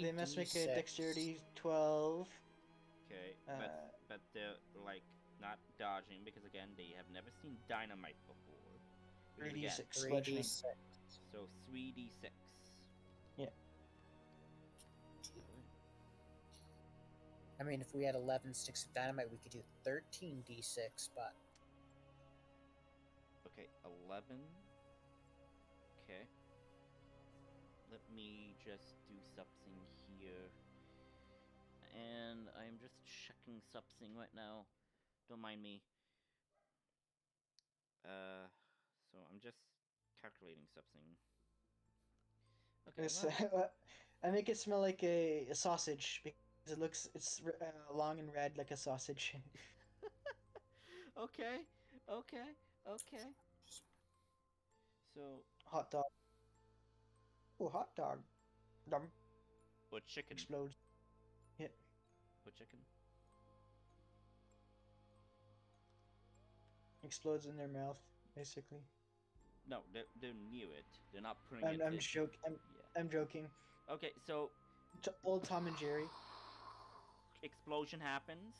They must make a dexterity 12. Okay, but they're like not dodging because again they have never seen dynamite before. 3d6 bludgeoning. So 3d6. Yeah. I mean, if we had 11 sticks of dynamite, we could do 13d6, but... Okay, 11. Okay. Let me just do something here. And I'm just checking something right now. Don't mind me. So I'm just calculating something. Okay. I make it smell like a sausage because it's long and red like a sausage. Okay. So hot dog. Oh, hot dog. Dum. Or chicken. Explodes. Yeah. Or chicken. Explodes in their mouth, basically. No, they're near it. They're not putting it. I'm joking. I'm joking. Okay, so old Tom and Jerry. Explosion happens.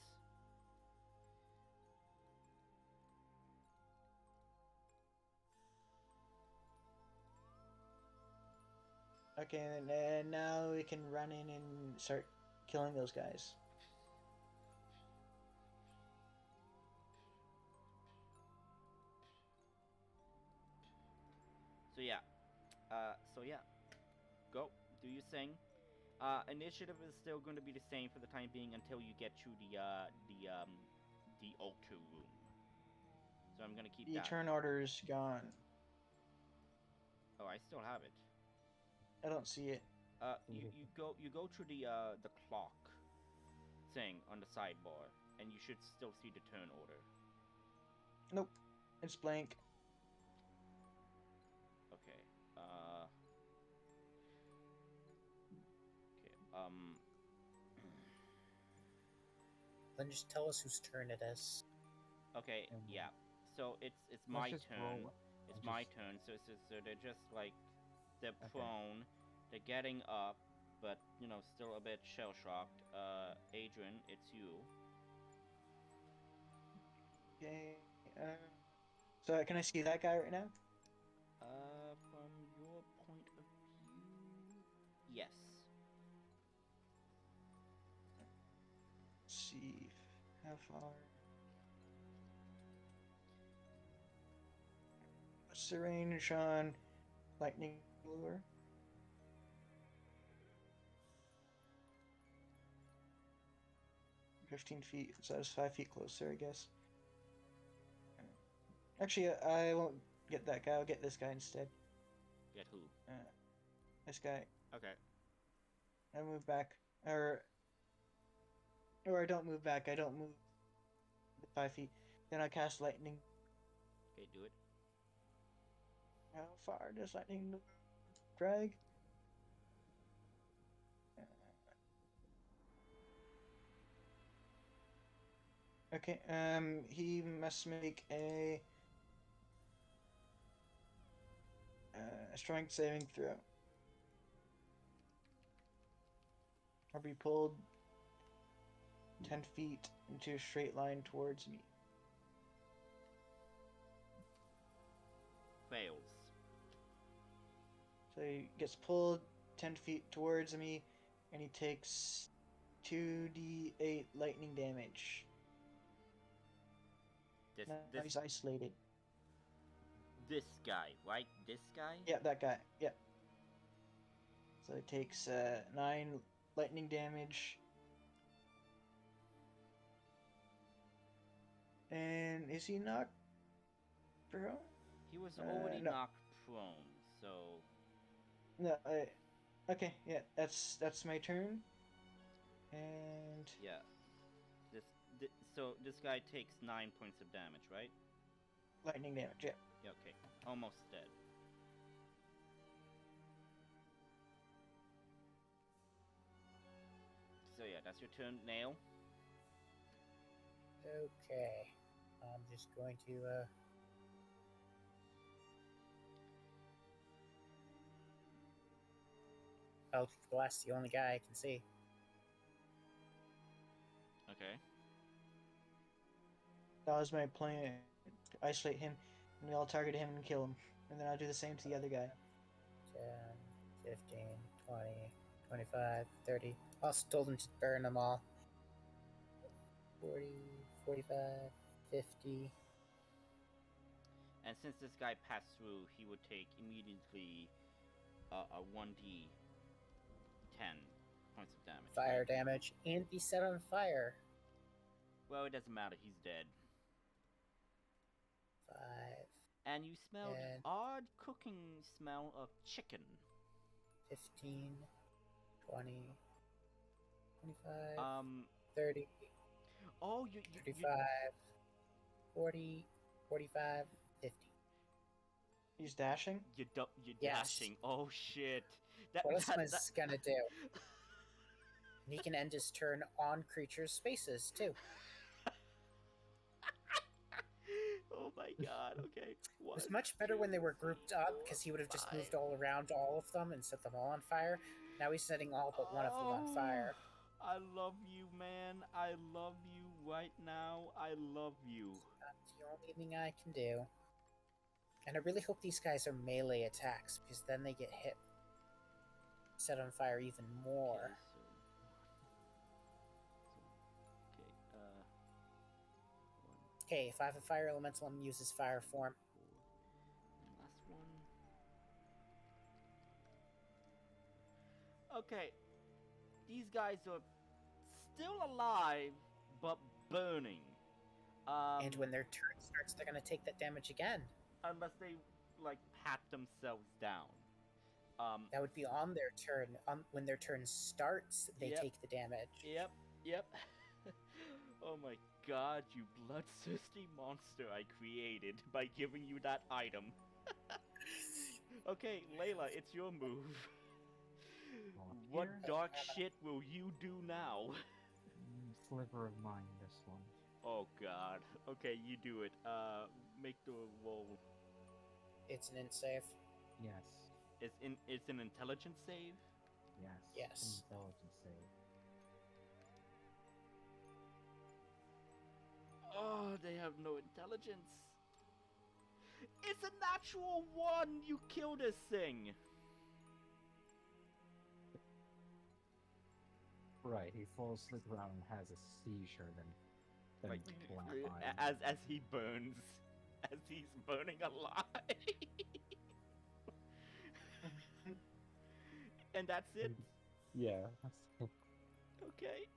Okay, and now we can run in and start killing those guys. So yeah. Go. Do your thing. Initiative is still going to be the same for the time being until you get to the altar room. So I'm gonna keep that. The turn order's gone. Oh, I still have it. I don't see it. You go to the clock thing on the sidebar, and you should still see the turn order. Nope, it's blank. Okay. Then just tell us whose turn it is. Okay. Yeah. So it's my turn. It's my turn. So they're just like they're prone. They're getting up, but still a bit shell shocked. Adrian, it's you. Okay. So can I see that guy right now? From your point of view, yes. Let's see how far. What's the range on lightning lure? $15, so that's 5 feet closer, I guess. Actually, I won't get that guy. I'll get this guy instead. Get who? This guy. Okay. I move back, or I don't move back. I don't move 5 feet. Then I cast lightning. Okay, do it. How far does lightning drag? Okay. He must make a strength saving throw, or be pulled 10 feet into a straight line towards me. Fails. So he gets pulled 10 feet towards me, and he takes 2d8 lightning damage. Now he's isolated. This guy, right? This guy? Yeah, that guy. Yeah. So he takes 9 lightning damage. And is he knocked prone? He was already no. knocked prone, so... No, okay, yeah, that's my turn. And... Yeah. So this guy takes 9 points of damage, right? Lightning damage, yeah. Yeah, okay. Almost dead. So yeah, that's your turn, Nail. Okay. I'm just going to, Eldritch Blast, the only guy I can see. Okay. That was my plan. Isolate him, and we all target him and kill him. And then I'll do the same to the other guy. 10, 15, 20, 25, 30. Also told him to burn them all. 40, 45, 50. And since this guy passed through, he would take immediately a 1d10 points of damage. Fire right? damage and be set on fire. Well, it doesn't matter. He's dead. 5. And you smell the odd cooking smell of chicken. 15, 20, 25, 30. Oh, 35, 40, 45, 50. He's dashing? You're Yes. dashing. Oh, shit. What else am I gonna do? And he can end his turn on creatures' spaces, too. Oh my god, okay. It was much better when they were grouped up, because he would have just moved all around all of them and set them all on fire. Now he's setting all but one of them on fire. I love you, man. I love you right now. I love you. That's the only thing I can do. And I really hope these guys are melee attacks, because then they get hit. Set on fire even more. Okay, if I have a fire elemental, I'm use his fire form. Last one. Okay. These guys are still alive, but burning. And when their turn starts, they're gonna take that damage again. Unless they, like, pat themselves down. That would be on their turn. When their turn starts, they take the damage. Yep. Oh my god, you bloodthirsty monster I created by giving you that item. Okay, Layla, it's your move. What dark shit will you do now? Sliver of mine, this one. Oh god. Okay, you do it. Make the roll. It's an int save. Yes. It's an intelligence save? Yes. Intelligence save. Oh, they have no intelligence. It's a natural 1! You kill this thing! Right, he falls asleep around and has a seizure, then Like, flatline. as he burns. As he's burning alive. And that's it? Yeah. Okay,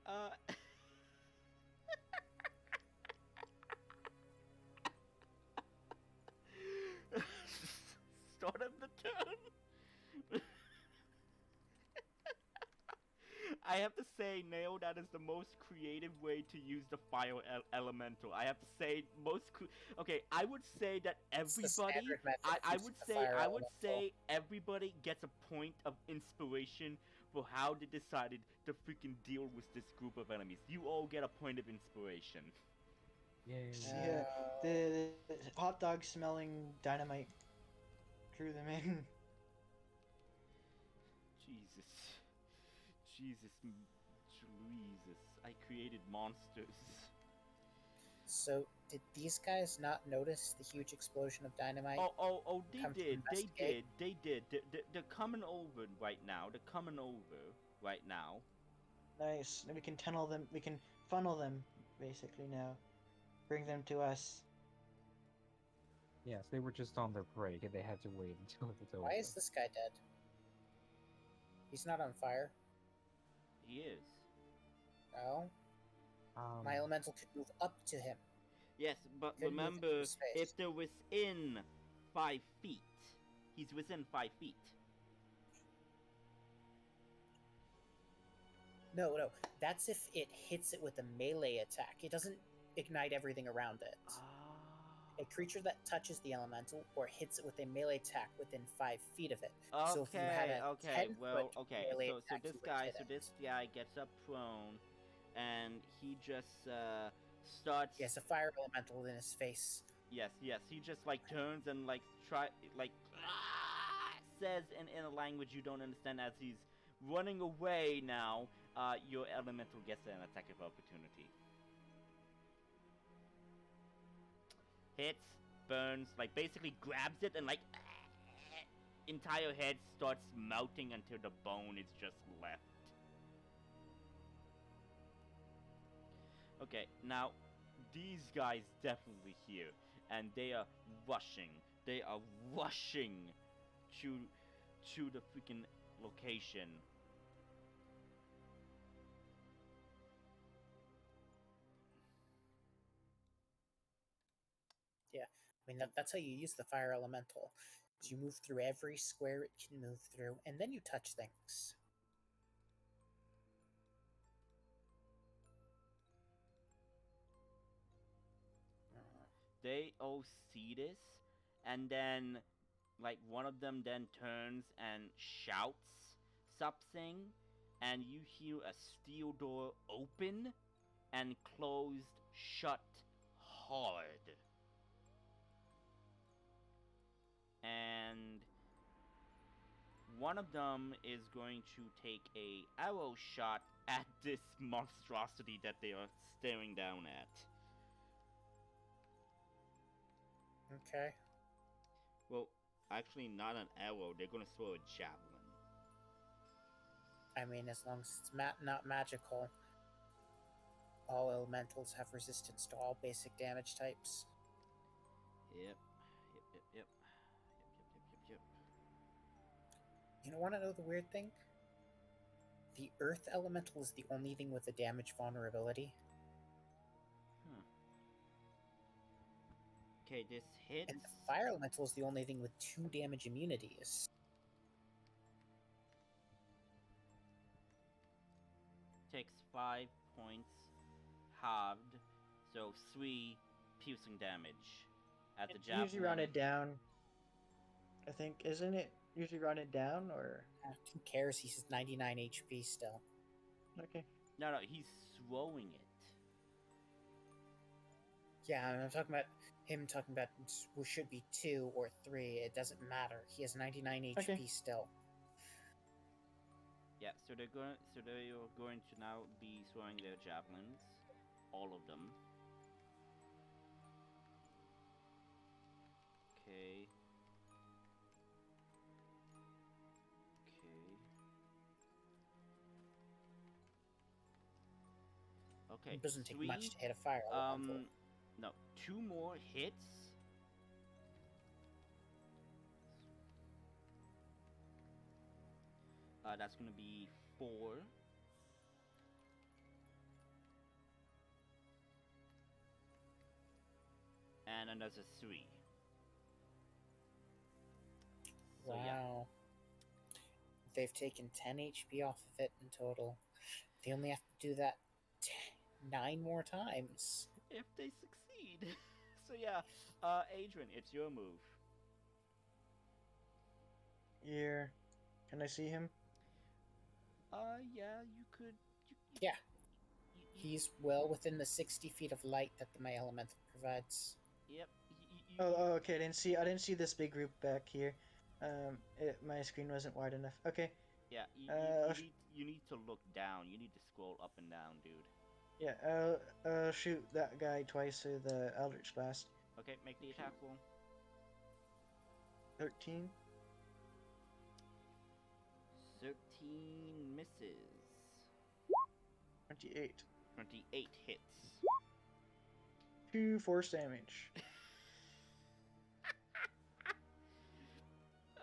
start of the turn. I have to say, Nail, that is the most creative way to use the fire elemental. I have to say, okay, I would say that everybody, I would say everybody gets a point of inspiration for how they decided to freaking deal with this group of enemies. You all get a point of inspiration. Yay. Yeah, the hot dog smelling dynamite drew them in. Jesus. Jesus. Jesus. I created monsters. So, did these guys not notice the huge explosion of dynamite? Oh, they Come to did. They investigate? did. They did. They're coming over right now. They're coming over right now. Nice. We can tunnel them. We can funnel them, basically now. Bring them to us. Yes, they were just on their break and they had to wait until it was over. Why is this guy dead? He's not on fire. He is. No. My elemental could move up to him. Yes, but Could move into remember, space. if they're within 5 feet, he's within 5 feet. No. That's if it hits it with a melee attack. It doesn't ignite everything around it. A creature that touches the elemental or hits it with a melee attack within 5 feet of it. Okay, So if you had a okay, 10-foot well, okay. melee So attack, this you would guy, hit so it. this guy gets up prone, and he just starts. He has a fire elemental in his face. Yes. He just like turns and like says in a language you don't understand as he's running away. Now, your elemental gets an attack of opportunity. Hits, burns, like basically grabs it and like entire head starts melting until the bone is just left. Okay, now these guys definitely here, and they are rushing. They are rushing to the freaking location. Yeah, I mean that's how you use the fire elemental. Is you move through every square it can move through, and then you touch things. They all see this, and then like one of them then turns and shouts something, and you hear a steel door open and closed shut hard. And one of them is going to take a arrow shot at this monstrosity that they are staring down at. Okay. Well, actually not an arrow, they're gonna throw a javelin. I mean, as long as it's not magical, all elementals have resistance to all basic damage types. Yep. You want to know the weird thing? The earth elemental is the only thing with a damage vulnerability. Okay, this hits. And the fire elemental is the only thing with 2 damage immunities. Takes 5 points halved, so 3 piercing damage at the javelin. Usually rounded down. I think, isn't it usually rounded down, or? Who cares? He's 99 HP still. Okay. No, he's throwing it. Yeah, I'm talking about him talking about should be 2 or 3. It doesn't matter. He has 99 HP still. Yeah, so they're going to now be throwing their javelins, all of them. Okay. Okay. It doesn't take much to hit a fire elemental. No, 2 more hits. That's gonna be 4. And another 3. So, wow. Yeah. They've taken 10 HP off of it in total. They only have to do that 9 more times. If they succeed. So yeah, Adrian, it's your move. Here. Can I see him? Yeah, you could. Yeah. He's well within the 60 feet of light that my elemental provides. Yep. Oh, okay. I didn't see this big group back here. My screen wasn't wide enough. Okay. Yeah, you need to look down. You need to scroll up and down, dude. Yeah. Shoot that guy twice with the Eldritch Blast. Okay, make the attack roll. 13. 13 misses. 28. 28 hits. 2 force damage.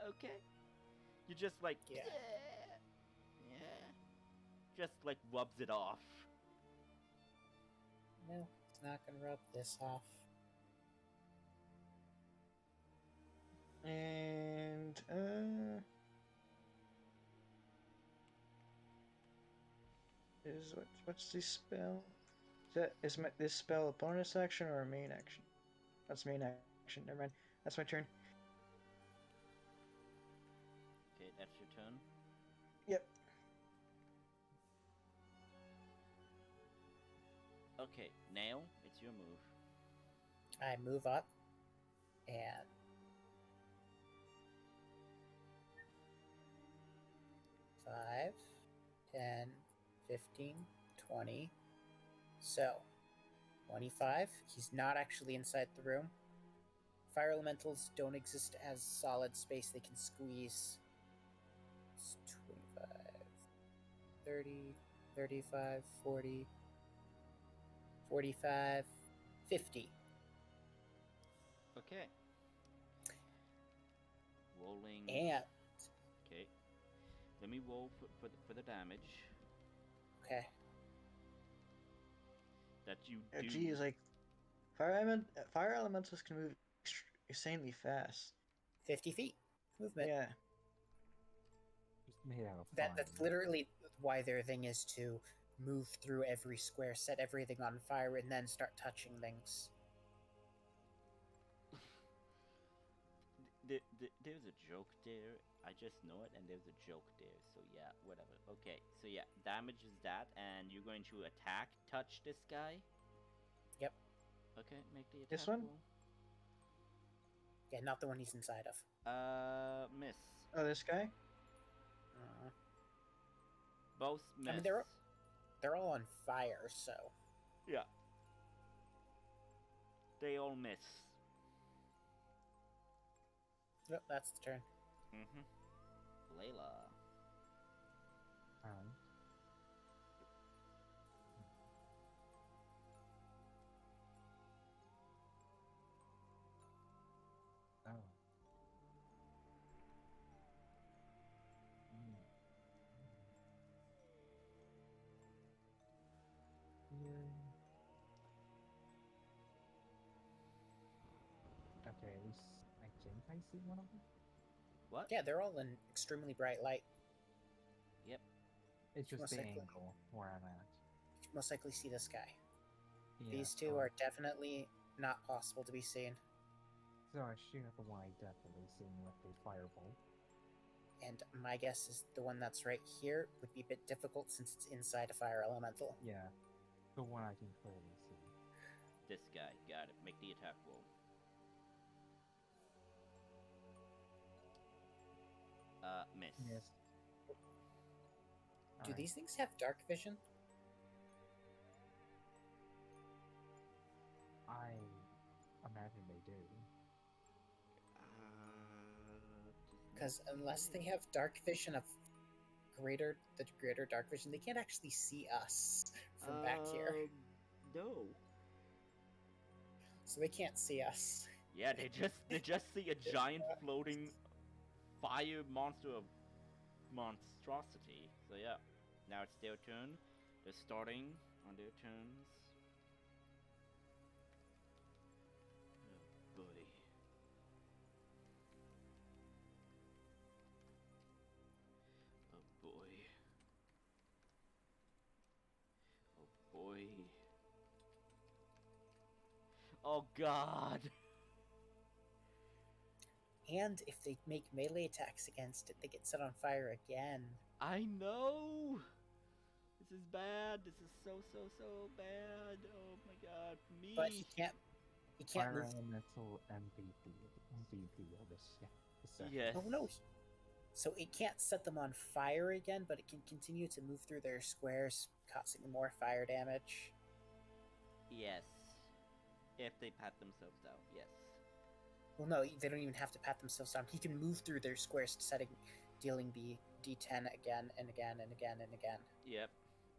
Okay. You just like Yeah. just like rubs it off. No, it's not gonna rub this off. And what's the spell? Is this spell a bonus action or a main action? That's main action. Never mind. That's my turn. Okay, that's your turn. Yep. Okay, Nail, it's your move. I move up and 5, 10, 15, 20. So 25. He's not actually inside the room. Fire elementals don't exist as solid space. They can squeeze. It's 25, 30, 35, 40, 45, 50. Okay. Rolling. And okay. Let me roll for the damage okay. that you do. Geez, like fire elementals can move insanely fast. 50 feet movement. Yeah. Just made out of fire. That's literally why their thing is to move through every square, set everything on fire, and then start touching things. There's a joke there. I just know it, and there's a joke there. So yeah, whatever. Okay, so yeah, damage is that, and you're going to attack, touch this guy. Yep. Okay, make the attack. This one? roll. Yeah, not the one he's inside of. Miss. Oh, this guy? Both miss. I mean, they're all on fire, so. Yeah. They all miss. Yep, that's the turn. Mm-hmm. Layla. Alright. Oh. Here. Okay, at least I think I see one of them. What? Yeah, they're all in extremely bright light. Yep. It's just Most the likely. angle where I'm at. You most likely see this guy. Yeah, These two are definitely not possible to be seen. So I shoot at the one I definitely seen with the firebolt. And my guess is the one that's right here would be a bit difficult since it's inside a fire elemental. Yeah, the one I can clearly see. This guy. Got it. Make the attack roll. Miss. Yes. Do these things have dark vision? I imagine they do. Because unless they have dark vision of the greater dark vision, they can't actually see us from back here. No. So they can't see us. Yeah, they just see a giant floating fire monster of monstrosity. So yeah, now it's their turn. They're starting on their turns. Oh, buddy. Oh boy. Oh boy. Oh god. And if they make melee attacks against it, they get set on fire again. I know. This is bad. This is so bad. Oh my god, for me. But he can't Fire move. elemental MVP of this session. Yes. Oh no. So it can't set them on fire again, but it can continue to move through their squares, causing more fire damage. Yes. If they pat themselves out, yes. Well, no, they don't even have to pat themselves down. He can move through their squares, dealing the D10 again and again and again and again. Yep.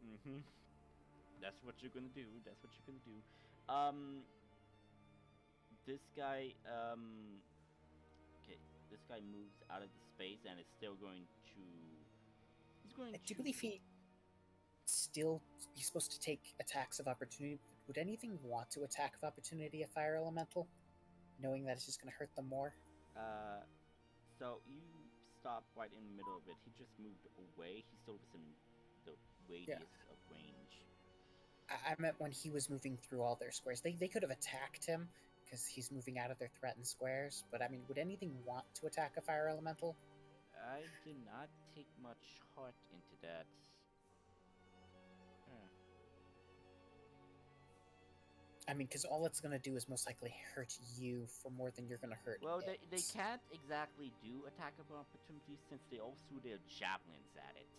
Mm-hmm. That's what you're gonna do. That's what you're gonna do. This guy, okay, this guy moves out of the space and is still going to. He's going I to. do believe he's supposed to take attacks of opportunity. Would anything want to attack of opportunity a fire elemental, knowing that it's just going to hurt them more? So you stop right in the middle of it. He just moved away. He's still within the radius of range. I meant when he was moving through all their squares. They could have attacked him because he's moving out of their threatened squares. But I mean, would anything want to attack a fire elemental? I did not take much heart into that. I mean, because all it's going to do is most likely hurt you for more than you're going to hurt Well, it. they can't exactly do attack of opportunity since they all threw their javelins at it.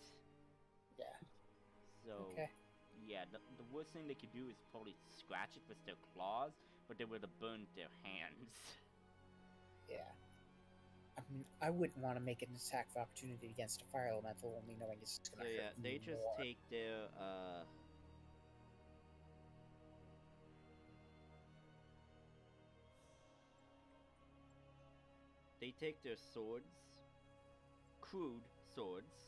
Yeah. So, okay. Yeah, the worst thing they could do is probably scratch it with their claws, but they would have burned their hands. Yeah. I mean, I wouldn't want to make an attack of opportunity against a fire elemental, only knowing it's going to hurt Yeah, they you just more. take their, They take their swords, crude swords,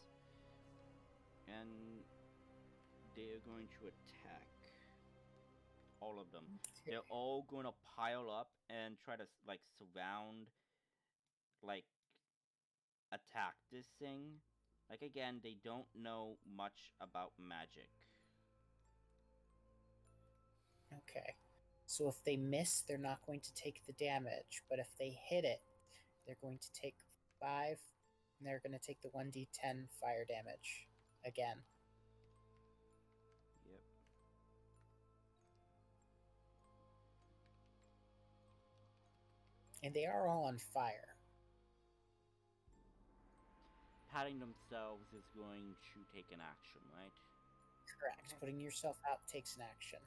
and they're going to attack. All of them. Okay. They're all going to pile up and try to, like, surround, like, attack this thing. Like, again, they don't know much about magic. Okay. So if they miss, they're not going to take the damage, but if they hit it, they're going to take 5, and they're going to take the 1d10 fire damage again. Yep. And they are all on fire. Patting themselves is going to take an action, right? Correct. Putting yourself out takes an action.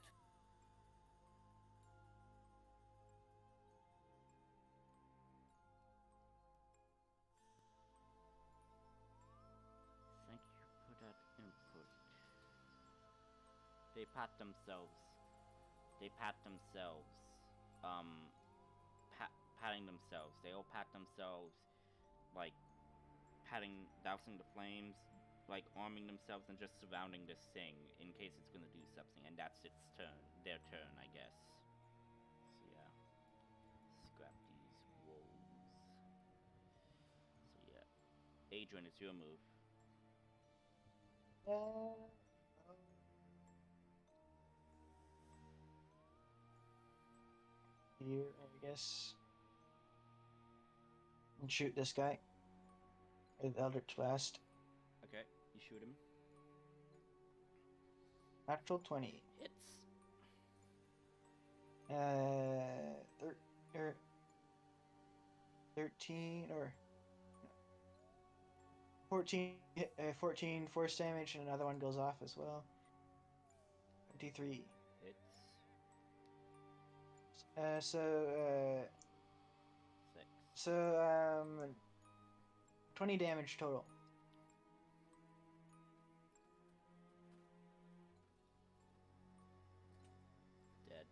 Thank you for that input. They pat themselves. They pat themselves. Patting themselves. They all pat themselves, like, dousing the flames, like, arming themselves and just surrounding this thing in case it's gonna do something. And that's its turn. Their turn, I guess. So, yeah. Scrap these wolves. So, yeah. Adrian, it's your move. Here, I guess. And shoot this guy with Eldritch Blast. Okay, you shoot him. Natural 20. Hits. 13 or 14 force damage, and another one goes off as well. 23. Hits. So 6. 20 damage total. Dead.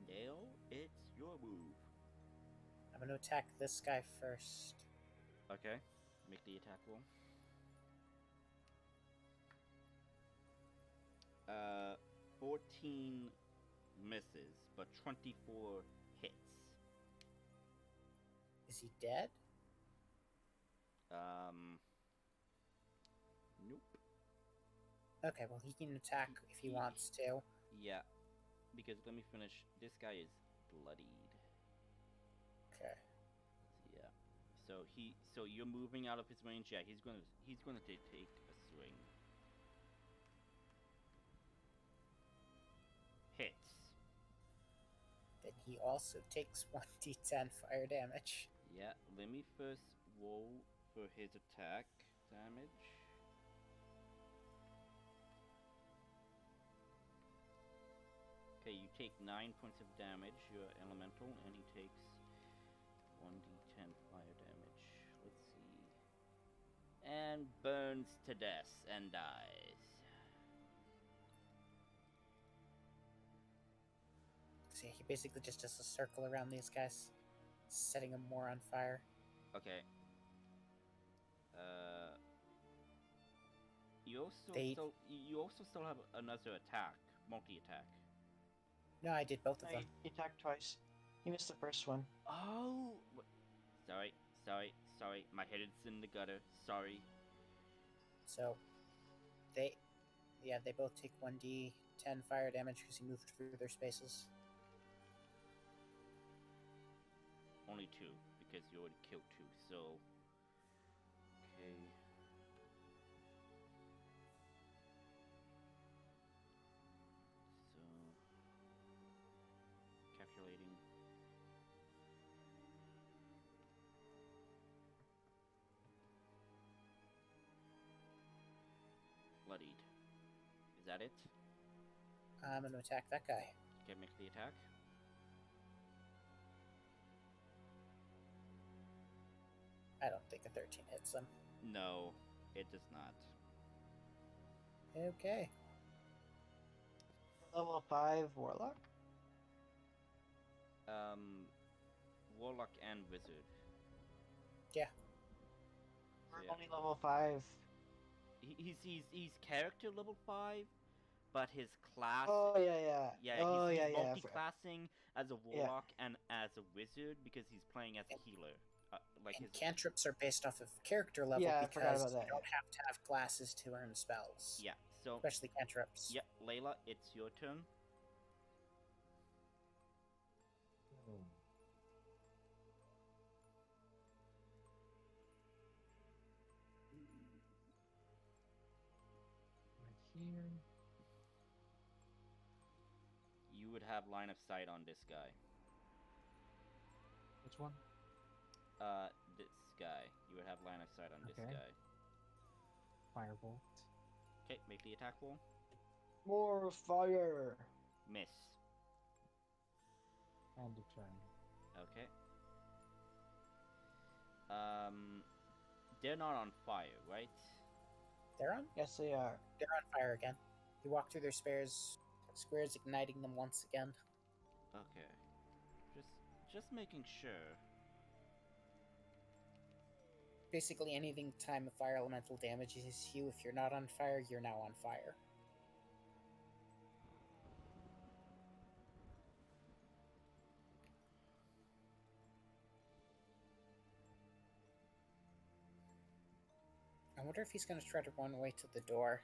Dale, it's your move. I'm going to attack this guy first. Okay, make the attack roll. 14 misses, but 24 hits. Is he dead? Nope. Okay, well, he can attack if he wants to. Yeah, because let me finish. This guy is bloodied. Okay. Yeah. So you're moving out of his range. Yeah, he's gonna take a swing. Hits. Then he also takes 1d10 fire damage. Yeah, let me first roll for his attack damage. Okay, you take 9 points of damage, you're elemental, and he takes 1d10 fire damage. Let's see. And burns to death and dies. So he basically just does a circle around these guys, setting them more on fire. Okay. You also still have another attack, multi-attack. No, I did both of them. He attacked twice. He missed the first one. Oh! Sorry. My head is in the gutter. Sorry. So, they both take 1d10 fire damage because he moved through their spaces. Only 2, because you already killed 2, so... Okay... So... Calculating... Bloodied. Is that it? I'm going to attack that guy. Okay, make the attack. I don't think a 13 hits him. No, it does not. Okay. Level 5 Warlock? Warlock and Wizard. Yeah. So, yeah. Only level 5. He's character level 5, but his class... Oh, yeah. Yeah, he's multi-classing as a Warlock and as a Wizard because he's playing as a healer. And cantrips are based off of character level because you don't have to have classes to earn spells. Yeah, so... Especially cantrips. Yeah, Layla, it's your turn. Oh. Right here. You would have line of sight on this guy. Which one? This guy. You would have line of sight on this guy. Firebolt. Okay, make the attack roll. More fire! Miss. And a turn. Okay. They're not on fire, right? They're on? Yes, they are. They're on fire again. You walk through their squares, igniting them once again. Okay. Just making sure. Basically, anything time a fire elemental damages you, if you're not on fire, you're now on fire. I wonder if he's going to try to run away to the door.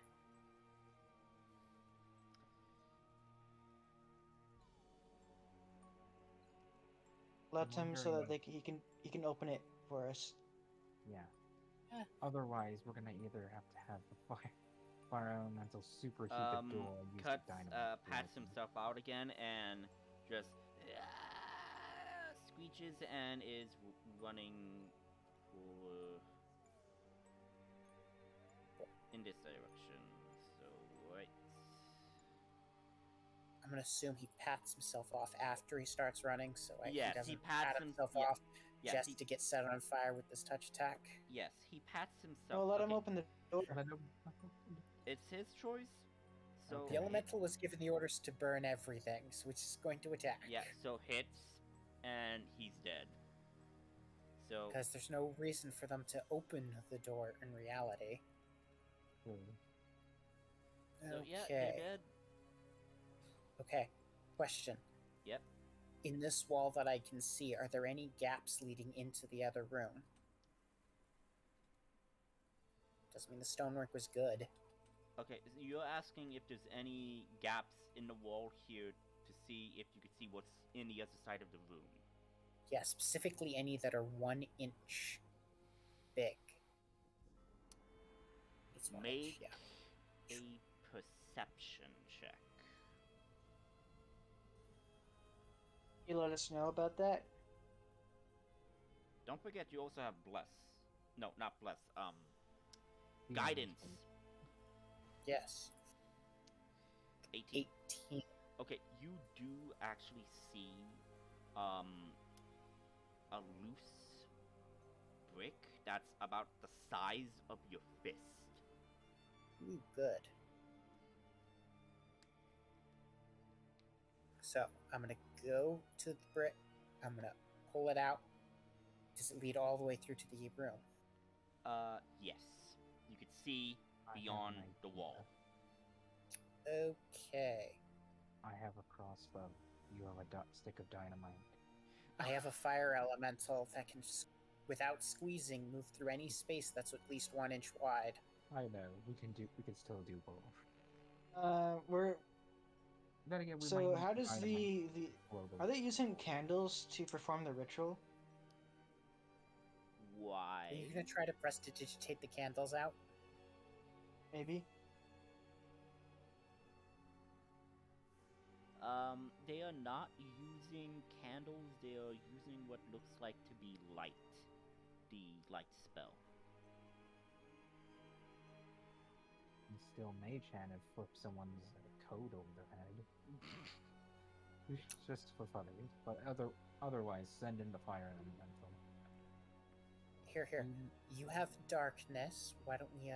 Let him so that he can open it for us. Yeah. Otherwise, we're gonna either have to have the fire elemental superheat the door. Cuts pats himself out again and just screeches and is running for in this direction. So right. I'm gonna assume he pats himself off after he starts running, so he doesn't he pats pat himself off yes, to get set on fire with this touch attack. Yes, he pats himself. Oh, let him open the door. It's his choice. So the elemental was given the orders to burn everything, so which is going to attack. Yeah, so hits, and he's dead. So because there's no reason for them to open the door in reality. So yeah, they're dead. Okay, question. Yep. In this wall that I can see, are there any gaps leading into the other room? Doesn't mean the stonework was good. Okay, so you're asking if there's any gaps in the wall here to see if you could see what's in the other side of the room. Yeah, specifically any that are 1 inch big. It's 1 inch, Make yeah. a perception check. You let us know about that? Don't forget, you also have bless. No, not bless. Yeah, Guidance. Yes. 18. 18. Okay, you do actually see a loose brick that's about the size of your fist. Ooh, good. So I'm gonna go to the brick. I'm gonna pull it out. Does it lead all the way through to the room? Yes. You could see I have beyond an the idea. wall. Okay. I have a crossbow. You have a stick of dynamite. I have a fire elemental that can, without squeezing, move through any space that's at least 1 inch wide. I know. We can still do both. We're Then again, we might so. need How does dynamite the globally. are they using candles to perform the ritual? Why? Are you gonna try to prestidigitate the candles out? Maybe. They are not using candles, they are using what looks like to be light. The light spell. And still mage hand and flip someone's coat over their head. Just for fun, but otherwise, send in the fire elemental. Here. You have darkness. Why don't we,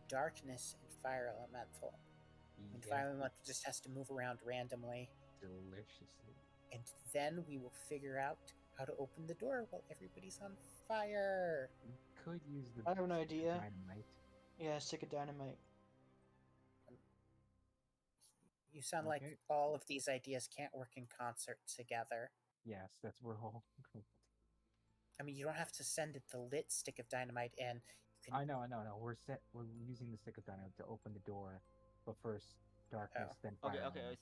darkness and fire elemental? And fire elemental just has to move around randomly. Deliciously. And then we will figure out how to open the door while everybody's on fire. We could use the I have an stick of idea. dynamite. Yeah, stick of dynamite. You sound like Okay. all of these ideas can't work in concert together. Yes, that's we're all. I mean, you don't have to send it the lit stick of dynamite, and you can. I know. We're using the stick of dynamite to open the door, but first darkness, then fire. Okay.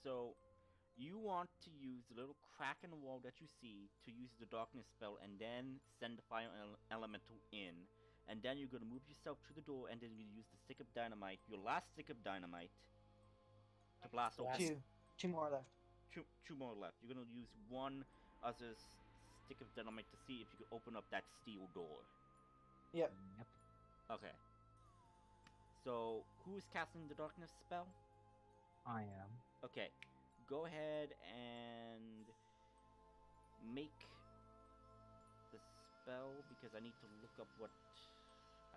So you want to use the little crack in the wall that you see to use the darkness spell, and then send the fire elemental in, and then you're gonna move yourself to the door, and then you use the stick of dynamite, your last stick of dynamite, to blast open. Two more left. Two more left. You're gonna use one other stick of dynamite to see if you can open up that steel door. Yep. Okay. So who is casting the darkness spell? I am. Okay. Go ahead and make the spell, because I need to look up what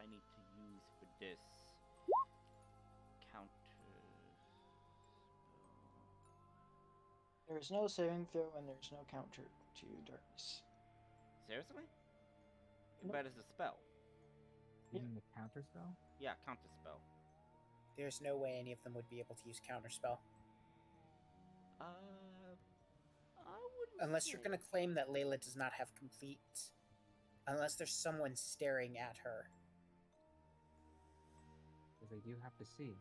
I need to use for this counter spell. There is no saving throw and there's no counter to darkness. Seriously? Nope. That is a spell. Using the counter spell? Yeah, counter spell. There's no way any of them would be able to use counterspell. I wouldn't. Unless you're going to claim that Layla does not have complete. Unless there's someone staring at her. Because they do have to see.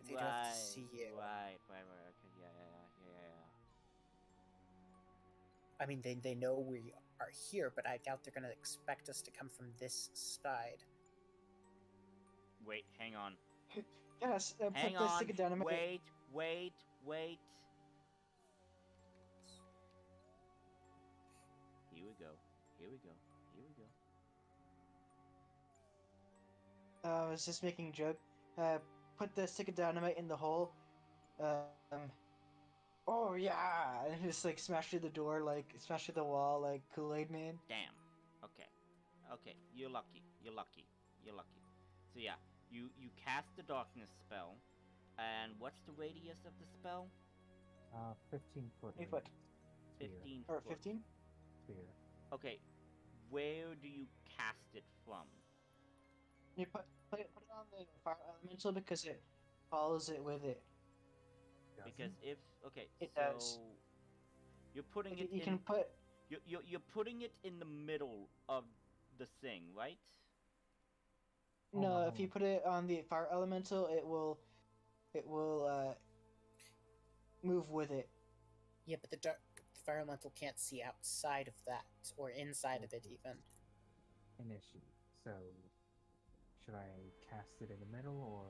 They don't have to see you. Right. Okay, yeah. I mean, they know we are here, but I doubt they're going to expect us to come from this side. Wait, hang on. Yes, Hang put the on. stick of dynamite. Wait. Here we go. I was just making a joke. Put the stick of dynamite in the hole. Oh yeah! And just like smash through the door, like smash through the wall, like Kool-Aid Man. Damn. Okay. You're lucky. So yeah, you cast the darkness spell, and what's the radius of the spell? 15 foot. 8 foot. 15 Or foot. 15? Sphere. Okay, where do you cast it from? You put it on the fire elemental because it follows it with it. Because if It so does. you're putting it You in. can put. You're putting it in the middle of the thing, right? No, if you put it on the fire elemental, it will move with it. Yeah, but the fire elemental can't see outside of that, or inside of it even. initiate. So, should I cast it in the middle, or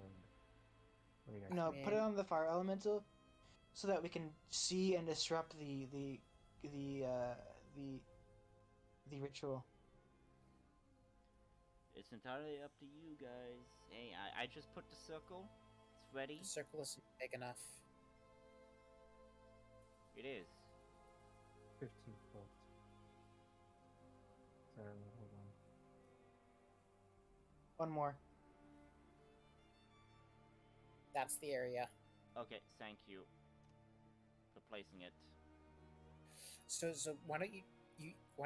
what do you guys No, think? put it on the fire elemental, so that we can see and disrupt the ritual. It's entirely up to you guys. Hey, I just put the circle. It's ready. The circle isn't big enough. It is. 15 foot. So, hold on. One more. That's the area. Okay, thank you for placing it. So why don't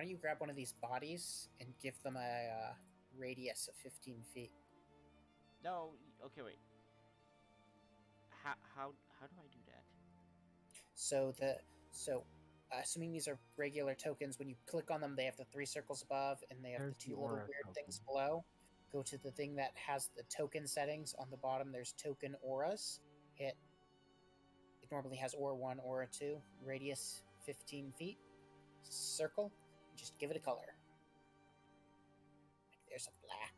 you grab one of these bodies and give them a radius of 15 feet? No, okay, wait. How do I do that? So assuming these are regular tokens, when you click on them, they have the 3 circles above, and they have There's the 2 the little aura weird token. things below. Go to the thing that has the token settings on the bottom. There's token auras. It normally has aura 1, aura 2, radius 15 feet, circle. Just give it a color. Like there's a black.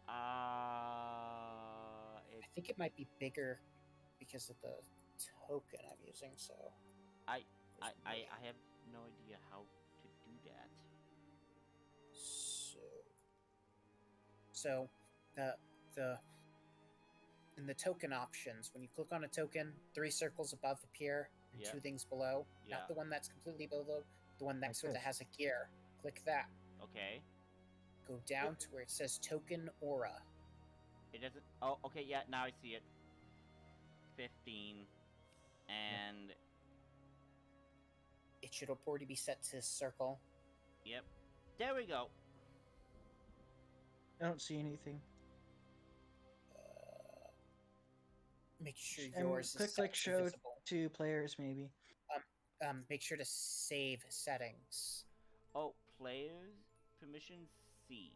I think it might be bigger because of the token I'm using. So I have no idea how to do that. So the in the token options, when you click on a token, 3 circles above appear and Yeah. 2 things below. Yeah. Not the one that's completely below, the one next to it that this. has a gear. Click that. Okay. Go down to where it says token aura. It doesn't. Oh, okay. Yeah, now I see it. 15, and It should already be set to circle. yep, there we go. I don't see anything. Make sure And yours click is set to show visible. to players maybe. Make sure to save settings. Oh, players permissions C.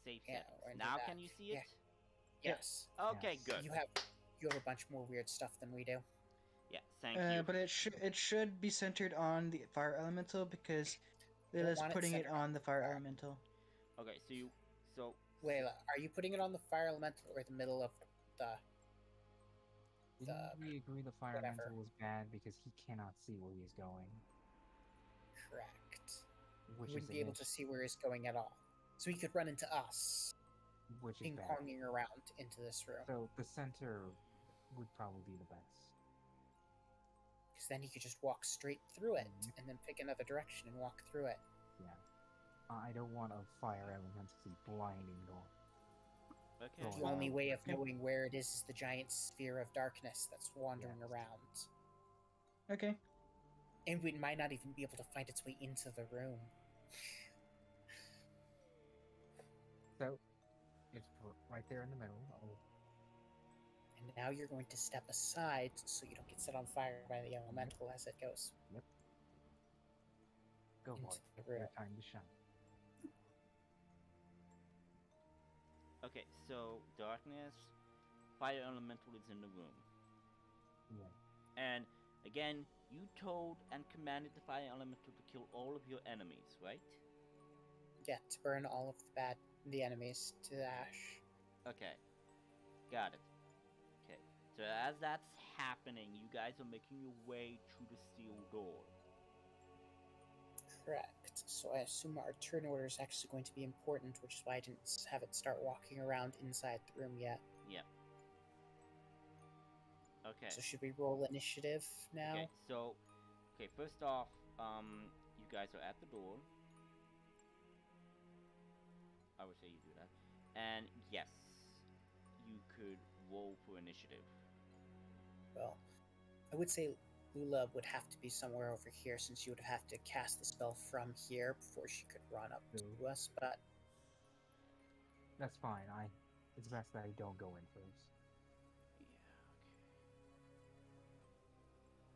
Save Yeah, settings. or into Now that. can you see Yeah. it? Yes. Okay, Yes. good. You have a bunch more weird stuff than we do. Yeah, thank you. But it should be centered on the fire elemental because Lila's want it putting it centered on the fire fire. elemental. Okay, so Wait, are you putting it on the fire elemental or the middle of the? Didn't we agree the fire whatever. elemental was bad because he cannot see where he's going? Correct. Which He wouldn't is be able to see where he's going at all, so he could run into us, which is ping bad. ponging around into this room. So the center would probably be the best. Because then he could just walk straight through it Mhm. and then pick another direction and walk through it. Yeah. I don't want a fire elemental to be blinding though. okay. Oh, The only wow. way of knowing where it is the giant sphere of darkness that's wandering Yes. around. Okay. And we might not even be able to find its way into the room. So it's right there in the middle. Oh, And now you're going to step aside so you don't get set on fire by the elemental as it goes go for into it. the room. Your time to shine. Okay, so darkness, fire elemental is in the room. Yeah. And again, you told and commanded the fire elemental to kill all of your enemies, right? Yeah, to burn all of the enemies to ash. Okay, got it. Okay, so as that's happening, you guys are making your way through the steel door. Correct. So I assume our turn order is actually going to be important, which is why I didn't have it start walking around inside the room yet. Yep. Okay. So should we roll initiative now? Okay, so, first off, you guys are at the door. I would say you do that. And yes, you could roll for initiative. Well, I would say Lula would have to be somewhere over here since she would have to cast the spell from here before she could run up to us, but That's fine. It's best that I don't go in first.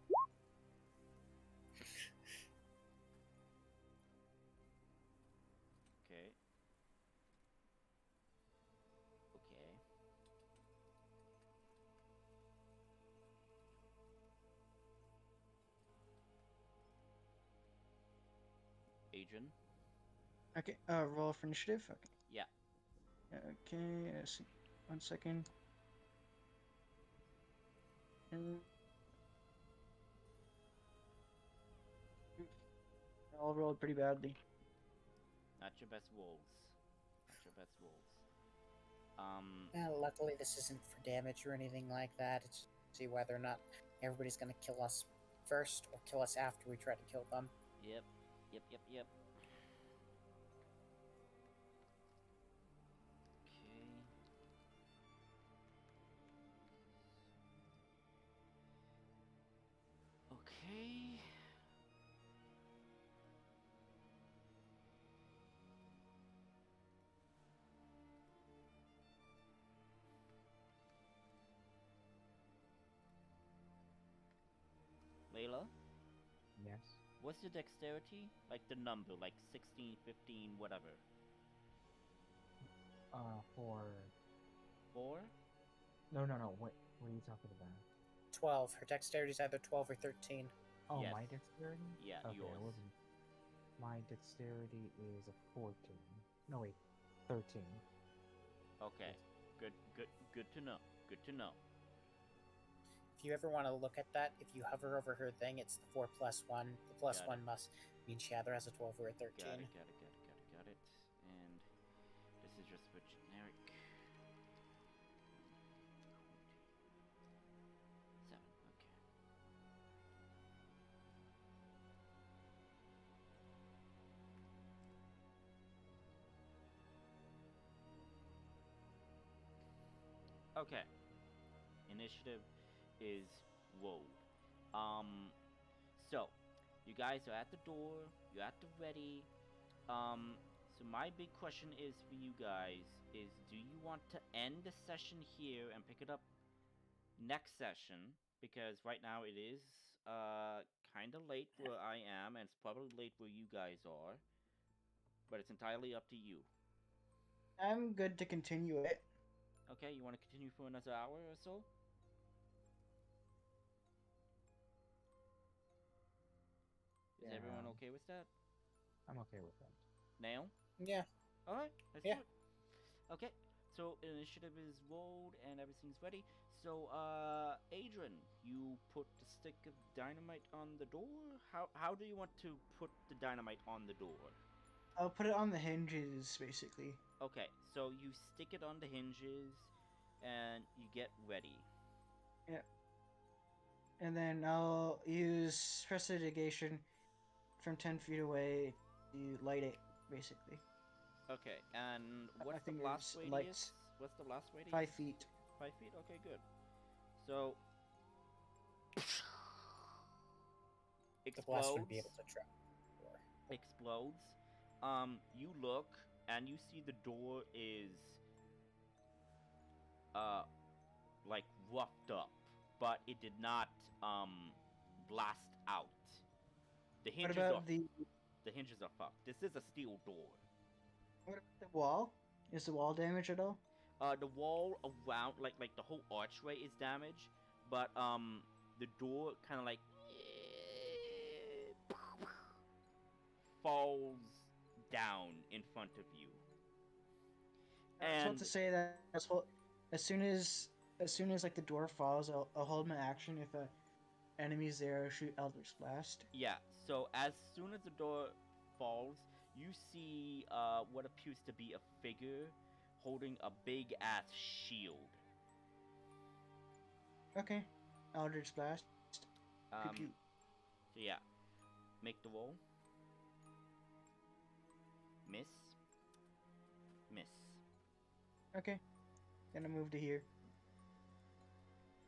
Yeah, okay. Okay. Adrian? Okay, roll for initiative. Okay. Yeah. Okay, 1 second. All rolled pretty badly. Not your best rolls. Not your best rolls. Well, luckily, this isn't for damage or anything like that. It's to see whether or not everybody's going to kill us first or kill us after we try to kill them. Yep. Okay. Okay. Layla, Yes. what's your dexterity? Like the number, like 16, 15, whatever. 4. 4? No. What are you talking about? 12. Her dexterity is either 12 or 13. Oh, Yes. my dexterity? Yeah, Okay, yours. I wasn't. My dexterity is a 14. No, wait, 13. Okay. Good to know. Good to know. If you ever want to look at that, if you hover over her thing, it's the 4 plus 1. The plus Got 1 it. must mean she either has a 12 or a 13. Got it. And this is just for generic. 7, okay. Okay. Initiative is rolled. So you guys are at the door, you're at the ready. So my big question is for you guys is, do you want to end the session here and pick it up next session? Because right now it is kind of late where I am, and it's probably late where you guys are. But it's entirely up to you. I'm good to continue it. Okay, you want to continue for another hour or so? Is everyone okay with that? I'm okay with that. Nail? Yeah. Alright, let's Yeah. do it. Okay, so initiative is rolled and everything's ready. So, Adrian, you put the stick of dynamite on the door? How do you want to put the dynamite on the door? I'll put it on the hinges, basically. Okay, so you stick it on the hinges and you get ready. Yeah. And then I'll use prestidigitation from 10 feet away to light it, basically. Okay, and My what's the blast fingers radius? lights What's the blast radius? 5 feet. 5 feet? Okay, good. So, The blast would explodes. be able to trap. Explodes. You look and you see the door is like roughed up, but it did not blast out. The What hinges about are the hinges are fucked. This is a steel door. what about the wall? Is the wall damaged at all? The wall around, like the whole archway is damaged, but the door kind of like falls down in front of you. I was about to And say that as soon as like the door falls, I'll hold my action. If a enemy's there, I'll shoot Eldritch Blast. yeah, so as soon as the door falls, you see what appears to be a figure holding a big ass shield. Okay, Eldritch Blast. Pew Um, pew. so yeah, make the roll. Miss. Okay, gonna move to here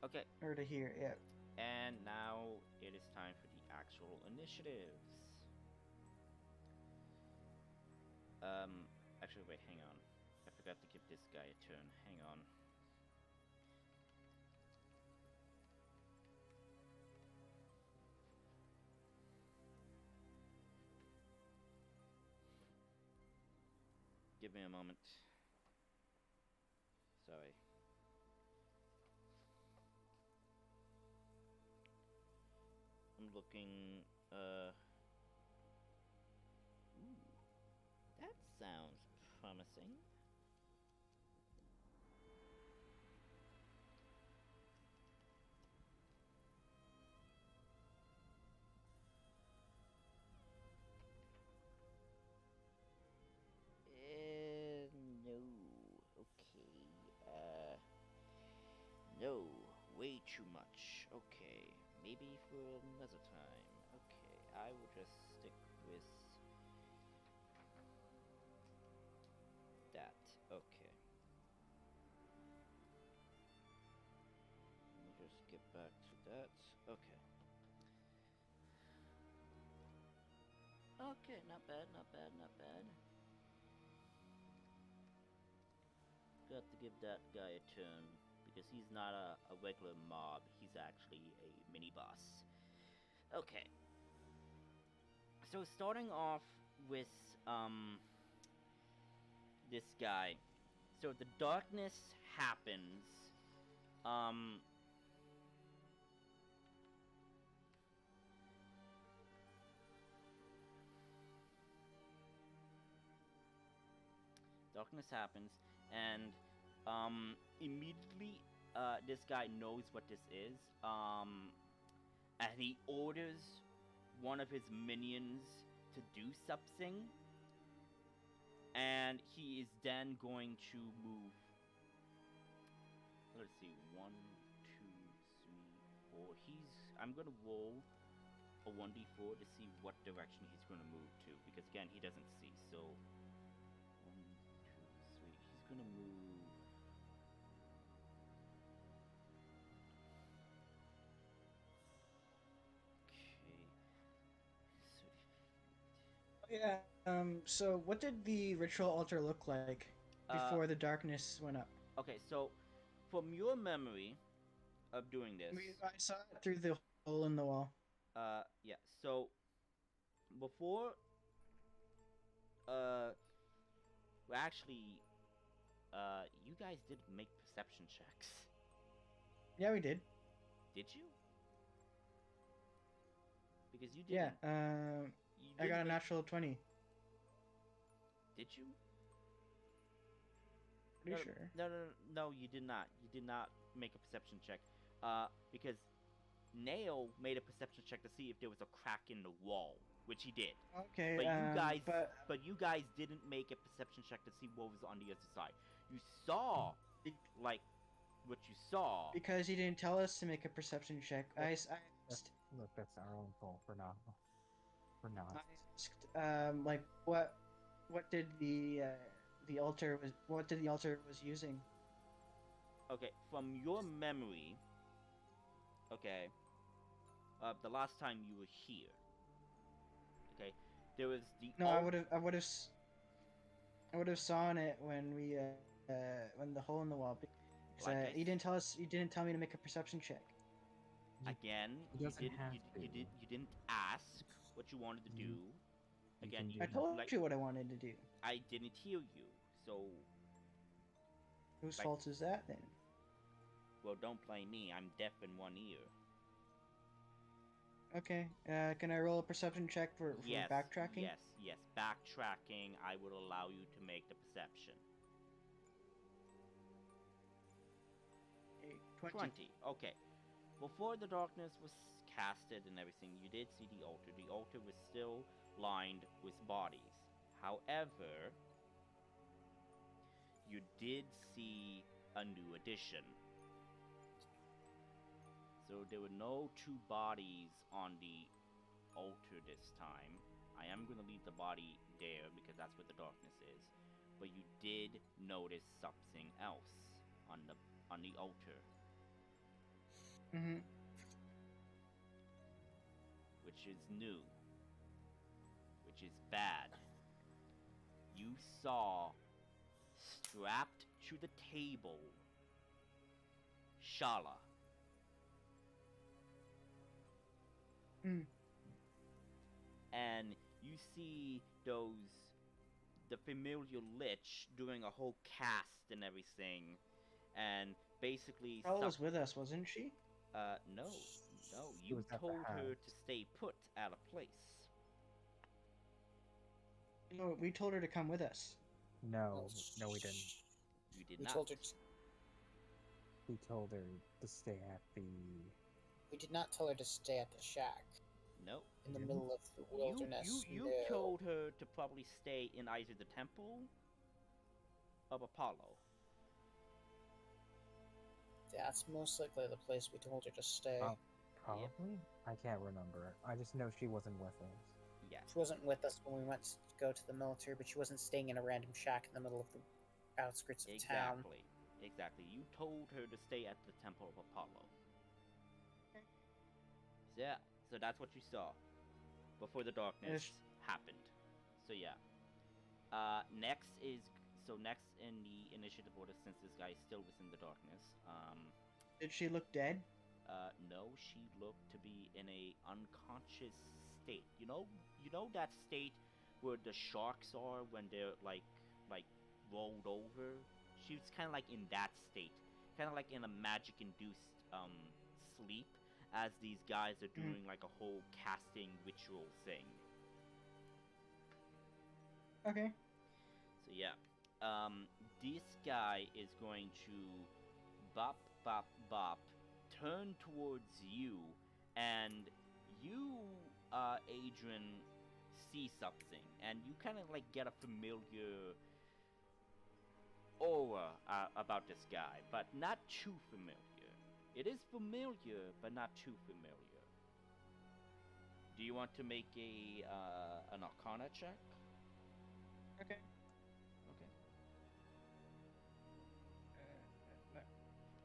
Okay, or to here. Yeah. and now it is time for the actual initiatives. Actually, wait, hang on. I forgot to give this guy a turn. Hang on. Give me a moment. Sorry. I'm looking, ooh. That's sounds promising. No. Okay. No. Way too much. Okay. Maybe for another time. Okay. I will just stick with that. Okay. Let me just get back to that. Okay. Okay, not bad, not bad, not bad. Got to give that guy a turn, because he's not a regular mob, he's actually a mini-boss. Okay. So starting off with, this guy. So the darkness happens, darkness happens, and immediately this guy knows what this is, and he orders one of his minions to do something, and he is then going to move. Let's see, 1, 2, 3, 4. I'm gonna roll a 1d4 to see what direction he's gonna move to, because again, he doesn't see. So 1, 2, 3. He's gonna move. Okay. Yeah. So what did the ritual altar look like before the darkness went up? Okay, so from your memory of doing this, I saw it through the hole in the wall. Yeah. So before, well, actually, you guys did make perception checks. Yeah, we did. Did you? Because you didn't. Yeah. I got a natural 20. Did you? Pretty sure. No, you did not. You did not make a perception check. Because Nail made a perception check to see if there was a crack in the wall, which he did. Okay. But you guys didn't make a perception check to see what was on the other side. You saw, like, what you saw. Because he didn't tell us to make a perception check. I asked. Look, that's our own fault for not. I asked, like, what did the altar was using? Okay, from your memory, okay, the last time you were here, okay, there was the. No, I would have sawn it when when the hole in the wall. Because he didn't tell me to make a perception check. Again, you didn't ask what you wanted to do. Again, I told you what I wanted to do. I didn't hear you, so. Whose fault is that then? Well, don't blame me. I'm deaf in one ear. Okay. Can I roll a perception check for backtracking? Yes. Backtracking, I would allow you to make the perception. 20. Okay. Before the darkness was casted and everything, you did see the altar. The altar was still lined with bodies. However, you did see a new addition. So there were no 2 bodies on the altar this time. I am going to leave the body there because that's what the darkness is. But you did notice something else on the altar. Mm-hmm. Which is new. Which is bad. You saw, strapped to the table, Shala. And you see the familiar lich doing a whole cast and everything, and basically. Shala was with us, wasn't she? No. You told her to stay put at a place. Oh, we told her to come with us. No, no, we didn't. You did We not. told her. We told her to stay at the. We did not tell her to stay at the shack No. in the You? middle of the wilderness. You No. told her to probably stay in either the temple of Apollo. That's most likely the place we told her to stay. Probably? I can't remember. I just know she wasn't with us. Yeah. She wasn't with us when we went to go to the military, but she wasn't staying in a random shack in the middle of the outskirts of town. Exactly. You told her to stay at the temple of Apollo. Yeah. So that's what you saw before the darkness happened. So yeah. Next in the initiative order, since this guy is still within the darkness, Did she look dead? no, she looked to be in a unconscious state. You know that state where the sharks are when they're like rolled over. She was kind of like in that state, kind of like in a magic-induced sleep, as these guys are doing like a whole casting ritual thing. Okay. So yeah, this guy is going to bop, bop, bop, turn towards you, and you, Adrian, see something, and you kind of like get a familiar aura about this guy, but not too familiar. It is familiar, but not too familiar. Do you want to make an Arcana check? Okay. Okay.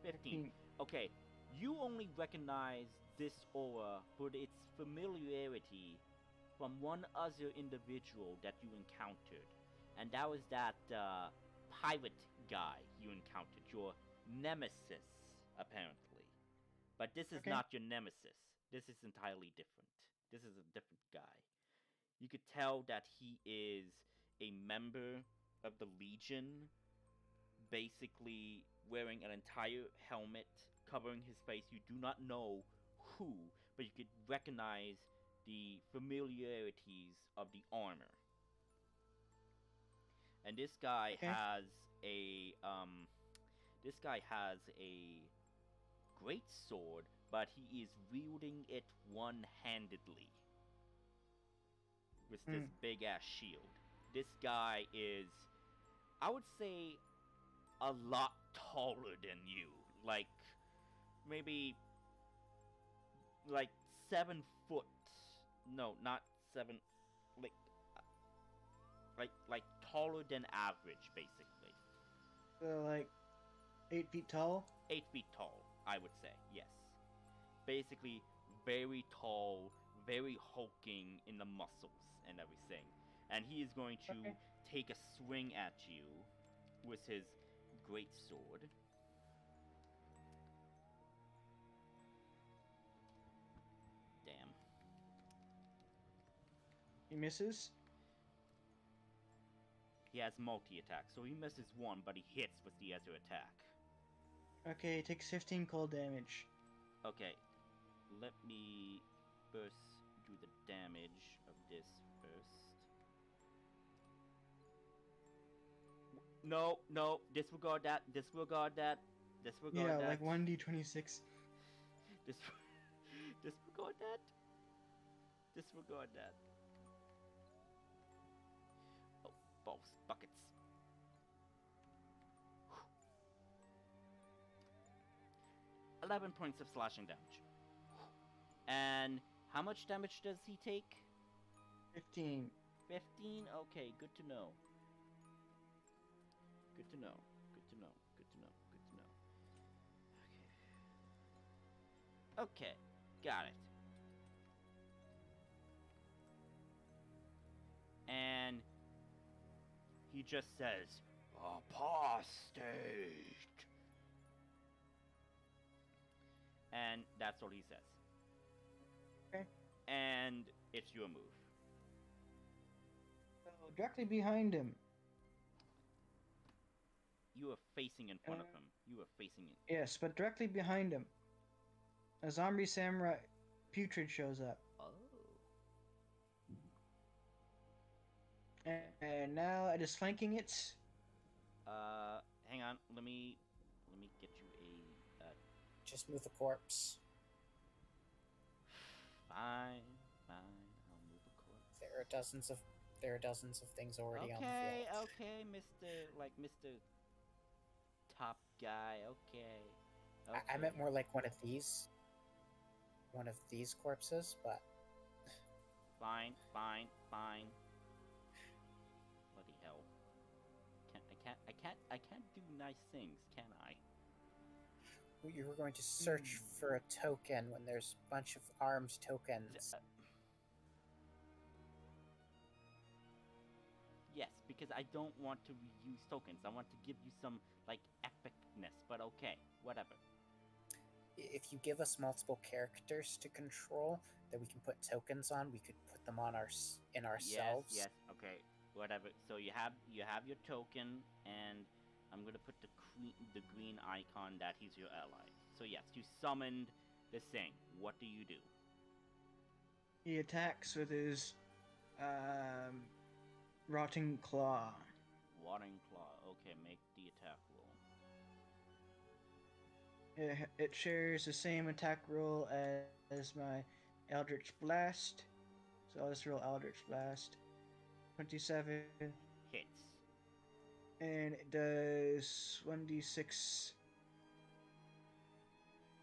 15. Okay, you only recognize this aura for its familiarity from one other individual that you encountered, and that was that pirate guy you encountered, your nemesis, apparently. But this is not your nemesis. This is entirely different. This is a different guy. You could tell that he is a member of the Legion, basically wearing an entire helmet covering his face. You do not know who, but you could recognize the familiarities of the armor. And this guy has a great sword, but he is wielding it one-handedly with this big ass shield. This guy is, I would say, a lot taller than you. Like, maybe, like 7 foot. No, not 7. Like taller than average, basically. So like 8 feet tall? 8 feet tall, I would say, yes. Basically, very tall, very hulking in the muscles and everything. And he is going to take a swing at you with his great sword. Damn. He misses? He has multi-attack, so he misses one, but he hits with the other attack. Okay, he takes 15 cold damage. Okay, let me first do the damage of this first. No, disregard that. Disregard that. Yeah, like 1d26. Disregard that. Disregard that. Oh, balls, buckets. 11 points of slashing damage. And how much damage does he take? 15. 15? Okay, good to know. Good to know. Good to know. Good to know. Good to know. Okay. Okay, got it. And he just says, apostate. And that's all he says. Okay. And it's your move. So directly behind him. You are facing in front of him. You are facing it. Yes, but directly behind him, a zombie samurai putrid shows up. Oh. Okay. And now it is flanking it. Hang on. Let me get you a. Just move the corpse. Fine. I'll move a corpse. There are dozens of things already on the Okay. field. Okay, Mr. Top guy. Okay. I meant more like one of these corpses, but Fine. Bloody hell. I can't do nice things, can I? you were going to search for a token when there's a bunch of armed tokens. Yes, because I don't want to reuse tokens. I want to give you some, like, epicness, but okay, whatever. If you give us multiple characters to control that we can put tokens on, we could put them on ourselves. Yes, okay, whatever. So you have your token, and I'm gonna put the green icon that he's your ally. So yes, you summoned this thing. What do you do? He attacks with his rotting claw. Rotting claw. Okay, make the attack roll. It shares the same attack roll as my Eldritch Blast. So I'll just roll Eldritch Blast. 27. Hits. And it does 1d6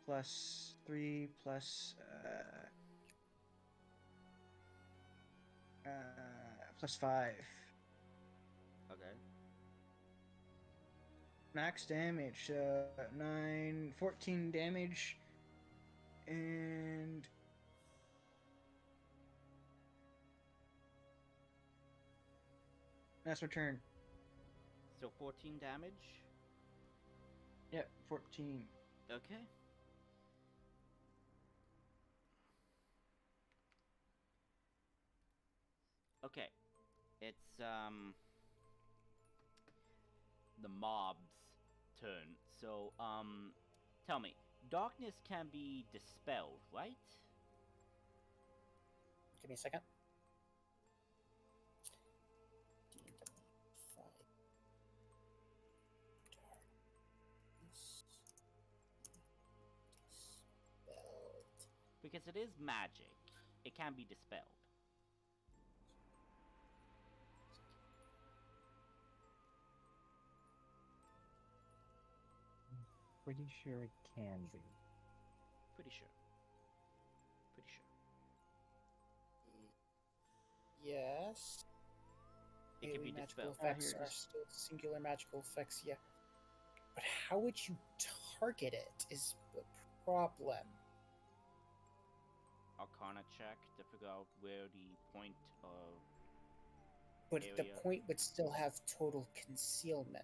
plus 3 plus plus 5. Okay. Max damage, 14 damage, and that's my turn. So 14 damage? Yep, 14. Okay. Okay. It's the mob's turn. So tell me, darkness can be dispelled, right? Give me a second. Because it is magic. It can be dispelled. Pretty sure it can be. Pretty sure. Yes. It can be magical dispelled. effects are still singular magical effects, yeah. But how would you target it is the problem. Arcana check to figure out where the point of But area. the point would still have total concealment.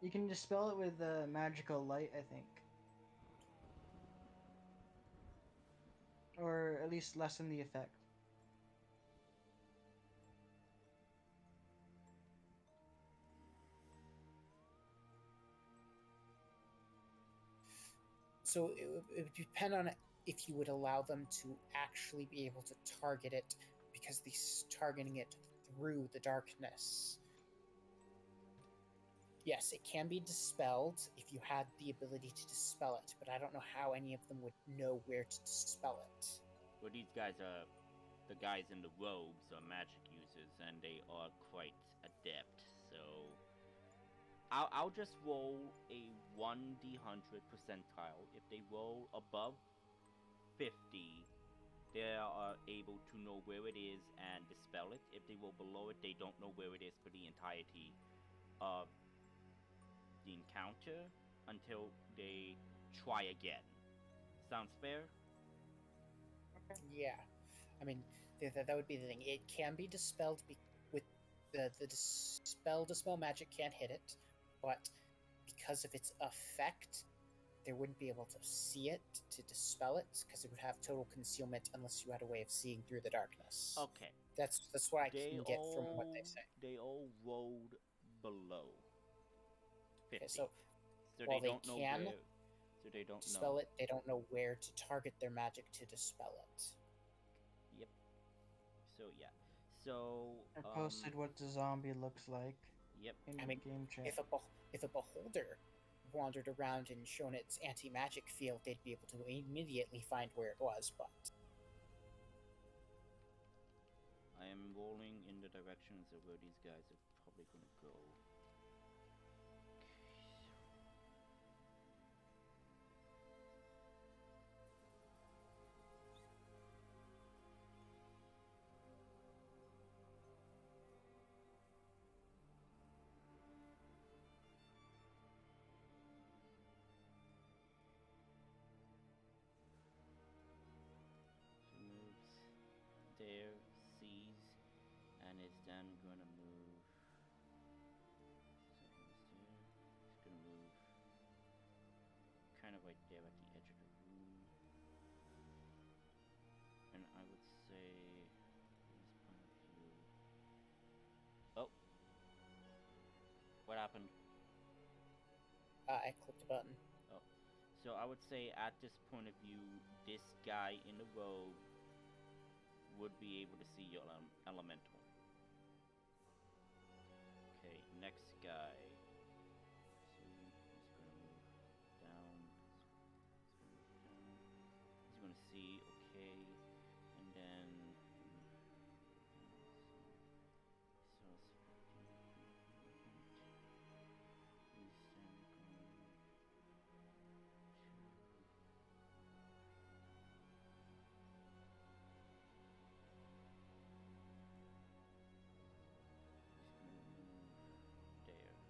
You can dispel it with magical light, I think. Or at least lessen the effect. So it would depend on if you would allow them to actually be able to target it, because they're targeting it through the darkness. Yes, it can be dispelled if you had the ability to dispel it, but I don't know how any of them would know where to dispel it. Well, these guys are the guys in the robes are magic users, and they are quite adept. So I'll just roll a 1d100 percentile. If they roll above 50, they are able to know where it is and dispel it. If they roll below it, they don't know where it is for the entirety of the encounter until they try again. Sounds fair? Yeah. I mean, that would be the thing. It can be dispelled with the dispel magic can't hit it, but because of its effect, they wouldn't be able to see it to dispel it, because it would have total concealment unless you had a way of seeing through the darkness. Okay. That's what I can get from what they say. They all rolled below 50. Okay, so while they don't know can where, so they don't dispel know. it, they don't know where to target their magic to dispel it. Yep. So yeah. So I posted what the zombie looks like Yep. in I mean, game chat. if a beholder wandered around and shown its anti-magic field, they'd be able to immediately find where it was, but I am rolling in the directions of where these guys are probably gonna go. So moves there, sees, and is then gonna move. So he's there. He's gonna move kind of right there at the edge of the room. And I would say from this point of view. Oh, what happened? I clicked a button. Oh, so I would say at this point of view, this guy in the robe would be able to see your elemental. Okay, next guy. So he's gonna move down. He's gonna see, okay, and then so he's then going to move there. And then same thing, this guy's gonna move down, he sees, and he's gonna move there. This guy isn't safe, so he's gonna move till he gets there, so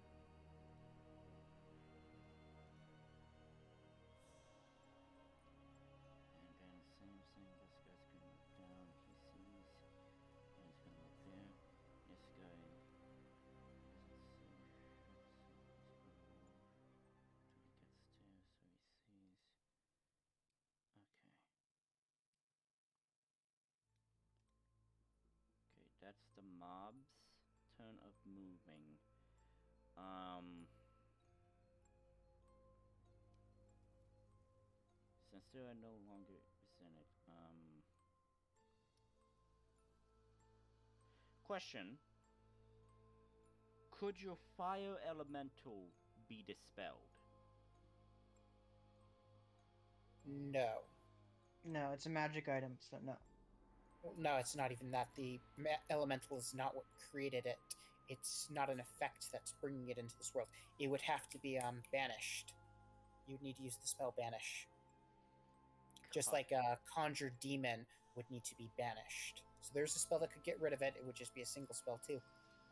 he sees. Okay. Okay, that's the mob's turn of moving. Since they are no longer presented, question. Could your fire elemental be dispelled? No. No, it's a magic item, so no. No, it's not even that. The elemental is not what created it. It's not an effect that's bringing it into this world. It would have to be banished. You'd need to use the spell banish. Just like a conjure demon would need to be banished. So there's a spell that could get rid of it. It would just be a single spell too.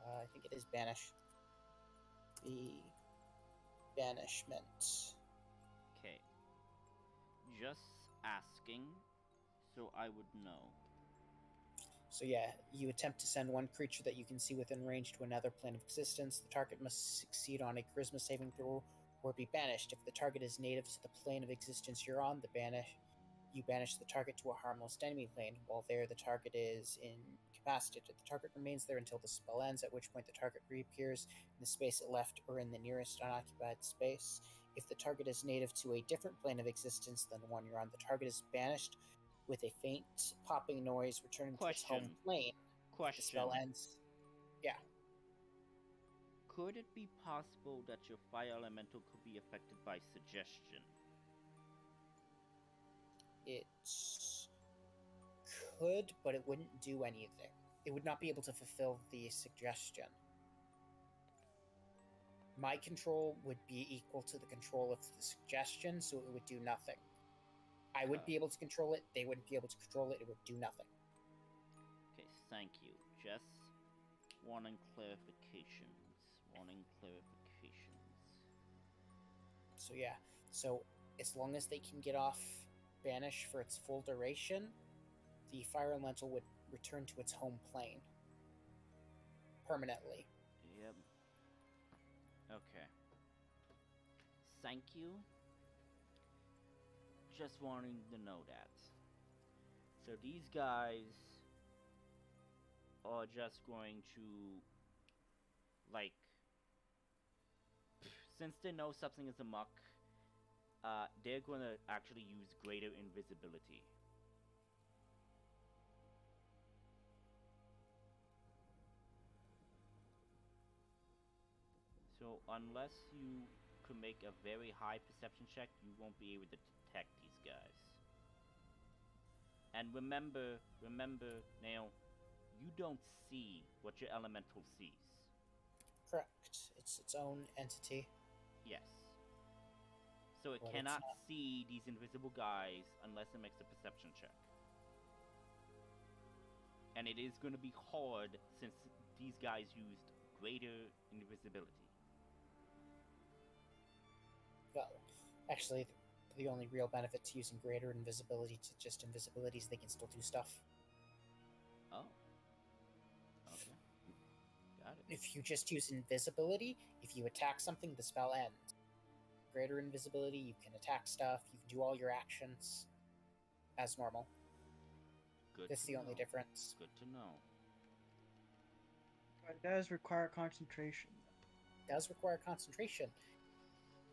I think it is banish. The banishment. Okay. Just asking, so I would know. So yeah, you attempt to send one creature that you can see within range to another plane of existence. The target must succeed on a charisma saving throw or be banished. If the target is native to the plane of existence you're on, you banish the target to a harmless enemy plane. While there, the target is incapacitated. The target remains there until the spell ends, at which point the target reappears in the space it left or in the nearest unoccupied space. If the target is native to a different plane of existence than the one you're on, the target is banished with a faint popping noise, returning to its home plane. Question. The spell ends. Yeah. Could it be possible that your fire elemental could be affected by suggestion? It could, but it wouldn't do anything. It would not be able to fulfill the suggestion. My control would be equal to the control of the suggestion, so it would do nothing. I would be able to control it, they wouldn't be able to control it, it would do nothing. Okay, thank you. Just wanting clarifications. So yeah, so as long as they can get off banish for its full duration, the fire elemental would return to its home plane. Permanently. Yep. Okay. Thank you. Just wanting to know that. So these guys are just going to, like, since they know something is amok, they're going to actually use greater invisibility. So, unless you could make a very high perception check, you won't be able to detect these guys. And remember, Nail, you don't see what your elemental sees. Correct. It's its own entity. Yes. So it cannot see these invisible guys unless it makes a perception check. And it is going to be hard since these guys used greater invisibility. Well, actually, the only real benefit to using greater invisibility to just invisibility is they can still do stuff. Oh. Okay. Got it. If you just use invisibility, if you attack something, the spell ends. Greater invisibility, you can attack stuff, you can do all your actions as normal. Good. That's the only difference. Good to know. But it does require concentration. It does require concentration.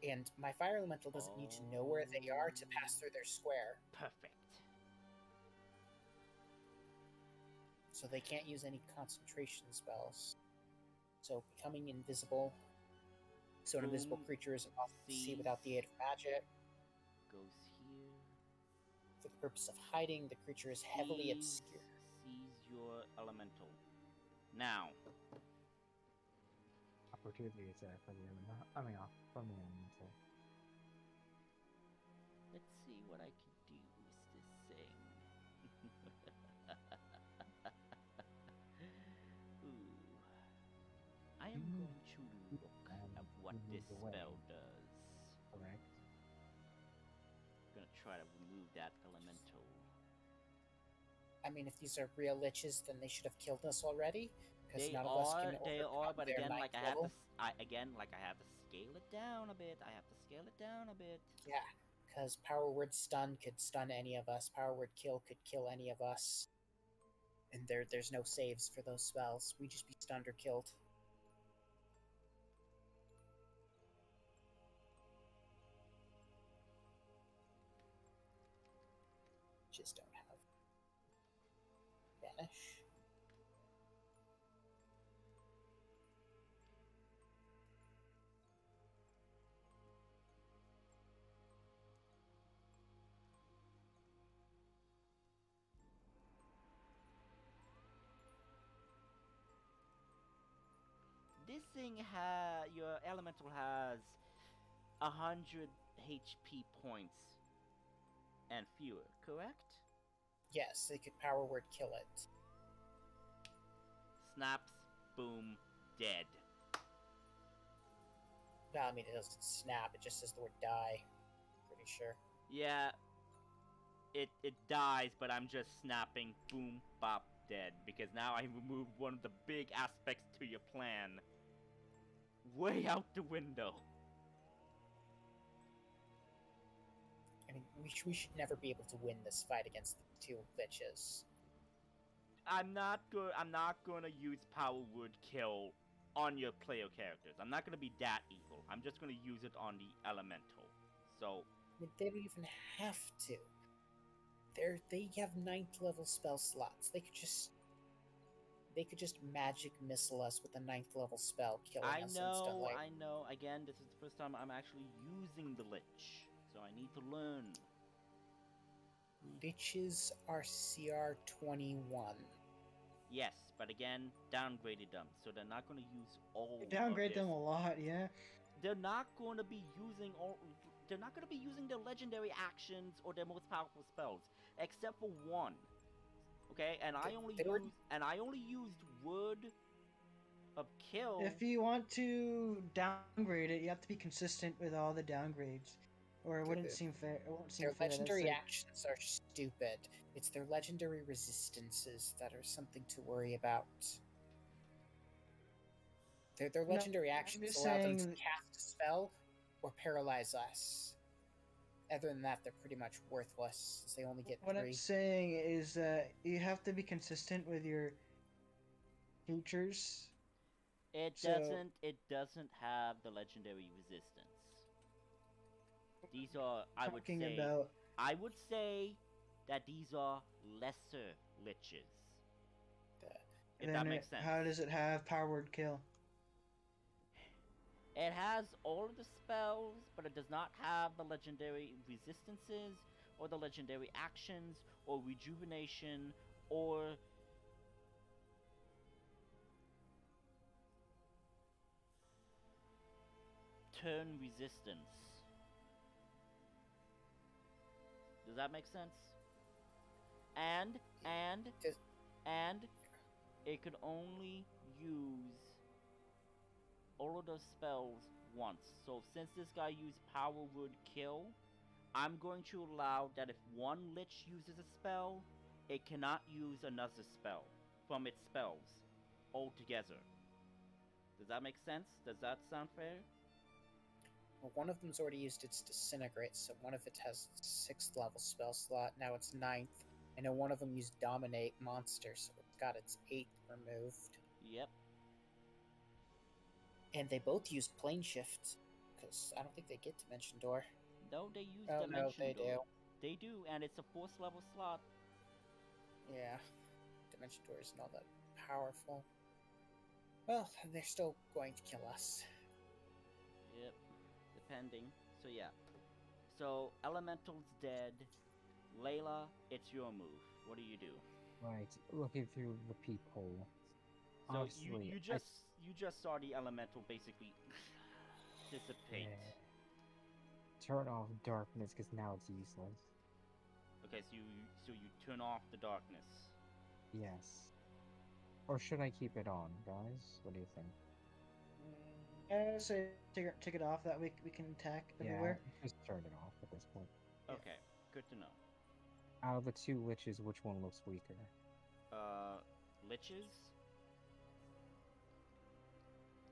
And my fire elemental doesn't need to know where they are to pass through their square. Perfect. So they can't use any concentration spells. So becoming invisible, so an invisible creature is impossible to see without the aid of magic. Goes here. For the purpose of hiding, the creature is heavily obscure. Sees your elemental. Now. Opportunity is there for the elemental. I mean, from the elemental. Let's see what I can do with this thing. Ooh. I am going to look at what this spell does. Correct. I'm gonna try to remove that elemental. I mean, if these are real liches, then they should have killed us already. Because They none of us can are, but again, I have to scale it down a bit. Yeah, because Power Word Stun could stun any of us. Power Word Kill could kill any of us. And there's no saves for those spells. We just be stunned or killed. Just don't have Vanish. This thing your elemental has 100 HP points and fewer, correct? Yes, they could Power Word Kill it. Snaps, boom, dead. No, I mean, it doesn't snap, it just says the word die. Pretty sure. Yeah, it dies, but I'm just snapping, boom, bop, dead. Because now I removed one of the big aspects to your plan. Way out the window. I mean, we should never be able to win this fight against the two liches. I'm not gonna use Power Word Kill on your player characters. I'm not gonna be that evil. I'm just gonna use it on the elemental. So I mean, they don't even have to. They have 9th level spell slots. They could just magic missile us with a 9th level spell, killing us instantly. I know. Again, this is the first time I'm actually using the Lich, so I need to learn. Liches are CR 21. Yes, but again, downgraded them, so they're not going to use all. You downgrade them a lot, yeah. They're not going to be using all. They're not going to be using their legendary actions or their most powerful spells, except for one. Okay, and I only used Word of Kill. If you want to downgrade it, you have to be consistent with all the downgrades, or it wouldn't seem fair. It won't seem fair. Their legendary actions are stupid. It's their legendary resistances that are something to worry about. Their legendary actions allow them to cast a spell or paralyze us. Other than that, they're pretty much worthless, since they only get 3. What I'm saying is that you have to be consistent with your features. It doesn't have the legendary resistance. These are, I would say that these are lesser liches. If that makes sense. How does it have Power Word Kill? It has all of the spells, but it does not have the legendary resistances, or the legendary actions, or rejuvenation, or turn resistance. Does that make sense? And it could only use all of those spells once. So since this guy used Power Word Kill, I'm going to allow that if one Lich uses a spell, it cannot use another spell from its spells altogether. Does that make sense? Does that sound fair? Well, one of them's already used its Disintegrate, so one of it has 6th level spell slot, now it's 9th. I know one of them used Dominate Monsters, so it's got its 8th removed. Yep. And they both used Plane Shift, because I don't think they get Dimension Door. No, they use Dimension Door. They do. They do, and it's a 4th level slot. Yeah. Dimension Door is not that powerful. Well, they're still going to kill us. Yep. Depending. So yeah. So Elemental's dead. Layla, it's your move. What do you do? Right, looking through the peephole. So Honestly, you just saw the Elemental basically dissipate. Yeah. Turn off darkness because now it's useless. Okay, so you turn off the darkness. Yes. Or should I keep it on, guys? What do you think? I say take it off. That we can attack everywhere. Yeah, just turn it off at this point. Okay, good to know. Out of the two liches, which one looks weaker? Liches?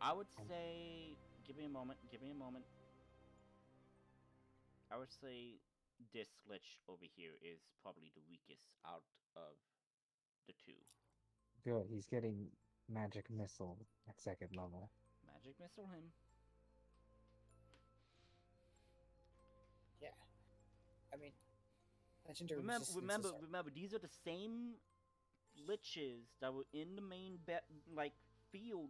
I would say... Give me a moment. I would say this Lich over here is probably the weakest out of the two. Good, he's getting magic missile at 2nd level. Magic missile him. Yeah. I mean, legendary remember, these are the same Liches that were in the main field,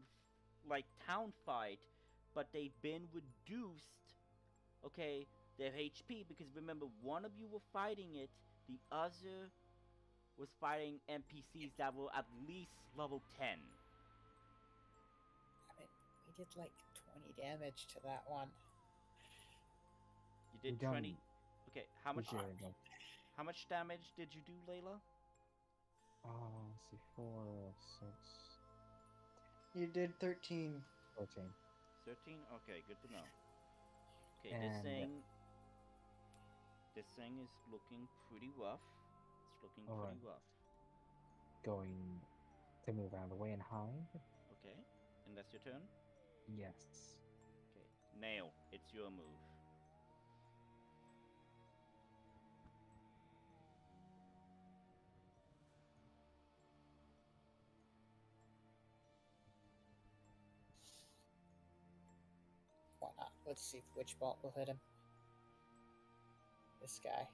town fight, but they've been reduced, okay, their HP, because remember, one of you were fighting it, the other was fighting NPCs that were at least level 10. I mean, we did like 20 damage to that one. You did 20? Okay, how much damage did you do, Layla? Let's see, 4, 6... You did 13. 13. 13? Okay, good to know. Okay, And this thing is looking pretty rough. It's looking pretty rough. Going to move out of the way and hide. Okay, and that's your turn? Yes. Okay, Nail, it's your move. Why not? Let's see if Witch Bolt will hit him. This guy.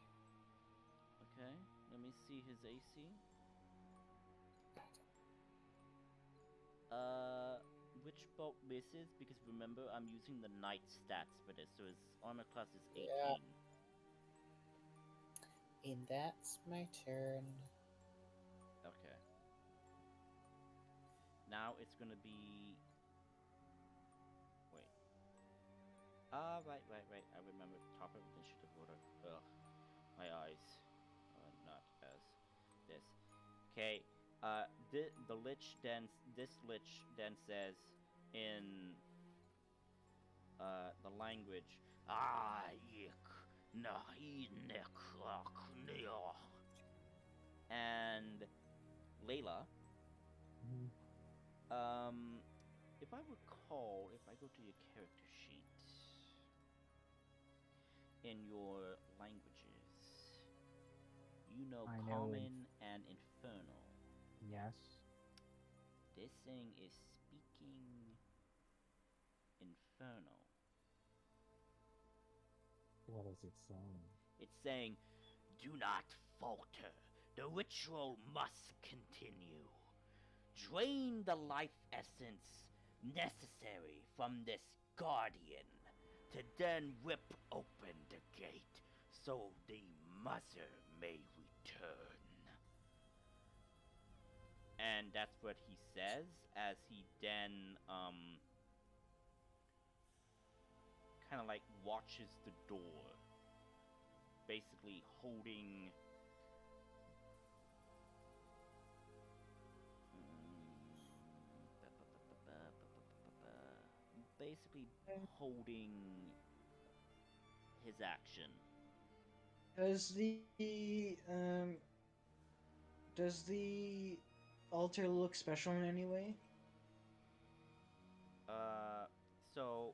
Okay, let me see his AC. Witch Bolt misses because remember I'm using the Knight stats for this, so his armor class is 18. Yeah. And that's my turn. Okay. Now it's gonna be... Wait. Right. I remember top of initiative order. Ugh. My eyes are not as this. Okay. The Lich then... This Lich then says in... the language... And... Layla... if I recall, if I go to your character sheet, in your languages, you know Common and Infernal. Yes. This thing is speaking Infernal. What is it saying? It's saying, do not falter. The ritual must continue. Drain the life essence necessary from this guardian to then rip open the gate so the mother may return. And that's what he says as he then kind of like watches the door, basically holding basically holding his action. Does the altar look special in any way? So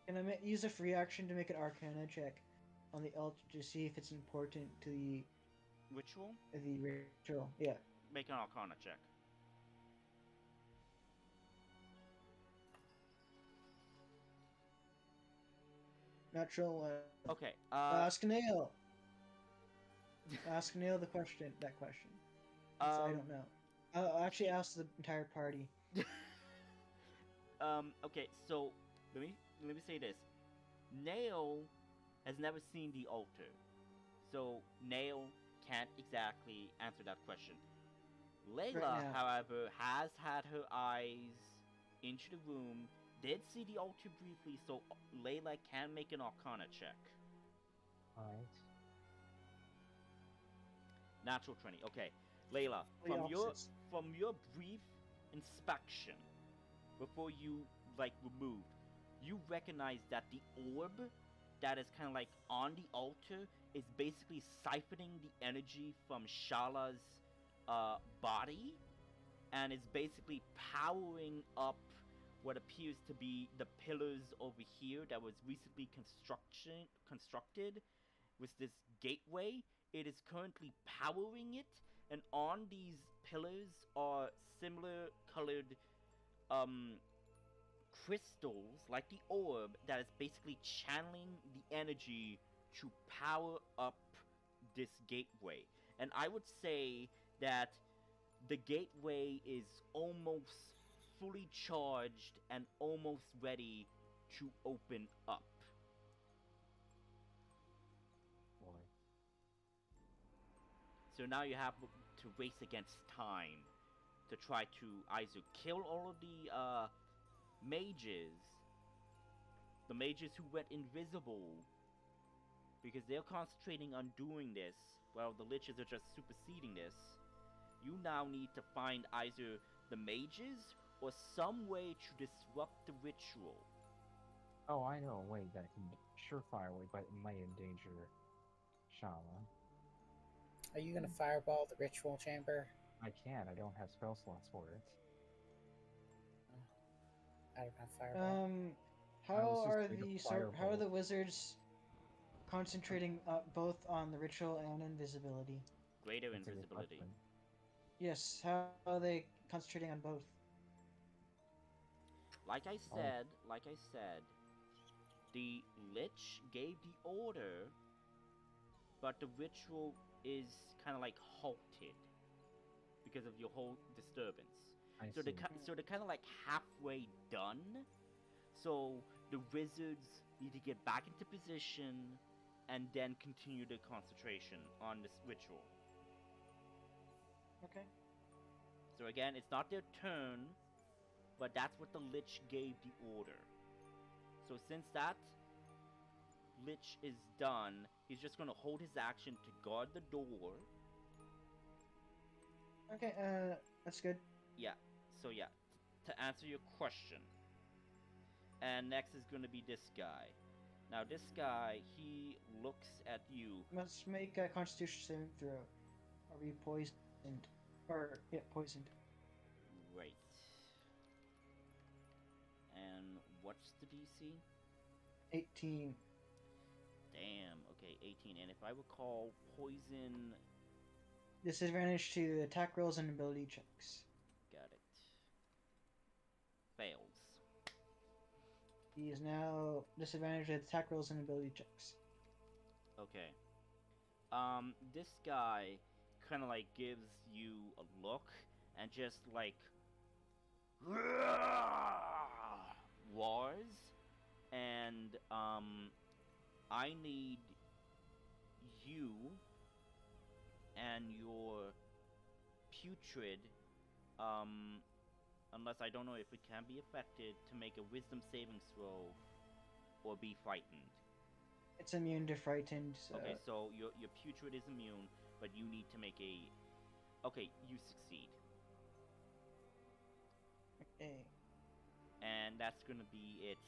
Can I use a free action to make an Arcana check on the altar to see if it's important to the ritual? The ritual, yeah. Make an Arcana check. Natural one. Okay. Ask Nail. Ask Nail that question. I don't know. I'll actually ask the entire party. Okay, so let me say this. Nail has never seen the altar, so Nail can't exactly answer that question. Layla, Right now. however, has had her eyes into the room, did see the altar briefly, so Layla can make an Arcana check. Alright. Natural 20. Okay, Layla, from your brief inspection before you removed, you recognize that the orb that is kind of like on the altar is basically siphoning the energy from Shala's body, and is basically powering up what appears to be the pillars over here that was recently constructed with this gateway. It is currently powering it, and on these pillars are similar colored crystals, like the orb, that is basically channeling the energy to power up this gateway. And I would say that the gateway is almost fully charged and almost ready to open up. Boy. So now you have to race against time to try to either kill all of the mages who went invisible, because they're concentrating on doing this while the liches are just superseding this. You now need to find either the mages or some way to disrupt the ritual. Oh, I know a way that can surefire way, but it might endanger Shala. Are you gonna fireball the ritual chamber? I can't. I don't have spell slots for it. I don't have fireball. How are the wizards concentrating both on the ritual and invisibility? Greater invisibility. Yes, how are they concentrating on both? Like I said, the Lich gave the order, but the ritual is kind of like halted because of your whole disturbance. So they're kind of like halfway done. So the wizards need to get back into position and then continue their concentration on this ritual. Okay. So again, it's not their turn, but that's what the Lich gave the order. So since that Lich is done, he's just going to hold his action to guard the door. Okay, that's good. Yeah, so yeah, to answer your question. And next is going to be this guy. Now this guy, he looks at you. Must make a constitution saving throw. Are we poisoned? Poisoned. Right. And what's the DC? 18. Damn, okay, 18. And if I recall, poison... Disadvantage to attack rolls and ability checks. Got it. Fails. He is now disadvantaged at attack rolls and ability checks. Okay. This guy kind of like gives you a look, and just like wars, and I need you and your putrid, unless I don't know if it can be affected, to make a wisdom saving throw or be frightened. It's immune to frightened. So... Okay, so your putrid is immune, but you need to make a. Okay, you succeed. Okay. And that's gonna be its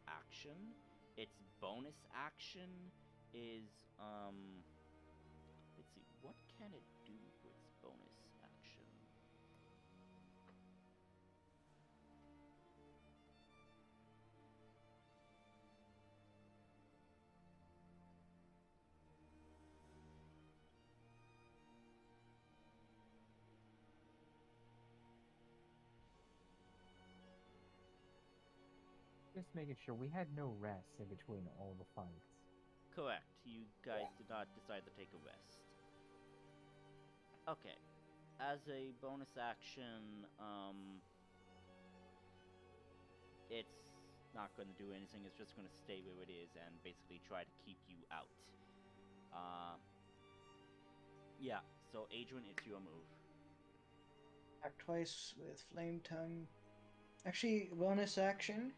action. Its bonus action is let's see, what can it do for its bonus action? Just making sure we had no rest in between all the fights. Correct. You guys did not decide to take a rest. Okay. As a bonus action, it's not going to do anything. It's just going to stay where it is and basically try to keep you out. Yeah. So Adrian, it's your move. Act twice with flame tongue. Actually, bonus action.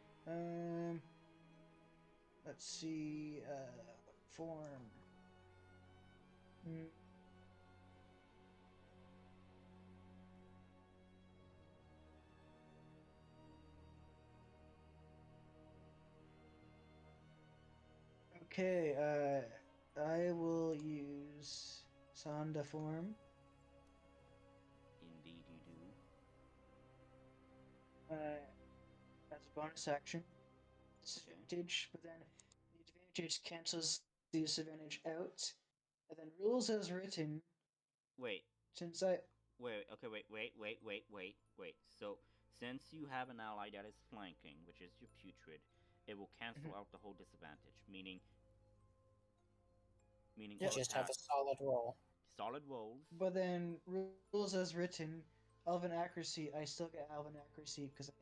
Let's see. Form. Okay. I will use Sonda form. Indeed, you do. As a bonus action. Disadvantage, but then the advantage cancels the disadvantage out. And then rules as written. Wait. Since I. Wait. Okay. Wait. So since you have an ally that is flanking, which is your putrid, it will cancel out the whole disadvantage. Meaning. You just have a solid roll. Solid rolls. But then rules as written, elven accuracy. I still get elven accuracy because I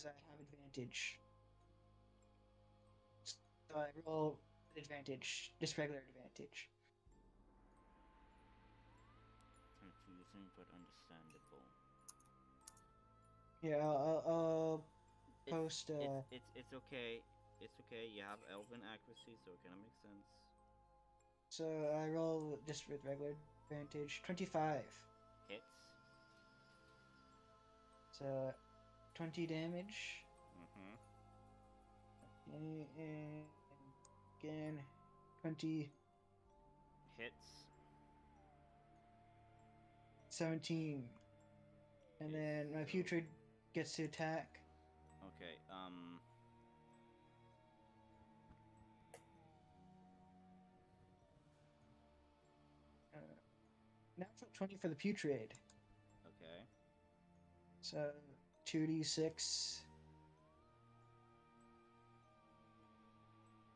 have advantage. So I roll advantage, just regular advantage. Confusing but understandable. Yeah, I'll post. It's okay. It's okay. You have elven accuracy, so it kind of makes sense. So I roll just with regular advantage. 25. Hits. So 20 damage. And again, 20. Hits. 17. And then my putrid gets to attack. Okay, Natural 20 for the putrid. Okay. So 2d6.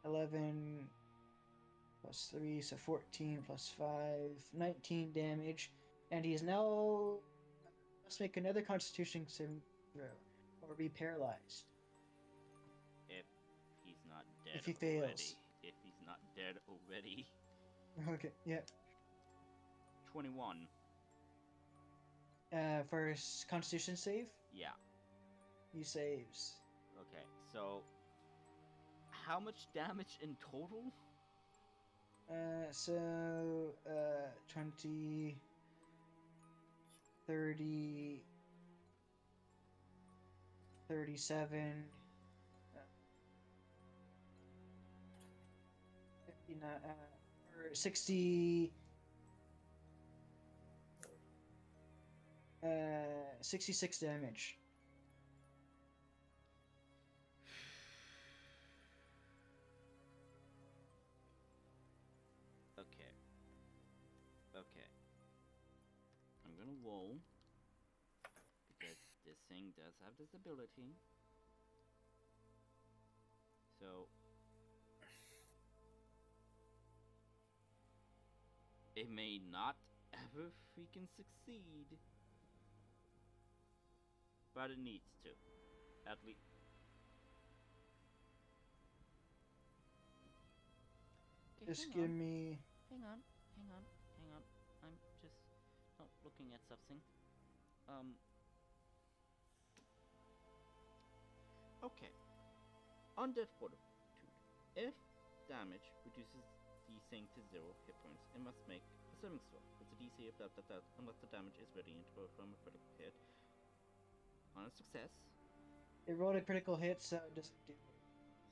11 plus 3, so 14 plus 5, 19 damage. And he is now must make another constitution saving throw or be paralyzed. If he's not dead if he already. Fails. If he's not dead already. Okay, yeah. 21. For his constitution save? Yeah. He saves. Okay, so how much damage in total? 20, 30, 37, 59, or 60, 66 damage. Okay. I'm gonna roll because this thing does have this ability. So it may not have never freaking succeed. But it needs to. At least. Okay, Just give me. Hang on. I'm just looking at something. Okay. Undead Fortitude. If damage reduces the thing to 0 hit points, it must make a saving throw with a DC of that unless the damage is radiant or from a critical hit. On a success. It rolled a critical hit, so it doesn't do it.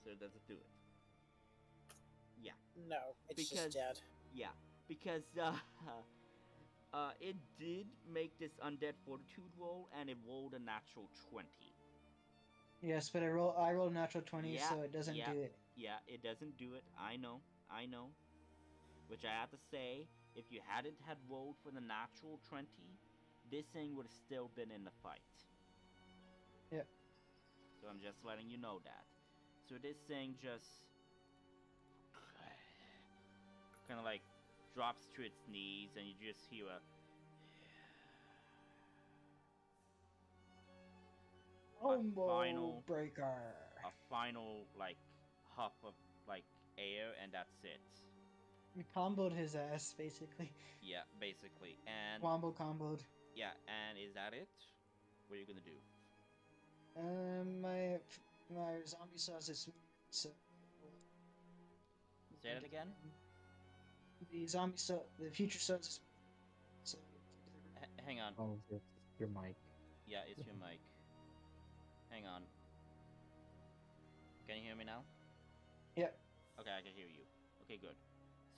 So it doesn't do it. Yeah. No, it's just dead. Yeah, because it did make this Undead Fortitude roll, and it rolled a natural 20. Yes, but I rolled a natural 20, yeah, so it doesn't do it. Yeah, it doesn't do it. I know. Which I have to say, if you hadn't had rolled for the natural 20, this thing would have still been in the fight. Yep. So I'm just letting you know that. So this thing just kind of like drops to its knees, and you just hear a final breaker. A final like huff of like air, and that's it. You comboed his ass, basically. Yeah, basically. And comboed. Yeah, and is that it? What are you gonna do? My zombie saws its so. Say that again. The future saws. So. Hang on. Oh, it's your mic. Yeah, it's your mic. Hang on. Can you hear me now? Yep. Okay, I can hear you. Okay, good.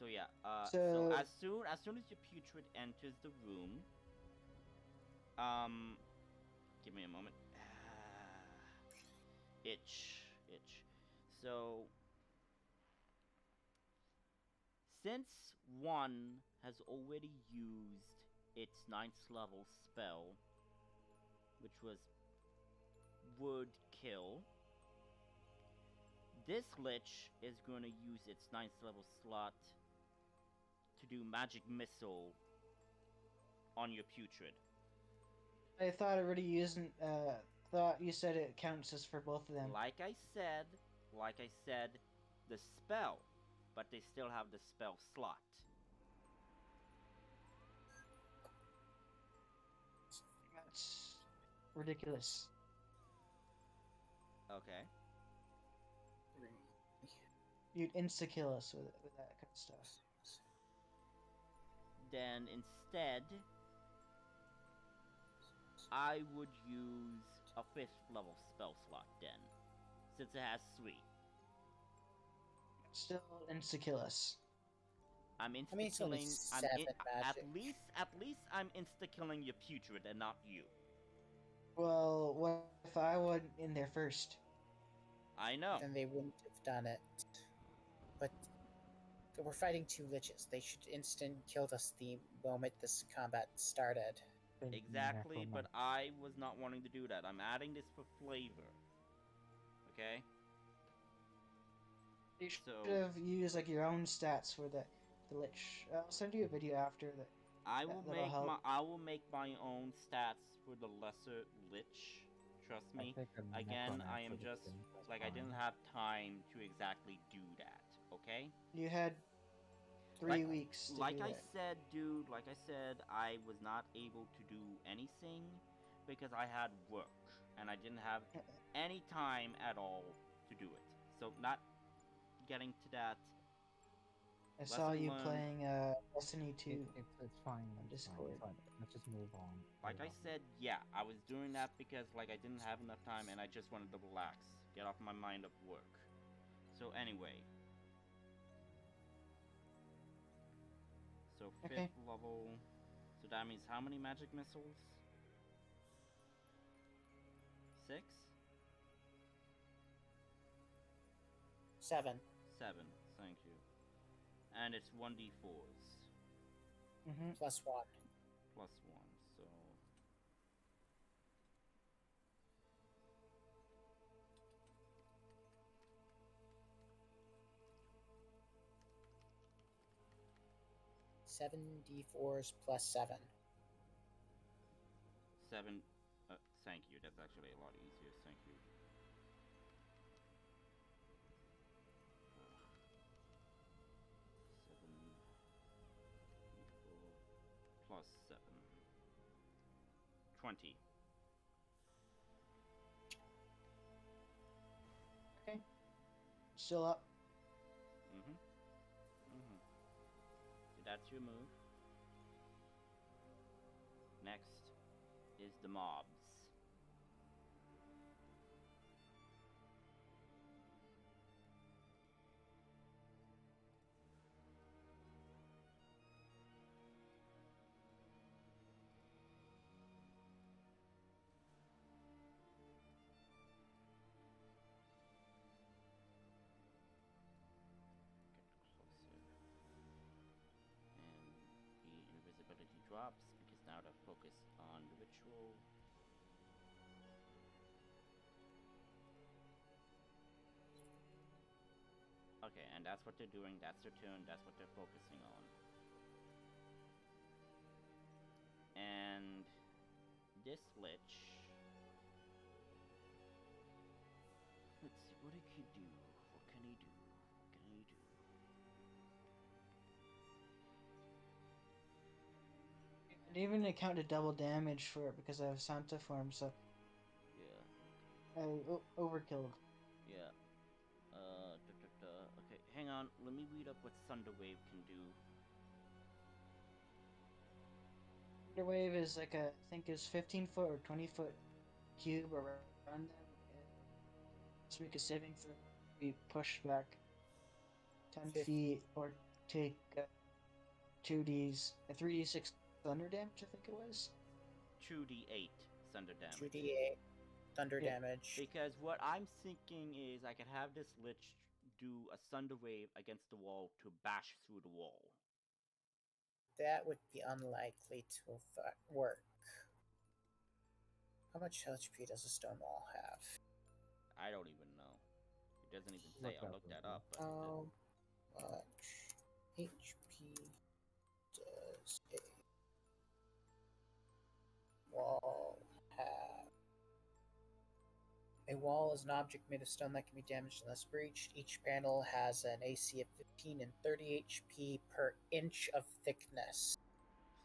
So yeah, so as soon as your putrid enters the room, give me a moment. Itch. So, since one has already used its 9th level spell, which was Would Kill, this Lich is going to use its 9th level slot to do Magic Missile on your putrid. I thought already using. Thought you said it counts as for both of them. Like I said, the spell, but they still have the spell slot. That's ridiculous. Okay. You'd insta-kill us with that kind of stuff. Then instead, I would use a 5th level spell slot then, since it has 3. Still insta-kill us. I'm insta-killing. At least I'm insta-killing your putrid and not you. Well, what if I went in there first? I know. Then they wouldn't have done it. But we're fighting 2 liches. They should instant killed us the moment this combat started. Exactly, but I was not wanting to do that. I'm adding this for flavor. Okay? You should have used like your own stats for the Lich. I'll send you a video after that. I will make my own stats for the lesser Lich. Trust me. Again, I am just like I didn't have time to exactly do that. Okay? You had 3 weeks. Like I said, dude. Like I said, I was not able to do anything because I had work and I didn't have any time at all to do it. So not getting to that. I saw you playing Destiny 2. It's fine. On Discord. Fine. Let's just move on. Like I said, yeah, I was doing that because like I didn't have enough time and I just wanted to relax, get off my mind of work. So anyway. So 5th level. So that means how many magic missiles? 6? 7. 7, thank you. And it's 1d4s. Mm-hmm. Plus 1. Plus 1, so... 7d4s plus 7. 7. Thank you. That's actually a lot easier. Thank you. 7 plus 7. 20. Okay. Still up. So that's your move. Next is the mobs. And the invisibility drops because now they're focused on the ritual. Okay, and that's what they're doing. That's their turn. That's what they're focusing on. And this lich. Let's see what he can do. What can he do? What can he do? And even account the double damage for it because I have Santa form, so Yeah. I overkilled. Yeah. Okay, hang on. Let me read up what Thunderwave can do. Thunderwave is like I think is 15-foot or 20-foot cube around them. So make a saving throw, be pushed back 10 feet, or take 3d6 thunder damage. I think it was 2d8 thunder damage. 2d8 thunder damage. Because what I'm thinking is I could have this lich do a thunder wave against the wall to bash through the wall. That would be unlikely to work. How much HP does a stone wall have? I don't even know. It doesn't even say. I looked that up. But how much HP does a wall have? A wall is an object made of stone that can be damaged unless breached. Each panel has an AC of 15 and 30 HP per inch of thickness.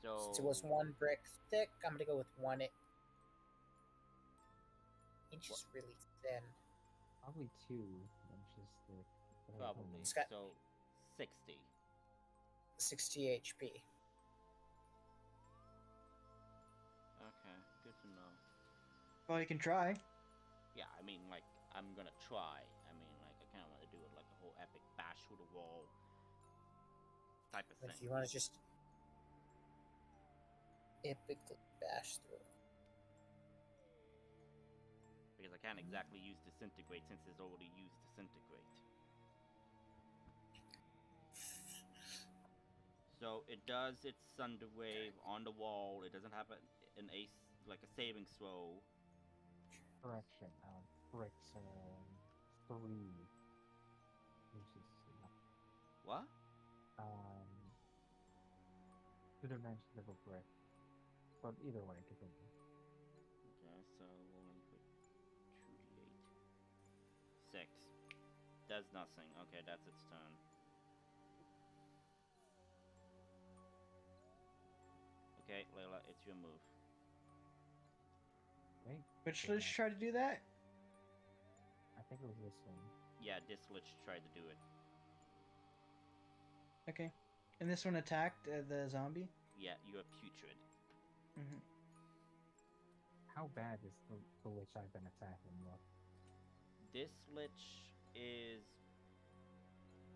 So Since it was 1 brick thick, I'm gonna go with 1 inch is really thin. Probably 2 inches thick. Probably. So 60. 60 HP. Okay, good to know. well, you can try. Yeah, I mean, like, I'm gonna try. I mean, like, I kind of want to do it like a whole epic bash through the wall type of thing. If you want to just epically bash through. Because I can't exactly use disintegrate since it's already used disintegrate. So it does its thunder wave on the wall. It doesn't have an ace like a saving throw. Correction. Bricks 3 inches. What? 2 dimensions of a brick. But either way, continue. Okay, so we'll make it 2d8. 6. Does nothing. Okay, that's its turn. Okay, Layla, it's your move. Okay. Which let's try to do that. I think it was this one. Yeah, this lich tried to do it. Okay. And this one attacked the zombie? Yeah, you're putrid. Mm-hmm. How bad is the lich I've been attacking look? This lich is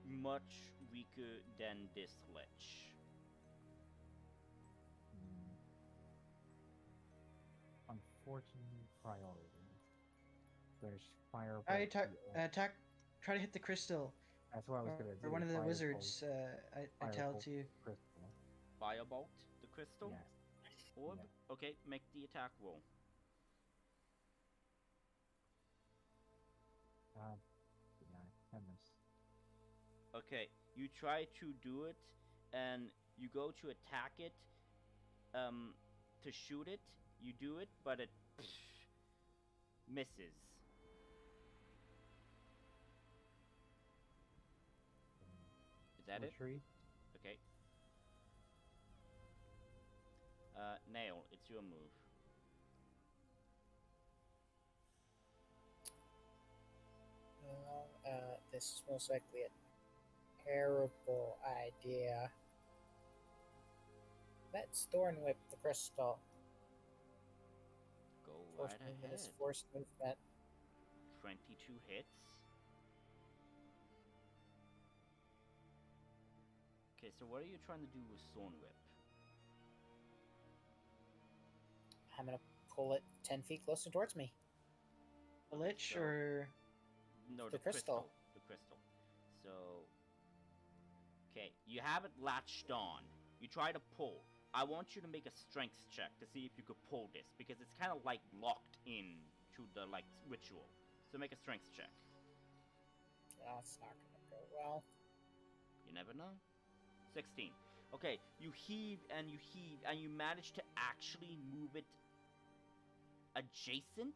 much weaker than this lich. Unfortunately, priority. There's fire. Attack. Try to hit the crystal. That's what I was gonna do. Or one of the wizards. I tell to. Crystal. Firebolt the crystal? Yes. Orb? Yes. Okay, make the attack roll. Yeah, I missed. Okay, you try to do it, and You go to attack it, to shoot it. You do it, but it misses. Is that Retreat. it? Okay. Nail, it's your move. This is most likely a terrible idea. Let's Thorn Whip the crystal. Go Forced right movement is ahead. forced movement. 22 hits. Okay, so what are you trying to do with Thorn Whip? I'm gonna pull it 10 feet closer towards me. The lich So- or No, The crystal. The crystal. So, okay, you have it latched on. You try to pull. I want you to make a strength check to see if you could pull this, because it's kind of like locked in to the like ritual. So make a strength check. Oh, it's not gonna go well. You never know. 16. Okay, you heave and you manage to actually move it adjacent.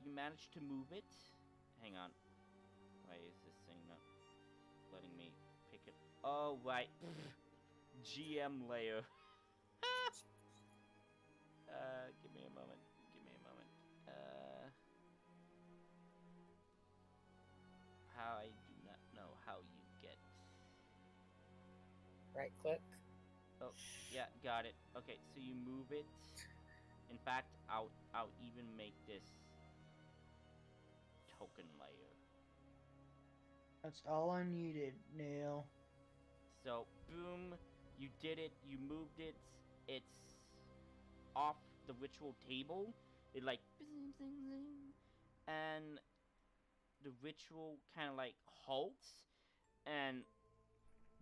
You manage to move it. Hang on. Why is this thing not letting me pick it? Oh, right. GM layer. Give me a moment. How I do not know how you get. Right click. Oh, yeah, got it. Okay, so you move it. In fact, I'll even make this token layer. that's all I needed, Nail. So, boom, you did it, you moved it, it's off the ritual table. It like, and the ritual kind of like halts, and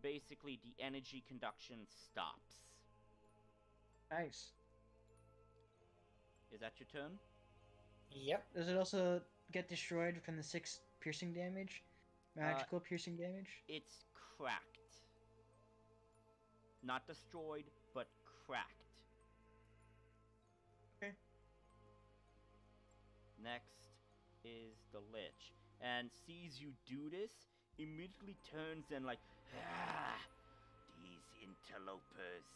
basically the energy conduction stops. Nice. Is that your turn? Yep. Does it also get destroyed from the 6 piercing damage? Magical piercing damage? It's cracked. Not destroyed, but cracked. Okay. Next is the Lich, and sees you do this, immediately turns and like, these interlopers,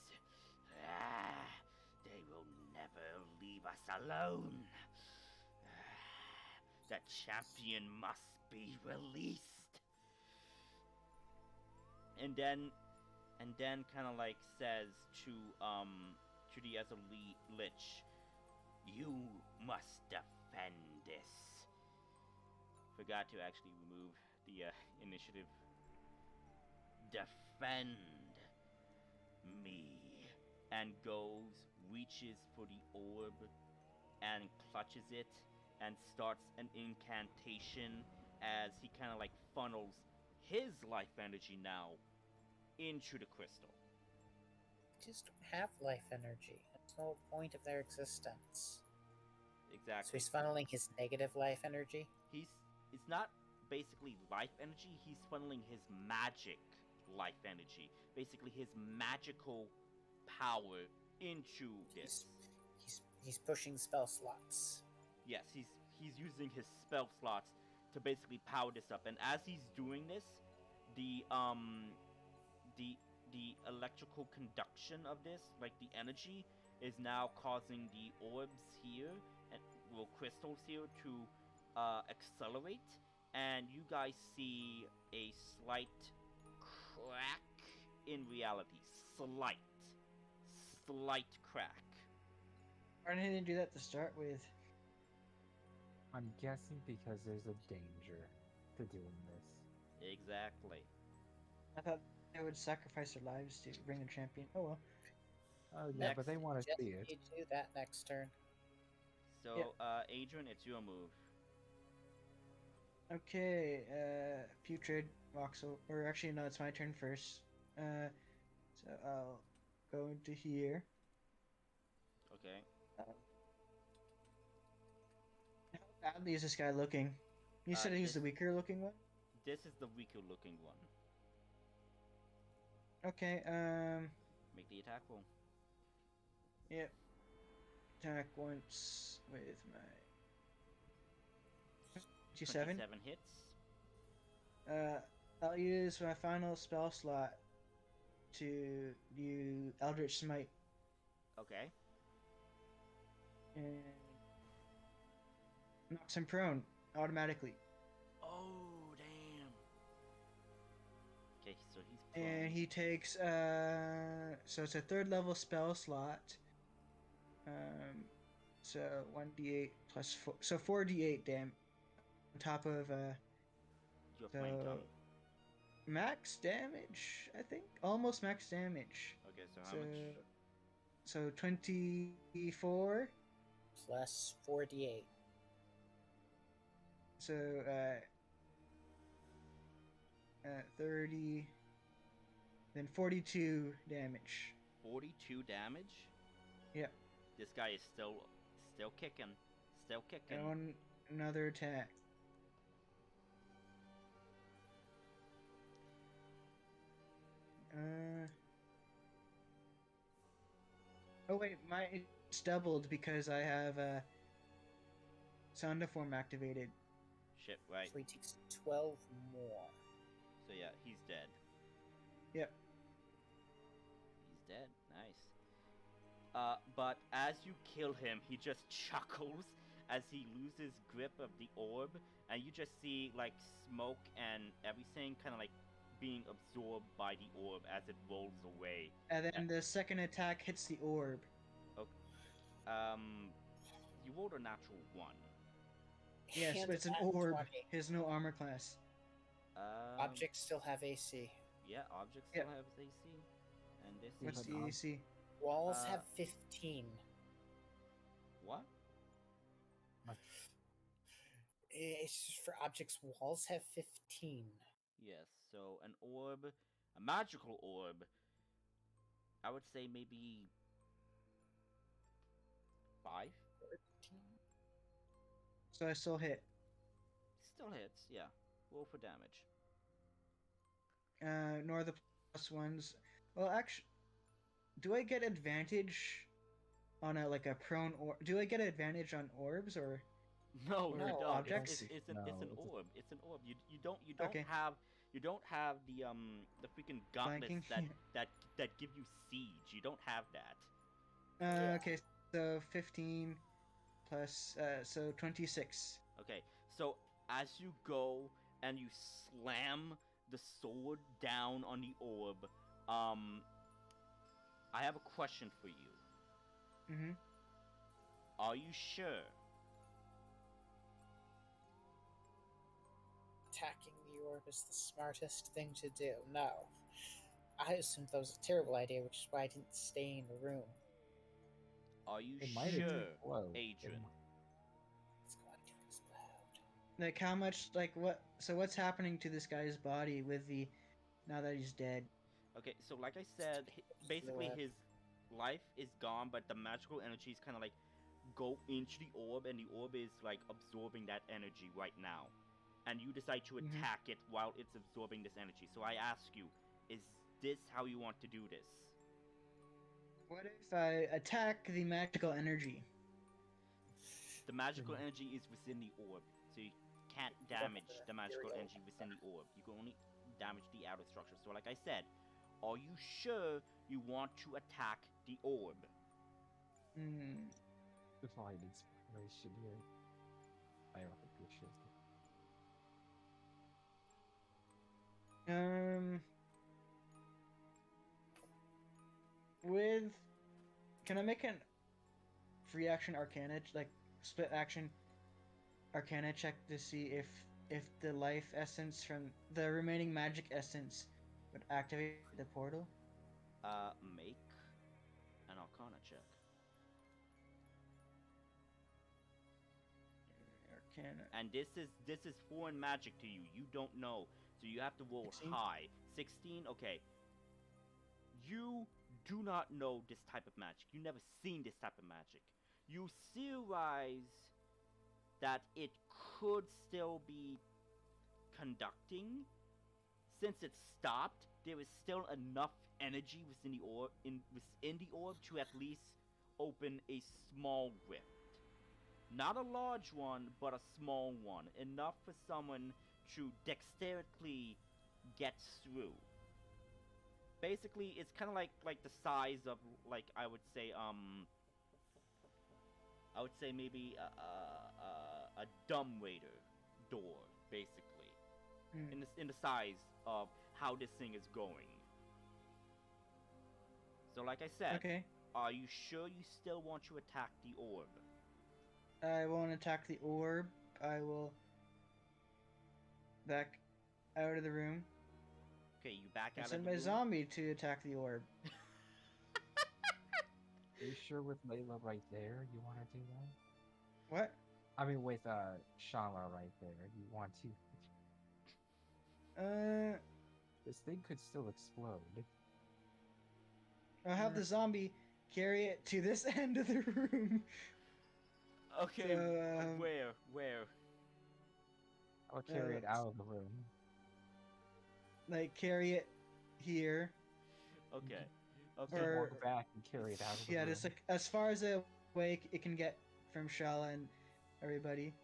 they will never leave us alone. The champion must be released. And then kind of like says to the other Lich, you must defend this. Forgot to actually remove the initiative. Defend me. And goes, reaches for the orb, and clutches it, and starts an incantation as he kind of like funnels his life energy now into the crystal. Just don't have life energy. That's the whole point of their existence. Exactly. So he's funneling his negative life energy. It's not basically life energy, he's funneling his magic life energy. Basically his magical power into this. He's pushing spell slots. Yes, he's using his spell slots to basically power this up. And as he's doing this, the electrical conduction of this, like the energy, is now causing the orbs here and crystals here to accelerate, and you guys see a slight crack in reality. Slight crack. Why didn't they do that to start with? I'm guessing because there's a danger to doing this. Exactly. I thought they would sacrifice their lives to bring a champion. Oh well. Oh yeah, but they want to Just see it. need to do that next turn. So, Adrian, it's your move. Okay, Putrid walks over. Or actually, no, it's my turn first. So I'll go into here. Okay. How badly is this guy looking? You said he's this- the weaker looking one? This is the weaker looking one. Okay, Make the attack roll. Yep. Attack once with my 27. 27 hits. I'll use my final spell slot to do Eldritch Smite. Okay. And knocks him prone automatically. Oh, damn. Okay, so he's prone. And he takes, so it's a 3rd level spell slot. So 1d8 plus 4, so 4d8 on top of, Your flame tongue. Max damage, I think? Almost max damage. Okay, so how much? So 24. Plus 4d8. So, 30. Then 42 damage. 42 damage? Yep. This guy is still kicking. Still kicking. And another attack. Oh wait, it's doubled because I have Sound Form activated. Shit, right. So he takes 12 more. So yeah, he's dead. Yep. He's dead. Nice. But as you kill him, he just chuckles as he loses grip of the orb, and you just see like smoke and everything kind of like being absorbed by the orb as it rolls away. And then the second attack hits the orb. Okay. You rolled a natural 1. Yes, And but it's an at orb. 20. He has no armor class. Objects still have AC. Yeah, objects still have AC. And this What's is... the AC? Walls have 15. What? It's just for objects. Walls have 15. Yes, so an orb, a magical orb, I would say maybe 5? 13. So I still hit. Still hits, yeah. Roll for damage. Nor the plus ones. Well, actually, do I get advantage on a prone orb? Do I get advantage on orbs or? No, Or you don't. objects? It's an orb. It's an orb. You don't Okay. have the freaking gauntlets Flanking? that give you siege. You don't have that. Okay, so 15 plus so 26. Okay, so as you go and you slam the sword down on the orb, I have a question for you. Mm-hmm. Are you sure? Attacking the orb is the smartest thing to do. No. I assumed that was a terrible idea, which is why I didn't stay in the room. Are you It might sure, explode. Adrian? It's going to explode. Like how much? Like what? So what's happening to this guy's body with the now that he's dead? Okay, so like I said, basically his life is gone, but the magical energies kind of like go into the orb, and the orb is like absorbing that energy right now. And you decide to attack it while it's absorbing this energy. So I ask you, is this how you want to do this? What if I attack the magical energy? The magical energy is within the orb, so you can't damage the magical energy within the orb. You can only damage the outer structure. So like I said, are you sure you want to attack the orb? Divide inspiration here. I don't think we should. Can I make an free action Arcana, like split action Arcana check to see if the life essence from the remaining magic essence would activate the portal? Make an Arcana check. Arcana. And this is foreign magic to you. You don't know, so you have to roll 16? high. 16. Okay. You do not know this type of magic. You never seen this type of magic. You theorize that it could still be conducting, since it stopped, there is still enough energy within the orb to at least open a small rift. Not a large one, but a small one, enough for someone to dexterously get through. Basically, it's kind of like the size of, like, I would say maybe a dumbwaiter door, basically, in the size of how this thing is going. So, like I said, Okay. Are you sure you still want to attack the orb? I won't attack the orb. I will back out of the room. Okay, you back And out of send the my room. zombie to attack the orb. Are you sure with Layla right there you want to do that? What? I mean, with Shala right there, you want to? This thing could still explode. I'll have the zombie carry it to this end of the room. Okay, So, where? I'll carry it out of the room. Like, carry it here. Okay. You can walk back and carry it out of the room. Yeah, just like as far as away it can get from Shala and everybody.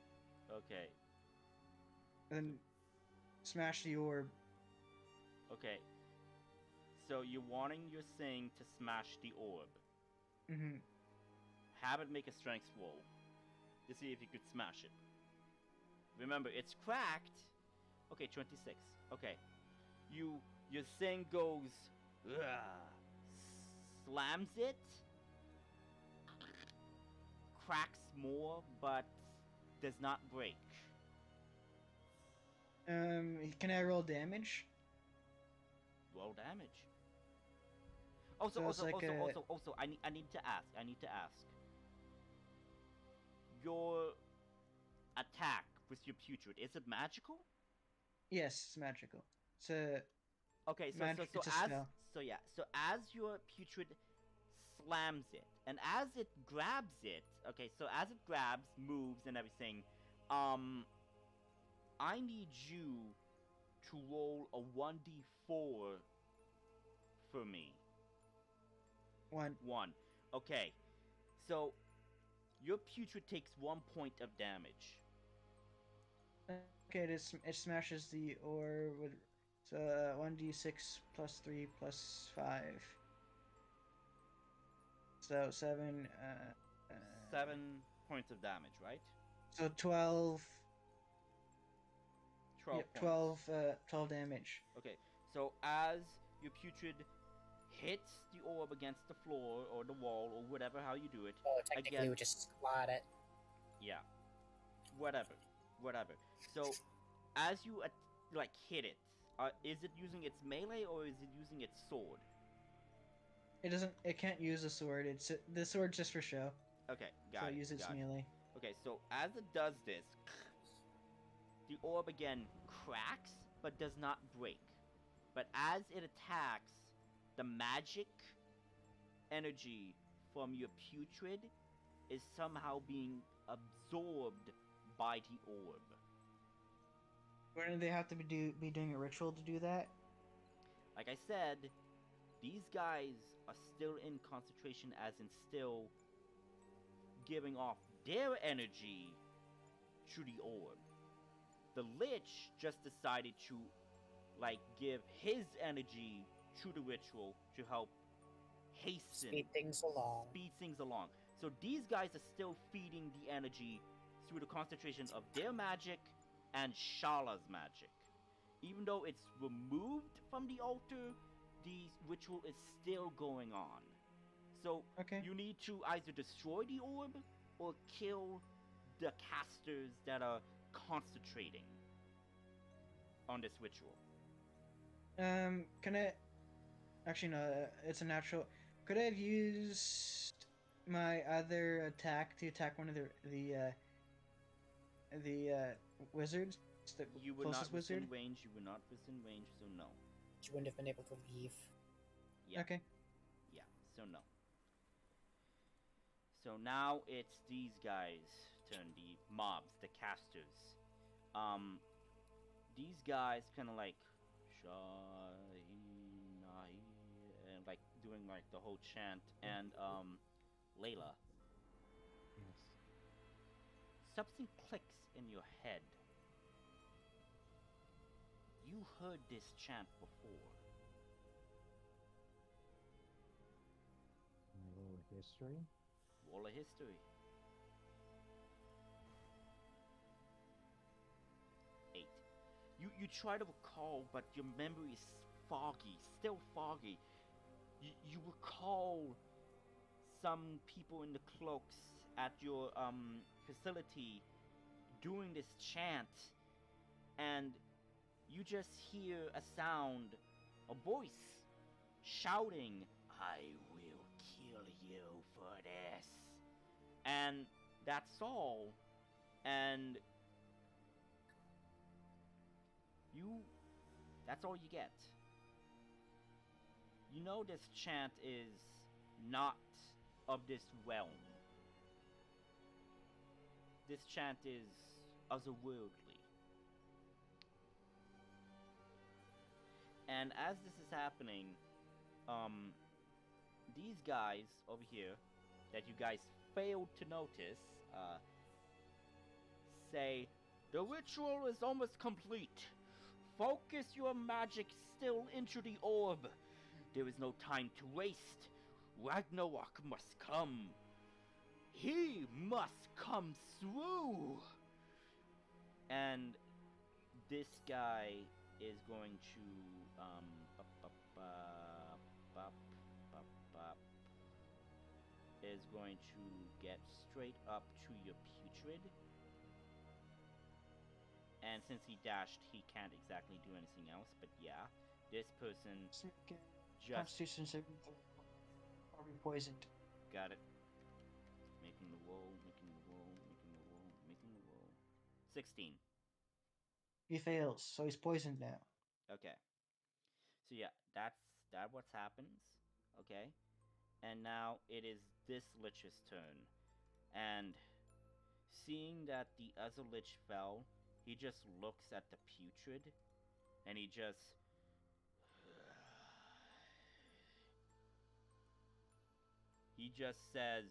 Okay. And then smash the orb. Okay. So you're wanting your thing to smash the orb. Mm-hmm. Have it make a strength roll to see if you could smash it. Remember, it's cracked. Okay, 26. Okay. Your thing goes, slams it, cracks more, but does not break. Can I roll damage? Roll damage. Also, I need to ask. Your attack with your putrid, is it magical? Yes, it's magical. It's a okay. So as your putrid slams it, and as it grabs it, okay. So as it grabs, moves, and everything, I need you to roll a 1d4 for me. One. Okay. So your putrid takes 1 point of damage. Okay, it smashes the orb with 1d6 plus 3 plus 5. So 7. 7 points of damage, right? So 12. 12 yep, 12 damage. Okay, so as your putrid hits the orb against the floor or the wall or whatever, how you do it. Oh, technically, we just slot it. Yeah. Whatever. So, as you hit it, is it using its melee or is it using its sword? It can't use a sword. The sword's just for show. Okay, got it. So use its melee. Okay, so as it does this, the orb again cracks but does not break. But as it attacks, the magic energy from your putrid is somehow being absorbed by the orb. Wouldn't they have to be doing a ritual to do that? Like I said, these guys are still in concentration, as in still giving off their energy to the orb. The Lich just decided to give his energy to the ritual to help speed things along. So these guys are still feeding the energy through the concentration of their magic and Shala's magic. Even though it's removed from the altar, the ritual is still going on. So you need to either destroy the orb or kill the casters that are concentrating on this ritual. Can I... Actually, no, it's a natural... Could I have used my other attack to attack one of the wizards? The you were not within range, so no. You wouldn't have been able to leave. Yeah. Okay. Yeah, so no. So now it's these guys' turn, the mobs, the casters. these guys kind of like and like doing like the whole chant, and Layla, Yes. something clicks in your head. You heard this chant before. Roll history. Roll a history. 8. You try to recall, but your memory is foggy, still foggy. You recall some people in the cloaks at your facility doing this chant, and you just hear a sound, a voice shouting, "I will kill you for this." And that's all. And that's all you get. You know this chant is not of this realm. This chant is otherworldly. And as this is happening, these guys over here that you guys failed to notice, say, "The ritual is almost complete. Focus your magic still into the orb. There is no time to waste. Ragnarok must come. He must come through." And this guy is going to is going to get straight up to your putrid. And since he dashed, he can't exactly do anything else, but yeah, this person just... Constitution saving throw. Are we poisoned? Got it. Making the roll, making the roll, making the roll, making the roll. 16. He fails, so he's poisoned now. Okay. So yeah, that's what happens. Okay. And now it is this Lich's turn. And seeing that the other Lich fell, he just looks at the putrid and he just... he just says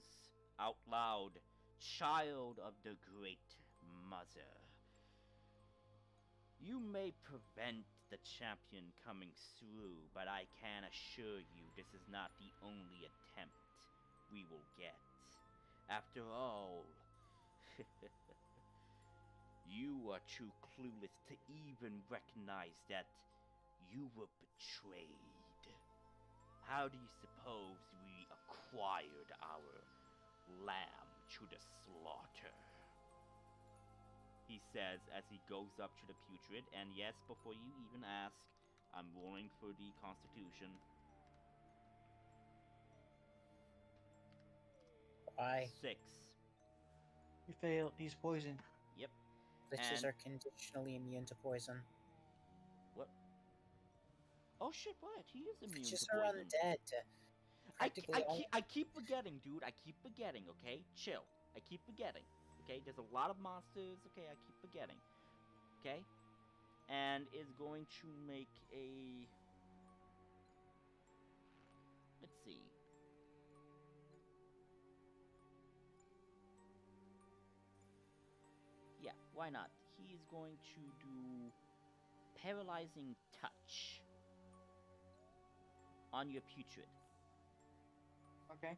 out loud, "Child of the Great Mother, you may prevent the champion coming through, but I can assure you this is not the only attempt we will get. After all, you are too clueless to even recognize that you were betrayed. How do you suppose we acquired our lamb to the slaughter?" He says as he goes up to the putrid, and yes, before you even ask, I'm rolling for the Constitution. Why? 6. He failed. He's poisoned. Yep. Liches are conditionally immune to poison. What? Oh shit, what? He is immune Liches to poison. are undead. I keep forgetting, dude. I keep forgetting, okay? Chill. I keep forgetting. Okay? There's a lot of monsters, okay? I keep forgetting. Okay? And is going to make a... let's see. Yeah, why not? He is going to do Paralyzing Touch on your putrid. Okay.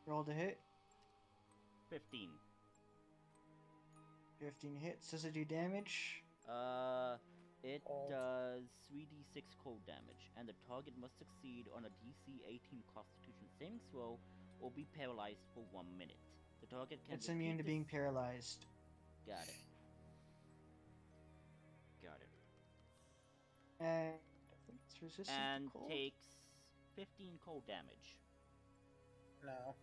Roll to hit. 15. 15 hits. Does it do damage? It Cold. does 3d6 cold damage, and the target must succeed on a DC 18 Constitution saving throw or be paralyzed for 1 minute. The target can It's immune to repeat being this... paralyzed. Got it. Got it. And I think it's resistant And to cold. takes 15 cold damage. No.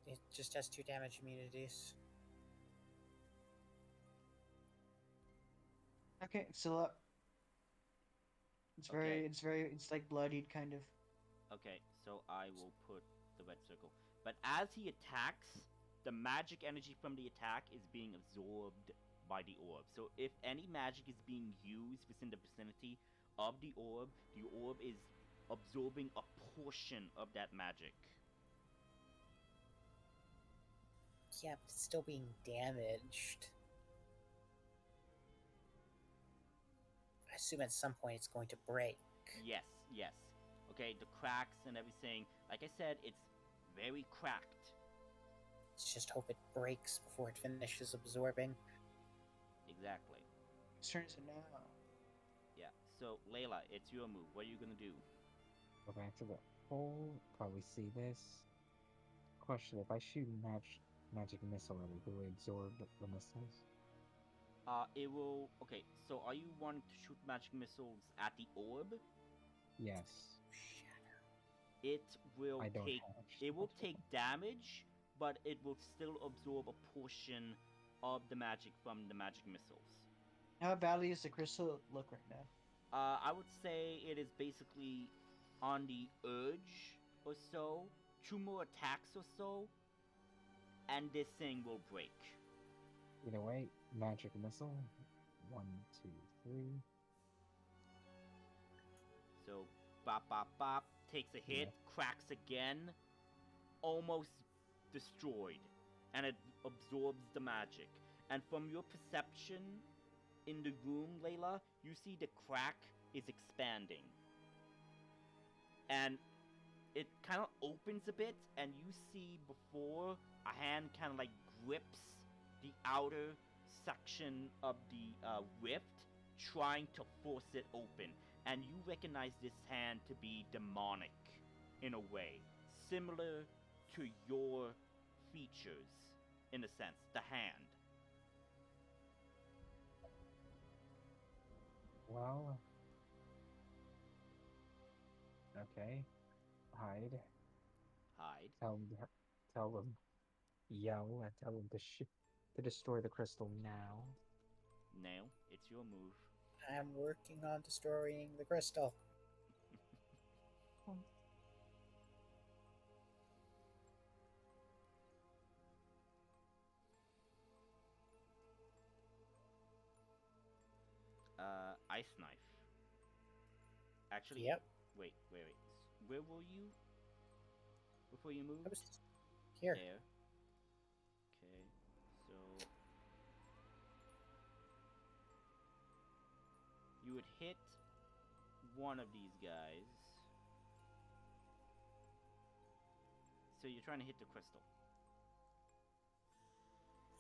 It just has 2 damage immunities. Okay, it's still up. It's like bloodied, kind of. Okay, so I will put the red circle. But as he attacks, the magic energy from the attack is being absorbed by the orb. So if any magic is being used within the vicinity of the orb is absorbing a portion of that magic. Yeah, but it's still being damaged. I assume at some point it's going to break. Yes. Okay, the cracks and everything. Like I said, it's very cracked. Let's just hope it breaks before it finishes absorbing. Exactly. Whose turn is it now? Yeah. So Layla, it's your move. What are you gonna do? Go back to the hole. Probably see this. Question: if I shoot magic missile at it, will it absorb the missiles? It will. Okay. So are you wanting to shoot magic missiles at the orb? Yes. It will I don't take. have It will take damage, but it will still absorb a portion of the magic from the magic missiles. How badly does the crystal look right now? I would say it is basically on the edge or so. 2 more attacks or so, and this thing will break. Either way, magic missile. 1, 2, 3. So, bop, bop, bop, takes a hit, Yeah. cracks again, almost destroyed, and it absorbs the magic. And from your perception in the room, Layla, you see the crack is expanding. And it kind of opens a bit, and you see before a hand kind of like grips the outer section of the rift, trying to force it open. And you recognize this hand to be demonic in a way, similar to your features, in a sense, the hand. Well. Okay. Hide. Hide. Tell them. Yell and tell them to destroy the crystal now. Nail, it's your move. I'm working on destroying the crystal. Ice knife. Actually, Yep. Wait. Where were you before you moved? I was here. There. Okay, so you would hit one of these guys. So you're trying to hit the crystal.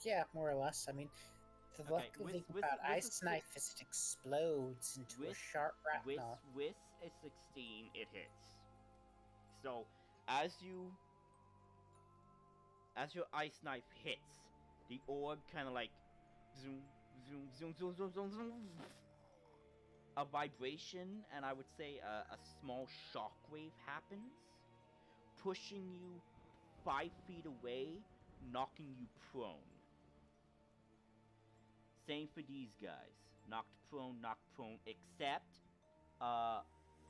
Yeah, more or less. I mean, the Okay, lucky thing about ice knife is it explodes into a sharp shrapnel. With a 16, it hits. So as your ice knife hits, the orb kind of like zoom, zoom, zoom, zoom, zoom, zoom, zoom. A vibration, and I would say a small shockwave happens, pushing you 5 feet away, knocking you prone. Same for these guys. Knocked prone, except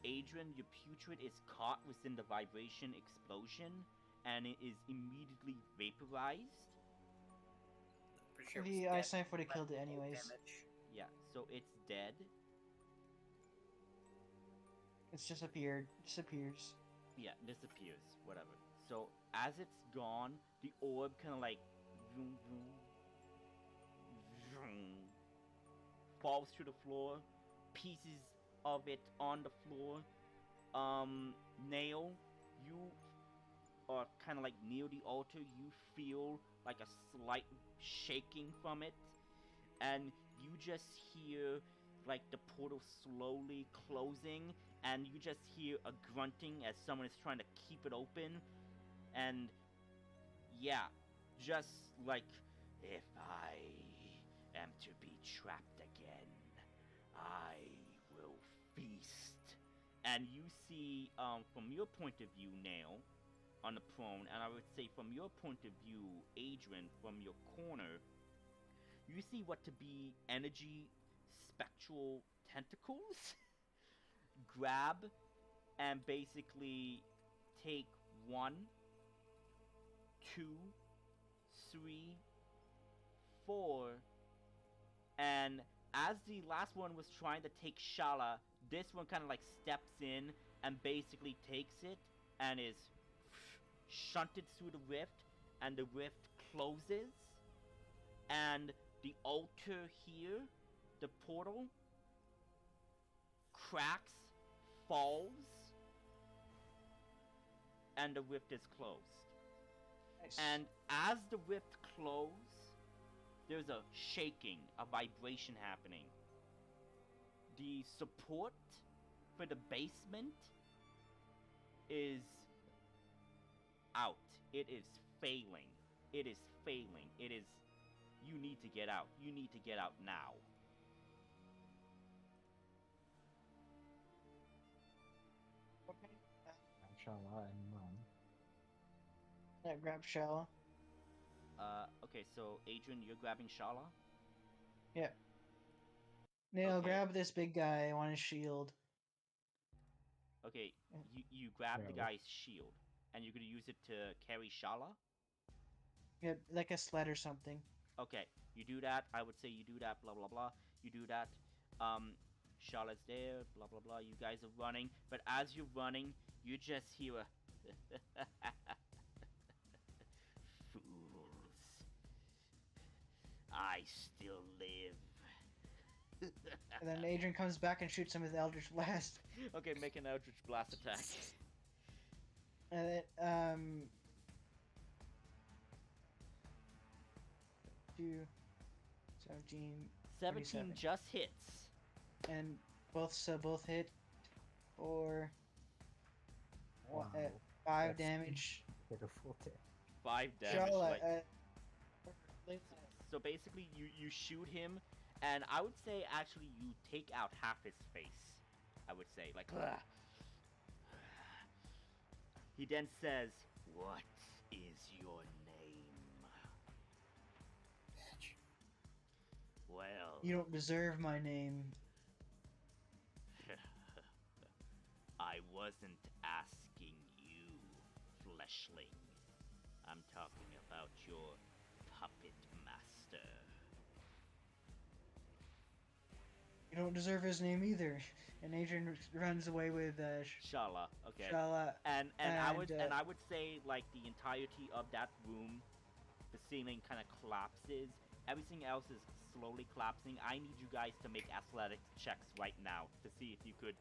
Adrian, your putrid is caught within the vibration explosion, and it is immediately vaporized. Sure The ice knife would have killed it anyways. Damage. Yeah, so it's dead. It's disappears. Yeah, disappears, whatever. So as it's gone, the orb kind of like vroom, vroom, vroom, falls to the floor, pieces of it on the floor. Nail, you are kind of like near the altar. You feel like a slight shaking from it, and you just hear like the portal slowly closing, and you just hear a grunting as someone is trying to keep it open. And yeah, just like, if I am to be trapped again, I will feast. And you see, from your point of view, Nail, on the prone, and I would say from your point of view, Adrian, from your corner, you see what to be energy spectral tentacles grab and basically take one 2, 3, 4, and as the last one was trying to take Shala, this one kind of like steps in and basically takes it and is shunted through the rift, and the rift closes, and the altar here, the portal, cracks, falls, and the rift is closed. Nice. And as the rift closes, there's a shaking, a vibration happening. The support for the basement is out. It is failing. It is failing. It is... You need to get out. You need to get out now. Okay. Inshallah, and run. Yeah, grab Shala. Okay, so Adrian, you're grabbing Shala? Yeah. Nail, Okay. grab this big guy on his shield. Okay, you grab the Really? guy's shield, and you're gonna use it to carry Shala? Yeah, like a sled or something. Okay, you do that. I would say you do that, blah, blah, blah. You do that. Shala's there, blah, blah, blah. You guys are running. But as you're running, you just hear a... Fools. I still live. And then Adrian comes back and shoots him with Eldritch Blast. Okay, make an Eldritch Blast attack. And then, 2, 17, 17 27. just hits. And both hit for Wow. 5 That's damage. Pitiful tip. 5 damage. Shala, So basically, you shoot him, and I would say actually you take out half his face. I would say, like, ugh. He then says, "What is your name?" Well, you don't deserve my name. I wasn't asking you, fleshling. I'm talking about your puppet master. You don't deserve his name either. And Adrian runs away with Shala, okay. Shala. And I would and, I would say like the entirety of that room, the ceiling kind of collapses. Everything else is slowly collapsing. I need you guys to make athletics checks right now to see if you could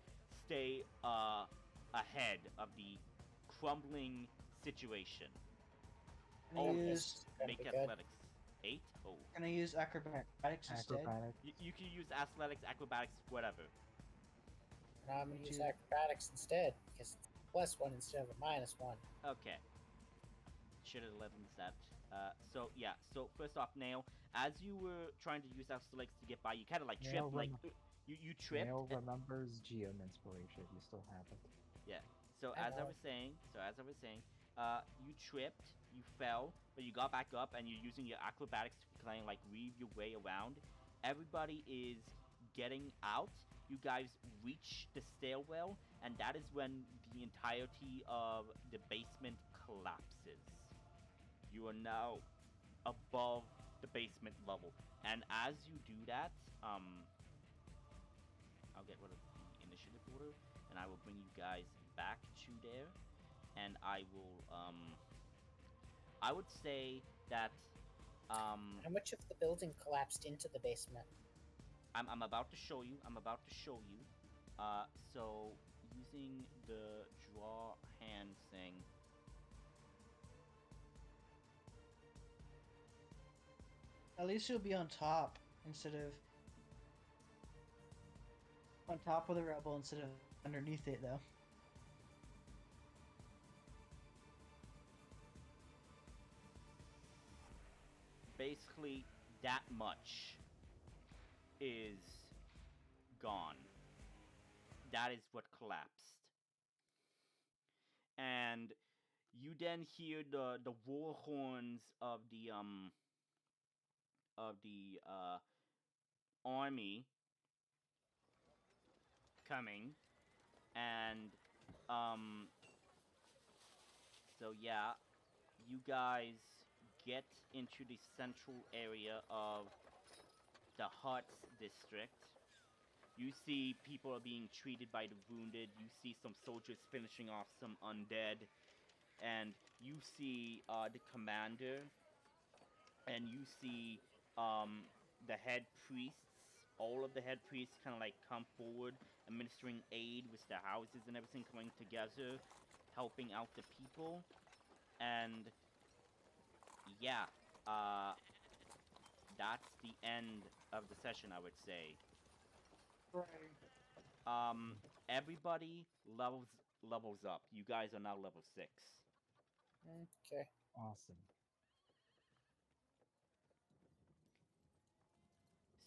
stay ahead of the crumbling situation. Can I use Make athletics. 8? Oh. Can I use acrobatics instead? Acrobatics. You can use athletics, acrobatics, whatever. And I'm going to use acrobatics instead, because it's +1 instead of a -1. Okay. Should have led with that. So yeah. So first off, Nail, as you were trying to use athletics to get by, you kind of like tripped, like you tripped. Nail remembers GM inspiration. You still have it. Yeah. So as I was saying, you tripped, you fell, but you got back up, and you're using your acrobatics to kind of like weave your way around. Everybody is getting out. You guys reach the stairwell, and that is when the entirety of the basement collapses. You are now above the basement level, and as you do that, I'll get rid of the initiative order, and I will bring you guys back to there, and I will, I would say that, How much of the building collapsed into the basement? I'm about to show you. So using the draw hand thing. At least you'll be on top instead of on top of the rebel instead of underneath it, though. Basically, that much is gone. That is what collapsed. And you then hear the war horns of the army coming, and so yeah, you guys get into the central area of the Huts district. You see people are being treated by the wounded. You see some soldiers finishing off some undead. And you see the commander. And you see the head priests. All of the head priests kind of like come forward, administering aid with the houses and everything coming together, helping out the people. And yeah, that's the end of the session, I would say. Right. Everybody levels up. You guys are now level 6. Okay. Awesome.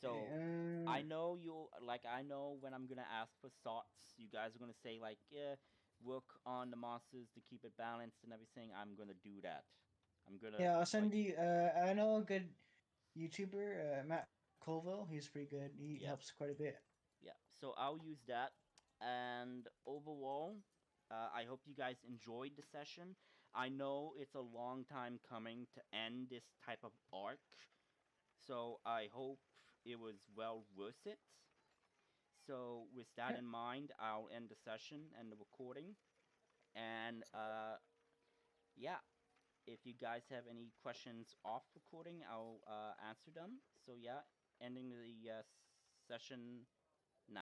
So I Okay, know I know when I'm gonna ask for thoughts, you guys are gonna say like, yeah, work on the monsters to keep it balanced and everything. I'm gonna do that. I'm gonna yeah, I'll like send you. I know a good YouTuber, Matt Colville. He's pretty good. He yeah. helps quite a bit. Yeah, so I'll use that. And overall, I hope you guys enjoyed the session. I know it's a long time coming to end this type of arc, so I hope it was well worth it. So, with that Yeah, in mind, I'll end the session and the recording. And yeah, if you guys have any questions off recording, I'll answer them. So, yeah, ending the session